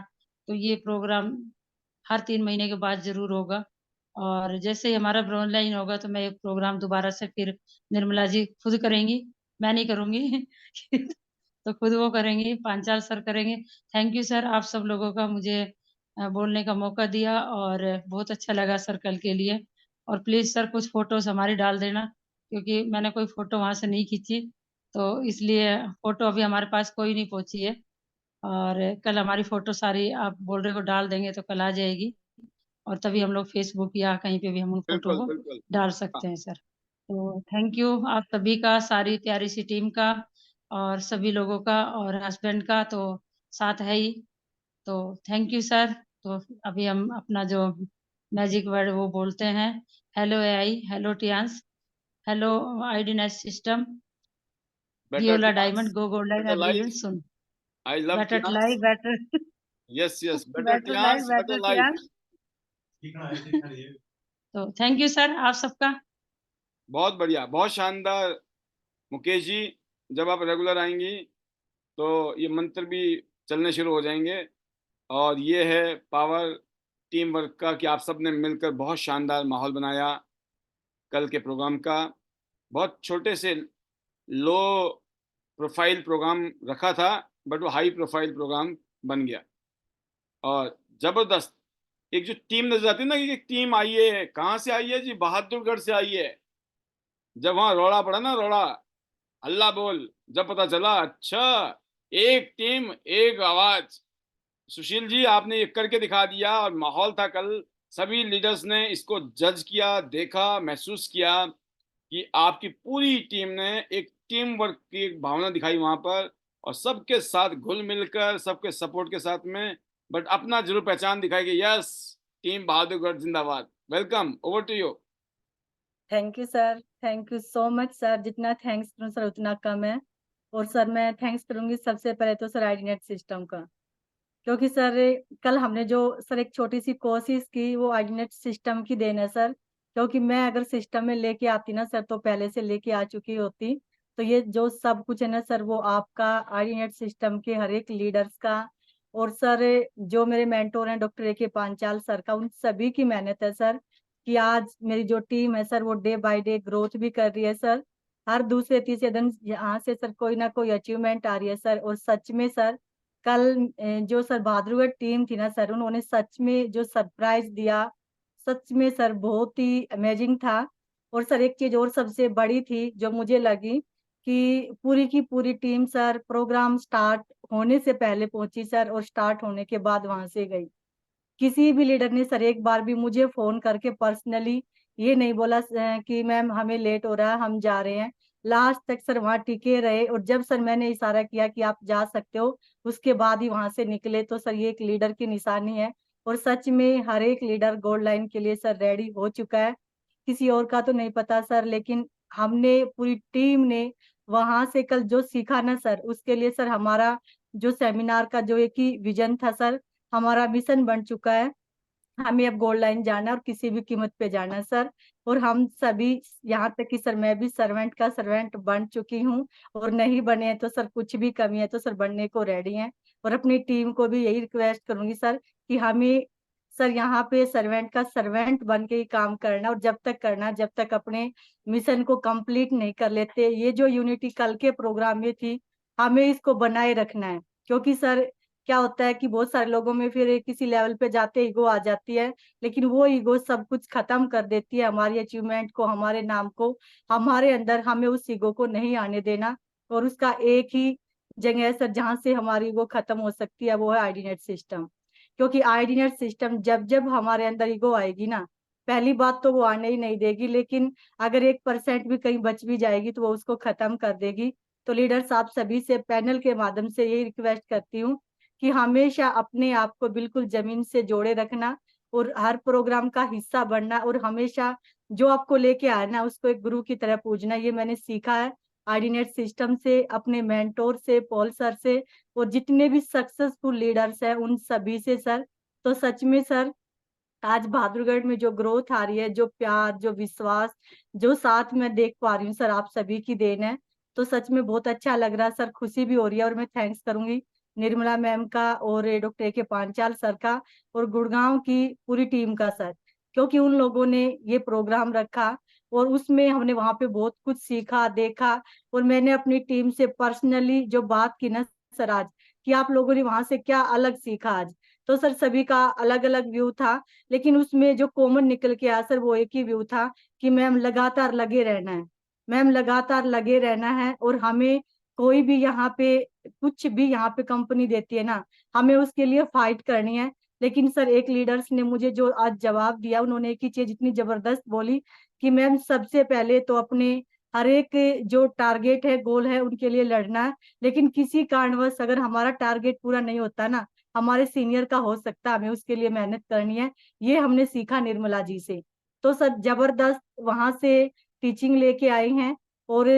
तो ये प्रोग्राम हर 3 महीने के बाद जरूर होगा। और जैसे ही हमारा ऑनलाइन होगा, तो मैं ये प्रोग्राम दोबारा से फिर निर्मला जी खुद करेंगी, मैं नहीं करूंगी तो खुद वो करेंगी, पांचाल सर करेंगे। थैंक यू सर, आप सब लोगों का मुझे बोलने का मौका दिया, और बहुत अच्छा लगा सर कल के लिए। और प्लीज सर कुछ फोटोज हमारी डाल देना, क्योंकि मैंने कोई फोटो वहां से नहीं खींची, तो इसलिए फोटो अभी हमारे पास कोई नहीं पहुंची है। और कल हमारी फोटो सारी आप बोल रहे हो डाल देंगे, तो कल आ जाएगी, और तभी हम लोग फेसबुक या कहीं पे भी हम उन फोटो बिल्कुल को बिल्कुल। डाल हाँ, सकते हैं सर। तो थैंक यू आप सभी का, सारी प्यारी सी टीम का, और सभी लोगों का, और हस्बैंड का तो साथ है ही। तो थैंक यू सर। तो अभी हम अपना जो मैजिक वर्ड वो बोलते हैं। Hello AI, hello Tiens, hello ID net system, better वियोला Tiens, diamond, go golden better everyone life. Soon. I love better Tiens. Life, better yes yes, better better life, Tiens, better better life. Tiens. तो thank you sir आप सबका। बहुत बढ़िया, बहुत शानदार। मुकेश जी, जब आप रेगुलर आएंगी तो ये मंत्र भी चलने शुरू हो जाएंगे। और ये है पावर टीम वर्क का कि आप सबने मिलकर बहुत शानदार माहौल बनाया कल के प्रोग्राम का। बहुत छोटे से लो प्रोफाइल प्रोग्राम रखा था, बट वो हाई प्रोफाइल प्रोग्राम बन गया और जबरदस्त। एक जो टीम नजर आती है ना कि एक टीम आई है, कहाँ से आई है जी? बहादुरगढ़ से आई है। जब वहां रोड़ा पड़ा ना, रोड़ा हल्ला बोल, जब पता चला अच्छा एक टीम एक आवाज। सुशील जी आपने ये करके दिखा दिया और माहौल था कल। सभी लीडर्स ने इसको जज किया, देखा, महसूस किया कि आपकी पूरी टीम ने एक टीम वर्क की एक भावना दिखाई वहां पर, और सबके साथ घुल मिलकर, सबके सपोर्ट के साथ में, बट अपना जरूर पहचान दिखाई कि यस, टीम बहादुरगढ़ जिंदाबाद। Welcome, over to you. Thank you sir, thank you so much sir. जितना थैंक्स करूं सर उतना कम है। और सर मैं थैंक्स करूंगी सबसे पहले तो सर आईडीनेट सिस्टम का, क्योंकि सर कल हमने जो सर एक छोटी सी कोशिश की वो आईडीनेट सिस्टम की देन है सर। क्योंकि मैं अगर सिस्टम में लेके आती ना सर तो पहले से लेके आ चुकी होती। तो ये जो सब कुछ है ना सर वो आपका आईडीनेट सिस्टम के हर एक लीडर्स का, और सर जो मेरे मेंटोर हैं डॉक्टर ए के पांचाल सर का, उन सभी की मेहनत है सर कि आज मेरी जो टीम है सर वो डे बाय डे ग्रोथ भी कर रही है सर। हर दूसरे तीसरे दिन यहाँ से सर कोई ना कोई अचीवमेंट आ रही है सर। और सच में सर कल जो सर बहादुरगढ़ टीम थी ना सर, उन्होंने सच में जो सरप्राइज दिया, सच में सर बहुत ही अमेजिंग था। और सर एक चीज और सबसे बड़ी थी जो मुझे लगी कि पूरी की पूरी टीम सर प्रोग्राम स्टार्ट होने से पहले पहुंची सर, और स्टार्ट होने के बाद वहां से गई। किसी भी लीडर ने सर एक बार भी मुझे फोन करके पर्सनली ये नहीं बोला कि मैम हमें लेट हो रहा है हम जा रहे हैं। लास्ट तक सर वहां टिके रहे, और जब सर मैंने इशारा किया कि आप जा सकते हो उसके बाद ही वहां से निकले। तो सर ये एक लीडर की निशानी है। और सच में हर एक लीडर गोल्ड लाइन के लिए सर रेडी हो चुका है। किसी और का तो नहीं पता सर, लेकिन हमने पूरी टीम ने वहां से कल जो सीखा ना सर, उसके लिए सर हमारा जो सेमिनार का जो एक ही विजन था सर, हमारा मिशन बन चुका है। हमें अब गोल्ड लाइन जाना है और किसी भी कीमत पे जाना है सर। और हम सभी, यहाँ तक कि सर मैं भी सर्वेंट का सर्वेंट बन चुकी हूँ, और नहीं बने हैं तो सर कुछ भी कमी है तो सर बनने को रेडी हैं। और अपनी टीम को भी यही रिक्वेस्ट करूंगी सर कि हमें सर यहाँ पे सर्वेंट का सर्वेंट बन के ही काम करना, और जब तक करना जब तक अपने मिशन को कंप्लीट नहीं कर लेते। ये जो यूनिटी कल के प्रोग्राम में थी, हमें इसको बनाए रखना है। क्योंकि सर क्या होता है कि बहुत सारे लोगों में फिर किसी लेवल पे जाते ईगो आ जाती है, लेकिन वो ईगो सब कुछ खत्म कर देती है हमारी अचीवमेंट को, हमारे नाम को। हमारे अंदर हमें उस ईगो को नहीं आने देना। और उसका एक ही जगह है सर जहाँ से हमारी ईगो खत्म हो सकती है, वो है आईडीनेट सिस्टम। क्योंकि आईडीनेट सिस्टम जब जब हमारे अंदर ईगो आएगी ना, पहली बात तो वो आने ही नहीं देगी, लेकिन अगर 1% भी कहीं बच भी जाएगी तो वो उसको खत्म कर देगी। तो लीडर्स आप सभी से पैनल के माध्यम से यही रिक्वेस्ट करती हूँ कि हमेशा अपने आप को बिल्कुल जमीन से जोड़े रखना, और हर प्रोग्राम का हिस्सा बनना, और हमेशा जो आपको लेके आए ना उसको एक गुरु की तरह पूजना। ये मैंने सीखा है आईडीनेट सिस्टम से, अपने मेंटोर से, पॉल सर से, और जितने भी सक्सेसफुल लीडर्स हैं उन सभी से सर। तो सच में सर आज बहादुरगढ़ में जो ग्रोथ आ रही है, जो प्यार, जो विश्वास, जो साथ में देख पा रही हूँ सर, आप सभी की देन है। तो सच में बहुत अच्छा लग रहा है सर, खुशी भी हो रही है। और मैं थैंक्स करूंगी निर्मला मैम का, और डॉक्टर ए के पांचाल सर का, और गुड़गांव की पूरी टीम का सर। क्योंकि उन लोगों ने ये प्रोग्राम रखा और उसमें हमने वहां पे बहुत कुछ सीखा, देखा। और मैंने अपनी टीम से पर्सनली जो बात की ना सर आज, कि आप लोगों ने वहां से क्या अलग सीखा आज, तो सर सभी का अलग अलग व्यू था, लेकिन उसमें जो कॉमन निकल के आया सर वो एक ही व्यू था कि मैम लगातार लगे रहना है, मैम लगातार लगे रहना है। और हमें कोई भी यहाँ पे कुछ भी यहाँ पे कंपनी देती है ना, हमें उसके लिए फाइट करनी है। लेकिन सर एक लीडर्स ने मुझे जो आज जवाब दिया, उन्होंने एक ही चीज इतनी जबरदस्त बोली कि मैम सबसे पहले तो अपने हर एक जो टारगेट है, गोल है, उनके लिए लड़ना है। लेकिन किसी कारणवश अगर हमारा टारगेट पूरा नहीं होता ना, हमारे सीनियर का हो सकता है, हमें उसके लिए मेहनत करनी है। ये हमने सीखा निर्मला जी से। तो सर जबरदस्त वहां से टीचिंग लेके आई हैं। और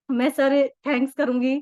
मैं सर थैंक्स करूंगी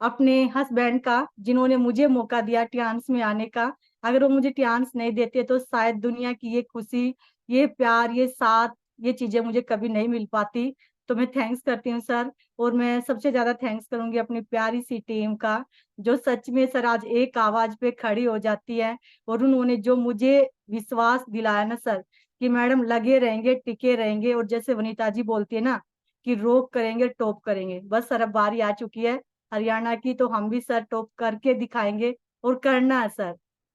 अपने हस्बैंड का, जिन्होंने मुझे मौका दिया टियान्स में आने का। अगर वो मुझे टियान्स नहीं देते तो शायद दुनिया की ये खुशी, ये प्यार, ये साथ, ये चीजें मुझे कभी नहीं मिल पाती। तो मैं थैंक्स करती हूँ सर। और मैं सबसे ज्यादा थैंक्स करूंगी अपनी प्यारी सी टीम का, जो सच में सर आज एक आवाज पे खड़ी हो जाती है। और उन्होंने जो मुझे विश्वास दिलाया ना सर कि मैडम लगे रहेंगे, टिके रहेंगे, और जैसे वनीता जी बोलती है ना कि रोक करेंगे, टॉप करेंगे। बस सर अब बारी आ चुकी है हरियाणा की, तो हम भी सर टॉप करके दिखाएंगे, और करना है सर,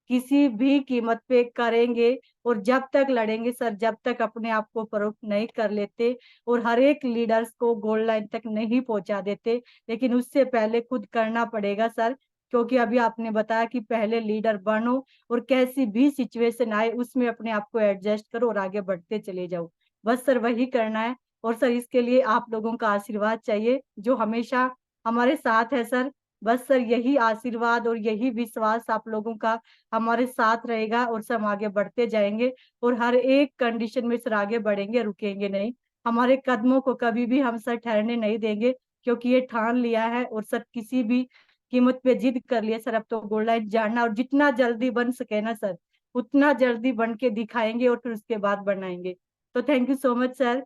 किसी भी कीमत पे करेंगे। और जब तक लड़ेंगे सर, जब तक अपने आप को प्रूफ नहीं कर लेते और हर एक लीडर्स को गोल्ड लाइन तक नहीं पहुंचा देते, लेकिन उससे पहले खुद करना पड़ेगा सर। क्योंकि अभी आपने बताया कि पहले लीडर बनो और कैसी भी सिचुएशन आए उसमें अपने आप को एडजस्ट करो और आगे बढ़ते चले जाओ। बस सर वही करना है। और सर इसके लिए आप लोगों का आशीर्वाद चाहिए जो हमेशा हमारे साथ है सर। बस सर यही आशीर्वाद और यही विश्वास आप लोगों का हमारे साथ रहेगा, और सब आगे बढ़ते जाएंगे और हर एक कंडीशन में सर आगे बढ़ेंगे, रुकेंगे नहीं। हमारे कदमों को कभी भी हम सर ठहरने नहीं देंगे, क्योंकि ये ठान लिया है और सर किसी भी कीमत पे जिद कर लिया सर। अब तो गोल्ड लाइन जानना, और जितना जल्दी बन सके ना सर उतना जल्दी बन के दिखाएंगे और फिर उसके बाद बनाएंगे। तो thank you so much sir.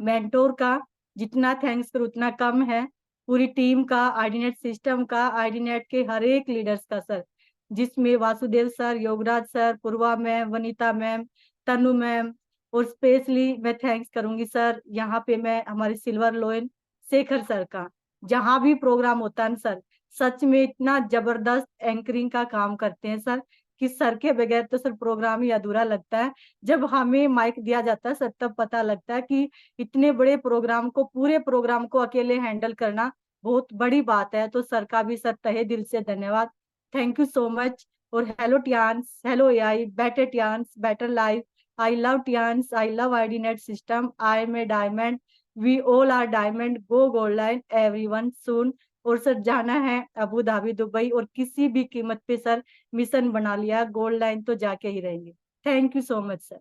Mentor का जितना थैंक्स करो उतना कम है, पूरी टीम का, आईडीनेट सिस्टम का, आईडीनेट के हर एक लीडर्स का सर, जिसमें वासुदेव सर, योगराज सर, पूर्वा मैम, वनीता मैम, तनु मैम, और स्पेशली मैं थैंक्स करूंगी सर यहाँ पे मैं हमारे सिल्वर लोयन शेखर सर का। जहां भी प्रोग्राम होता है सर, सच में इतना जबरदस्त एंकरिंग का काम करते हैं सर कि सर के बगैर तो सर प्रोग्राम ही अधूरा लगता है। जब हमें माइक दिया जाता है सर तब पता लगता है कि इतने बड़े प्रोग्राम को, पूरे प्रोग्राम को अकेले हैंडल करना बहुत बड़ी बात है। तो सर का भी सर तहे दिल से धन्यवाद, थैंक यू सो मच। और hello Tiens, hello AI, better Tiens, better life, I love Tiens, I love ID net system, I am a diamond, we all are diamond, go gold line everyone soon. और sir जाना है Abu Dhabi, Dubai, और किसी भी कीमत पे sir mission बना लिया, गोल्ड लाइन तो जाके ही रहेंगे। Thank you so much sir.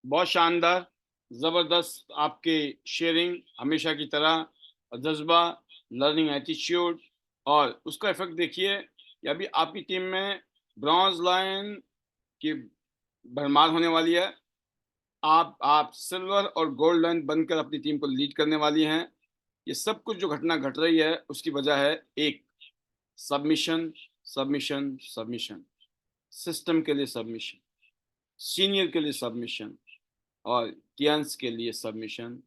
बहुत शानदार, जबरदस्त आपके शेयरिंग, हमेशा की तरह जज्बा, लर्निंग एटीट्यूड, और उसका इफेक्ट देखिए कि अभी आपकी टीम में ब्रॉन्ज लाइन की भरमार होने वाली है। आप सिल्वर और गोल्ड लाइन बनकर अपनी टीम को लीड करने वाली हैं। ये सब कुछ जो घटना घट रही है उसकी वजह है एक, सबमिशन, सबमिशन, सबमिशन, सिस्टम के लिए सबमिशन, सीनियर के लिए सबमिशन, और टियान्स के लिए सबमिशन,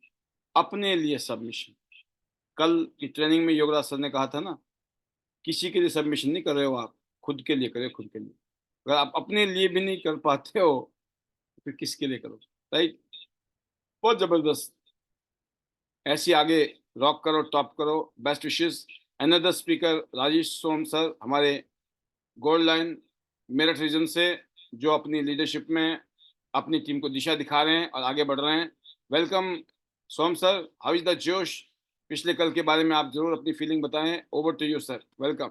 अपने लिए सबमिशन। कल की ट्रेनिंग में योगराज सर ने कहा था ना, किसी के लिए सबमिशन नहीं कर रहे हो आप, खुद के लिए करो, खुद के लिए। अगर आप अपने लिए भी नहीं कर पाते हो तो फिर किसके लिए करो, राइट? बहुत जबरदस्त, ऐसी आगे रॉक करो, टॉप करो। Best wishes. Another speaker Rajesh Som sir, हमारे गोल्ड लाइन मेरठ रीजन से, जो अपनी लीडरशिप में अपनी टीम को दिशा दिखा रहे हैं और आगे बढ़ रहे हैं। Welcome Som sir, how is the जोश? पिछले कल के बारे में आप जरूर अपनी फीलिंग बताएं। Over to you sir, welcome.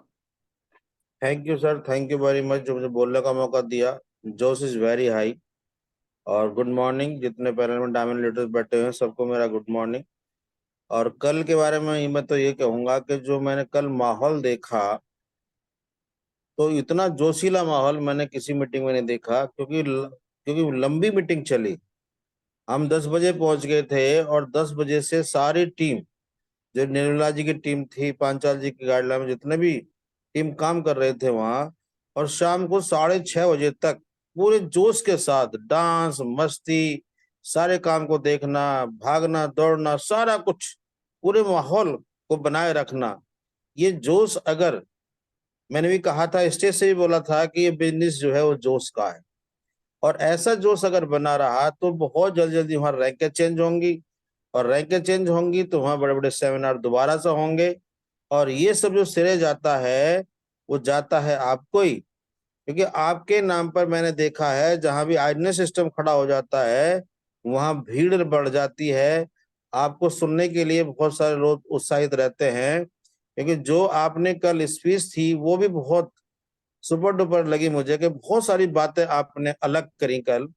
Thank you sir, thank you very much जो मुझे बोलने का मौका दिया। जोश इज वेरी हाई। और गुड मॉर्निंग जितने पैनल में डायमंड लीडर्स बैठे हुए हैं सबको मेरा गुड मॉर्निंग। और कल के बारे में मैं तो ये कहूंगा कि जो मैंने कल माहौल देखा, तो इतना जोशीला माहौल मैंने किसी मीटिंग में नहीं देखा, क्योंकि लंबी मीटिंग चली। हम 10 बजे पहुंच गए थे और 10 बजे से सारी टीम, जो निर्मला जी की टीम थी, पांचाल जी की गाइडलाइन में जितने भी टीम काम कर रहे थे वहां, और शाम को 6:30 बजे तक पूरे जोश के साथ डांस, मस्ती, सारे काम को देखना, भागना, दौड़ना, सारा कुछ, पूरे माहौल को बनाए रखना। ये जोश, अगर मैंने भी कहा था, स्टेज से भी बोला था कि ये बिजनेस जो है वो जोश का है, और ऐसा जोश अगर बना रहा तो बहुत जल्दी जल्दी वहां रैंकें चेंज होंगी, और रैंकें चेंज होंगी तो वहां बड़े बड़े सेमिनार दोबारा से होंगे, और ये सब जो श्रेय जाता है वो जाता है आपको ही। क्योंकि आपके नाम पर मैंने देखा है जहां भी आईडीनेस सिस्टम खड़ा हो जाता है वहां भीड़ बढ़ जाती है। आपको सुनने के लिए बहुत सारे लोग उत्साहित रहते हैं, क्योंकि जो आपने कल स्पीच थी वो भी बहुत सुपर डुपर लगी मुझे, कि बहुत सारी बातें आपने अलग करी कल,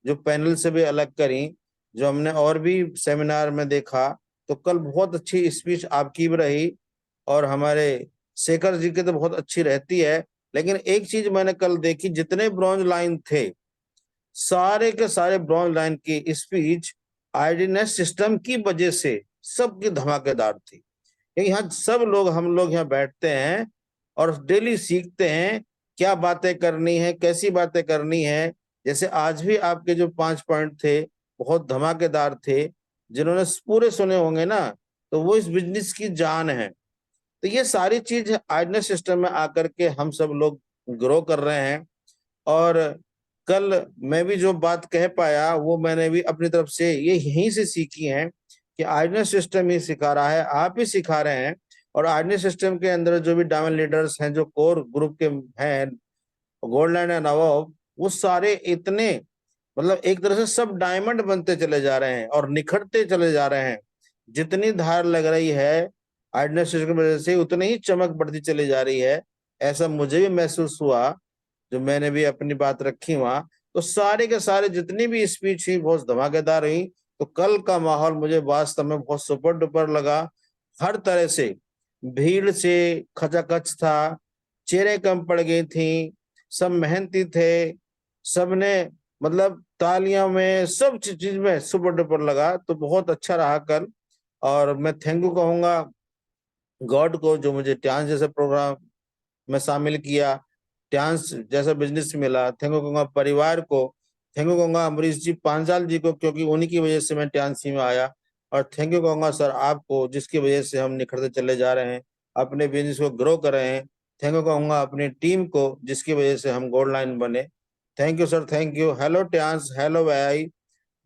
जो पैनल से भी अलग करी, जो हमने और भी सेमिनार में देखा। तो कल बहुत अच्छी स्पीच आपकी भी रही, और हमारे शेखर जी की तो बहुत अच्छी रहती है। लेकिन एक चीज मैंने कल देखी, जितने ब्रॉन्ज लाइन थे सारे के सारे ब्रॉन्ज लाइन की स्पीच आईडीनेस सिस्टम की वजह से सबकी धमाकेदार थी। क्योंकि यहाँ सब लोग, हम लोग यहाँ बैठते हैं और डेली सीखते हैं क्या बातें करनी है, कैसी बातें करनी है। जैसे आज भी आपके जो 5 पॉइंट थे बहुत धमाकेदार थे, जिन्होंने पूरे सुने होंगे ना, तो वो इस बिजनेस की जान है। तो ये सारी चीज आइडनेस सिस्टम में आकर के हम सब लोग ग्रो कर रहे हैं। और कल मैं भी जो बात कह पाया वो मैंने भी अपनी तरफ से ये यहीं से सीखी है कि आइडनेस सिस्टम ही सिखा रहा है, आप ही सिखा रहे हैं। और आइडनेस सिस्टम के अंदर जो भी डायमंड लीडर्स हैं, जो कोर ग्रुप के हैं, गोल्डन एंड अबव, वो सारे इतने मतलब एक तरह से सब डायमंड बनते चले जा रहे हैं और निखरते चले जा रहे हैं। जितनी धार लग रही है आइडनेस सिस्टम की वजह से, उतनी ही चमक बढ़ती चली जा रही है। ऐसा मुझे भी महसूस हुआ जो मैंने भी अपनी बात रखी वहां। तो सारे के सारे जितनी भी स्पीच हुई बहुत धमाकेदार हुई। तो कल का माहौल मुझे वास्तव में बहुत सुपर डुपर लगा। हर तरह से भीड़ से खचाखच था, चेहरे कम पड़ गई थी, सब मेहनती थे, सबने मतलब तालियां में सब चीज में सुपर डुपर लगा। तो बहुत अच्छा रहा कल। और मैं थैंक यू कहूंगा गॉड को जो मुझे ट्यांस जैसे प्रोग्राम में शामिल किया, ट्यांस जैसा बिजनेस मिला। थैंक यू कहूंगा परिवार को, थैंक यू कहूंगा अमरीश जी पांचाल जी को, क्योंकि उन्हीं की वजह से मैं ट्यांसी में आया। और थैंक यू कहूंगा सर आपको, जिसकी वजह से हम निखरते चले जा रहे हैं, अपने बिजनेस को ग्रो कर रहे हैं। थैंक यू कहूंगा अपनी टीम को, जिसकी वजह से हम गोल्ड लाइन बने। Thank you sir, thank you. Hello Tiens, hello भाई,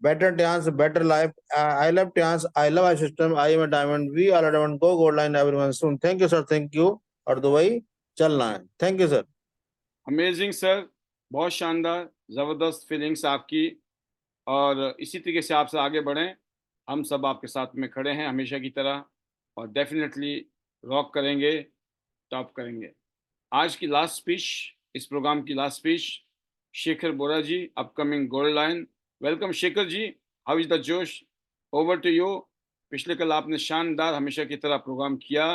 better Tians, better life. I love Tians, I love our system. I am a diamond. We are a diamond. Go gold line everyone soon. Thank you sir, thank you. और Dubai चलना है। Thank you sir. Amazing sir, बहुत शानदार, ज़बरदस्त feelings आपकी। और इसी तरीके से आपसे आगे बढ़ें। हम सब आपके साथ में खड़े हैं हमेशा की तरह, और डेफिनेटली रॉक करेंगे, टॉप करेंगे। आज की लास्ट स्पीच, इस प्रोग्राम की last speech, Shekhar Bora ji, upcoming gold line. Welcome Shekhar ji, how is the जोश, ओवर टू यू। पिछले कल आपने शानदार हमेशा की तरह प्रोग्राम किया,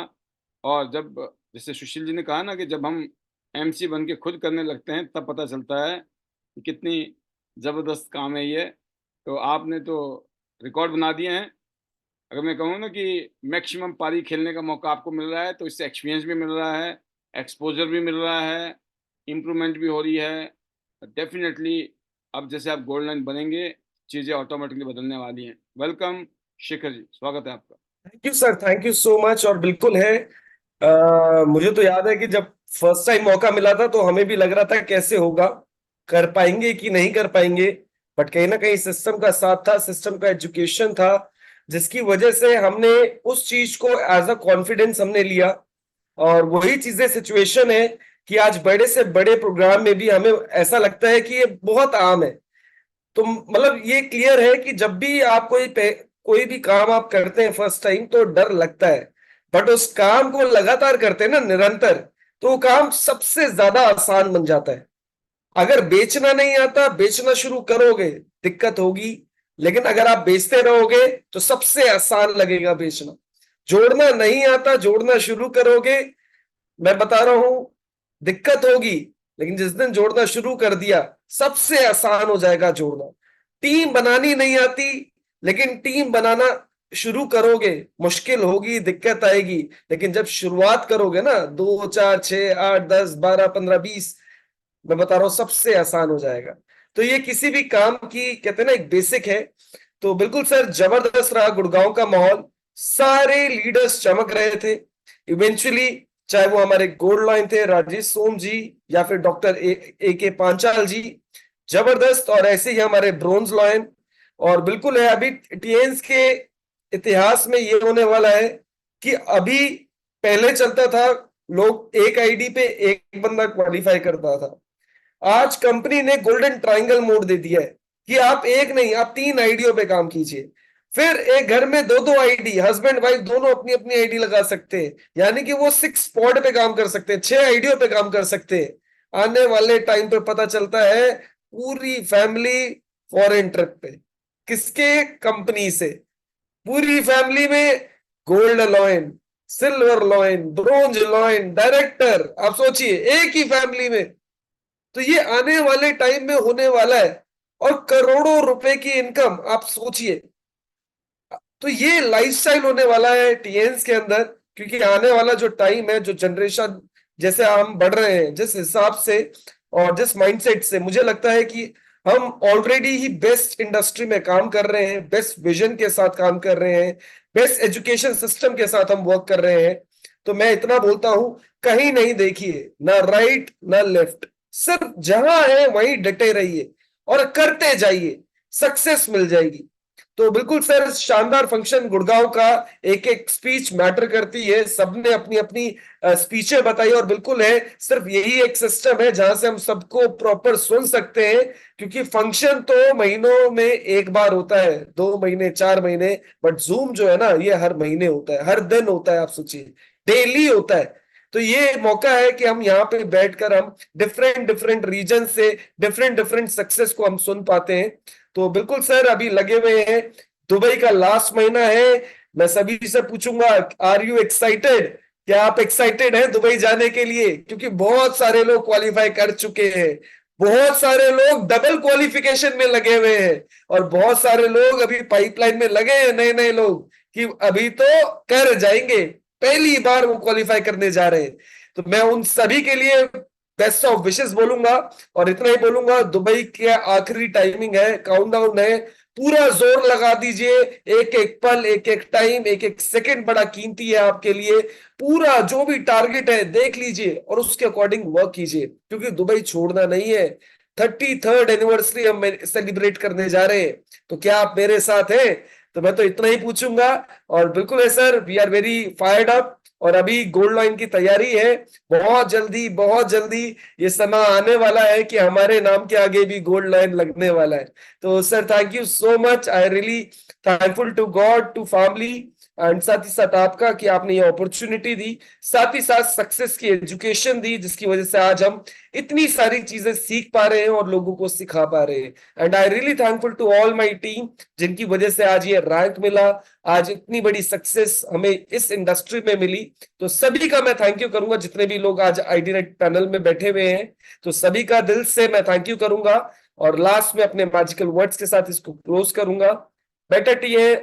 और जब जैसे सुशील जी ने कहा ना कि जब हम एमसी बन के खुद करने लगते हैं तब पता चलता है कि कितनी ज़बरदस्त काम है ये। तो आपने तो रिकॉर्ड बना दिए हैं। अगर मैं कहूँ ना कि मैक्सिमम पारी खेलने का मौका आपको मिल रहा है, तो इससे एक्सपीरियंस भी मिल रहा है, एक्सपोजर भी मिल रहा है, इम्प्रूवमेंट भी हो रही है। डेफिनेटली अब जैसे आप गोल्ड लाइन बनेंगे, चीज़ें ऑटोमेटिकली बदलने वाली हैं। वेलकम शेखर जी, स्वागत है आपका। Thank you sir, thank you so much. और बिल्कुल है, मुझे तो याद है कि जब फर्स्ट टाइम मौका मिला था तो हमें भी लग रहा था कैसे होगा, कर पाएंगे कि नहीं कर पाएंगे। बट कहीं ना कहीं सिस्टम का साथ था, सिस्टम का एजुकेशन था, जिसकी वजह से हमने उस चीज को एज अ कॉन्फिडेंस हमने लिया। और वही चीजें सिचुएशन है कि आज बड़े से बड़े प्रोग्राम में भी हमें ऐसा लगता है कि ये बहुत आम है। तो मतलब ये क्लियर है कि जब भी आप कोई भी काम आप करते हैं फर्स्ट टाइम तो डर लगता है, बट उस काम को लगातार करते हैं ना निरंतर, तो वो काम सबसे ज्यादा आसान बन जाता है। अगर बेचना नहीं आता, बेचना शुरू करोगे दिक्कत होगी, लेकिन अगर आप बेचते रहोगे तो सबसे आसान लगेगा बेचना। जोड़ना नहीं आता, जोड़ना शुरू करोगे, मैं बता रहा हूं दिक्कत होगी, लेकिन जिस दिन जोड़ना शुरू कर दिया सबसे आसान हो जाएगा जोड़ना। टीम बनानी नहीं आती, लेकिन टीम बनाना शुरू करोगे मुश्किल होगी, दिक्कत आएगी, लेकिन जब शुरुआत करोगे ना 2 4 6 8 10 12 15 20, मैं बता रहा हूं सबसे आसान हो जाएगा। तो ये किसी भी काम की कहते हैं ना एक बेसिक है। तो बिल्कुल सर जबरदस्त रहा गुड़गांव का माहौल, सारे लीडर्स चमक रहे थे इवेंचुअली, चाहे वो हमारे गोल्ड लाइन थे राजेश सोम जी या फिर डॉक्टर ए के पांचाल जी, जबरदस्त। और ऐसे ही हमारे ब्रोंज लाइन। और बिल्कुल है, अभी टीएन्स के इतिहास में ये होने वाला है कि अभी पहले चलता था लोग एक आईडी पे एक बंदा क्वालिफाई करता था, आज कंपनी ने गोल्डन ट्रायंगल मोड दे दिया है कि आप एक नहीं आप 3 आईडियों पे काम कीजिए। फिर एक घर में 2 आईडी, हस्बैंड वाइफ दोनों अपनी अपनी आईडी लगा सकते हैं, यानी कि वो 6 स्पॉट पे काम कर सकते हैं, 6 आईडियों पे काम कर सकते हैं। आने वाले टाइम पे पता चलता है पूरी फैमिली फॉरेन ट्रिप पे, किसके कंपनी से, पूरी फैमिली में gold line, silver line, bronze line, director, आप सोचिए एक ही फैमिली में। तो ये आने वाले टाइम में होने वाला है, और करोड़ों रुपए की इनकम आप सोचिए। तो ये लाइफस्टाइल होने वाला है टीएन्स के अंदर, क्योंकि आने वाला जो टाइम है, जो जनरेशन जैसे हम बढ़ रहे हैं, जिस हिसाब से और जिस माइंडसेट से, मुझे लगता है कि हम ऑलरेडी ही बेस्ट इंडस्ट्री में काम कर रहे हैं, बेस्ट विजन के साथ काम कर रहे हैं, बेस्ट एजुकेशन सिस्टम के साथ हम वर्क कर रहे हैं। तो मैं इतना बोलता हूं, कहीं नहीं देखिए, ना राइट ना लेफ्ट, सिर्फ जहां है वहीं डटे रहिए और करते जाइए, सक्सेस मिल जाएगी। तो बिल्कुल सर, शानदार फंक्शन गुड़गांव का, एक एक स्पीच मैटर करती है, सबने अपनी अपनी स्पीचें बताई और बिल्कुल है, सिर्फ यही एक सिस्टम है जहां से हम सबको प्रॉपर सुन सकते हैं, क्योंकि फंक्शन तो महीनों में एक बार होता है, 2 महीने 4 महीने, बट जूम जो है ना, ये हर महीने होता है, हर दिन होता है, आप सोचिए डेली होता है। तो ये मौका है कि हम यहाँ पे बैठकर हम डिफरेंट डिफरेंट रीजन से डिफरेंट डिफरेंट सक्सेस को हम सुन पाते हैं। तो बिल्कुल सर, अभी लगे हुए हैं, दुबई का लास्ट महीना है, मैं सभी से पूछूंगा, आर यू एक्साइटेड? क्या आप एक्साइटेड हैं दुबई जाने के लिए? क्योंकि बहुत सारे लोग क्वालिफाई कर चुके हैं, बहुत सारे लोग डबल क्वालिफिकेशन में लगे हुए हैं, और बहुत सारे लोग अभी पाइपलाइन में लगे हैं, नए नए लोग, कि अभी तो कर जाएंगे, पहली बार वो क्वालिफाई करने जा रहे हैं। तो मैं उन सभी के लिए बेस्ट ऑफ विशेस बोलूंगा, और इतना ही बोलूंगा, दुबई के आखिरी टाइमिंग है, काउंटडाउन है, पूरा जोर लगा दीजिए, एक एक पल, एक एक टाइम, एक एक सेकंड बड़ा कीमती है आपके लिए। पूरा जो भी टारगेट है देख लीजिए और उसके अकॉर्डिंग वर्क कीजिए, क्योंकि दुबई छोड़ना नहीं है। 33rd एनिवर्सरी हम सेलिब्रेट करने जा रहे हैं, तो क्या आप मेरे साथ हैं? तो मैं तो इतना ही पूछूंगा, और बिल्कुल है sir, we are very fired up, और अभी गोल्ड लाइन की तैयारी है, बहुत जल्दी ये समय आने वाला है कि हमारे नाम के आगे भी गोल्ड लाइन लगने वाला है। तो sir, thank you so much, I really thankful to God, to family, and साथ ही साथ आपका कि आपने ये अपॉर्चुनिटी दी, साथ ही साथ सक्सेस की एजुकेशन दी, जिसकी वजह से आज हम इतनी सारी चीजें सीख पा रहे हैं और लोगों को सिखा पा रहे हैं। And I really thankful to all my team, जिनकी वजह से आज ये रैंक मिला, आज इतनी बड़ी सक्सेस हमें इस इंडस्ट्री में मिली। तो सभी का मैं थैंक यू करूंगा, जितने भी लोग आज आईडीनेट पैनल में बैठे हुए हैं, तो सभी का दिल से मैं थैंक यू करूंगा। और लास्ट में अपने मैजिकल वर्ड्स के साथ इसको क्लोज करूंगा। Better TA,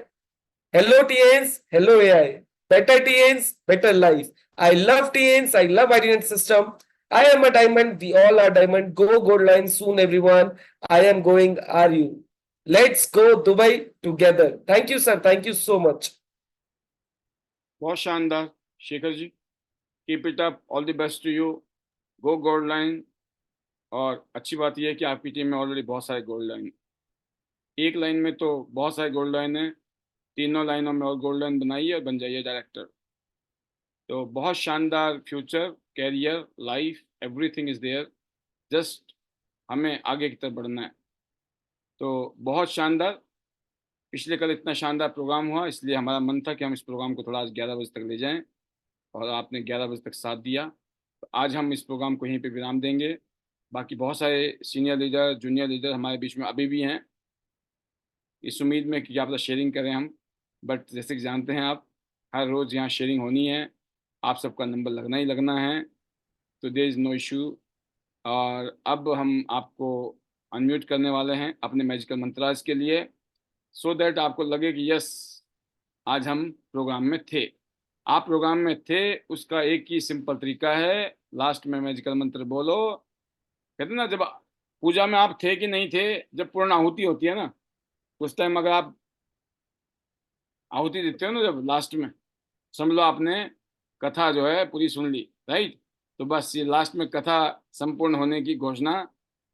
hello TNs, hello AI, better TNs, better life. I love TNs, I love Identity System. I am a diamond, we all are diamond. Go gold line soon everyone. I am going, are you? Let's go Dubai together. Thank you sir, thank you so much. बहुत शानदार Shekhar ji, keep it up, all the best to you, go gold line. और अच्छी बात यह है कि आपकी team में ऑलरेडी बहुत सारे गोल्ड लाइन, एक लाइन में तो बहुत सारे गोल्ड लाइन है, तीनों लाइनों में और गोल्ड लाइन बनाइए और बन जाइए डायरेक्टर। तो बहुत शानदार future, career, life, everything is there, just हमें आगे की तरफ बढ़ना है। तो बहुत शानदार, पिछले कल इतना शानदार प्रोग्राम हुआ, इसलिए हमारा मन था कि हम इस प्रोग्राम को थोड़ा आज 11 बजे तक ले जाएं, और आपने 11 बजे तक साथ दिया। तो आज हम इस प्रोग्राम को यहीं पे विराम देंगे। बाकी बहुत सारे सीनियर लीडर, जूनियर लीडर हमारे बीच में अभी भी हैं, इस उम्मीद में कि आप शेयरिंग करें हम, बट जैसे कि जानते हैं आप, हर रोज़ यहाँ शेयरिंग होनी है, आप सबका नंबर लगना ही लगना है, तो देयर इज़ नो इशू। और अब हम आपको अनम्यूट करने वाले हैं अपने मैजिकल मंत्राज के लिए, सो दैट आपको लगे कि यस, आज हम प्रोग्राम में थे। आप प्रोग्राम में थे, उसका एक ही सिंपल तरीका है, लास्ट में मैजिकल मंत्र बोलो। कहते ना, जब पूजा में आप थे कि नहीं थे, जब पूर्ण आहुति होती है ना, उस टाइम अगर आप आहुति देते हो ना, जब लास्ट में, समझ लो आपने कथा जो है पूरी सुन ली, राइट। तो बस ये लास्ट में कथा संपूर्ण होने की घोषणा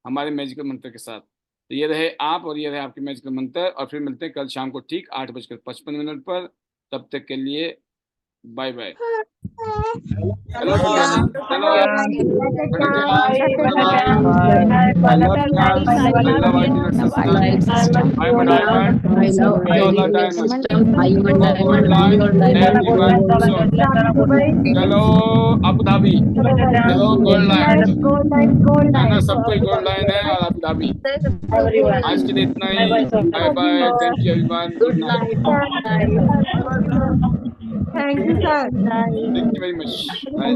हमारे मैजिकल मंत्र के साथ। तो ये रहे आप, और ये रहे आपके मैजिकल मंत्र, और फिर मिलते हैं कल शाम को ठीक 8:55 पर। तब तक के लिए बाय बाय। चलो अबू धाबी, चलो गोल्ड लाइन, सबको गोल्ड लाइन है, और अबू धाबी। आज के लिए इतना ही, bye bye, thank you everyone, good night, thank you sir, thank you very much.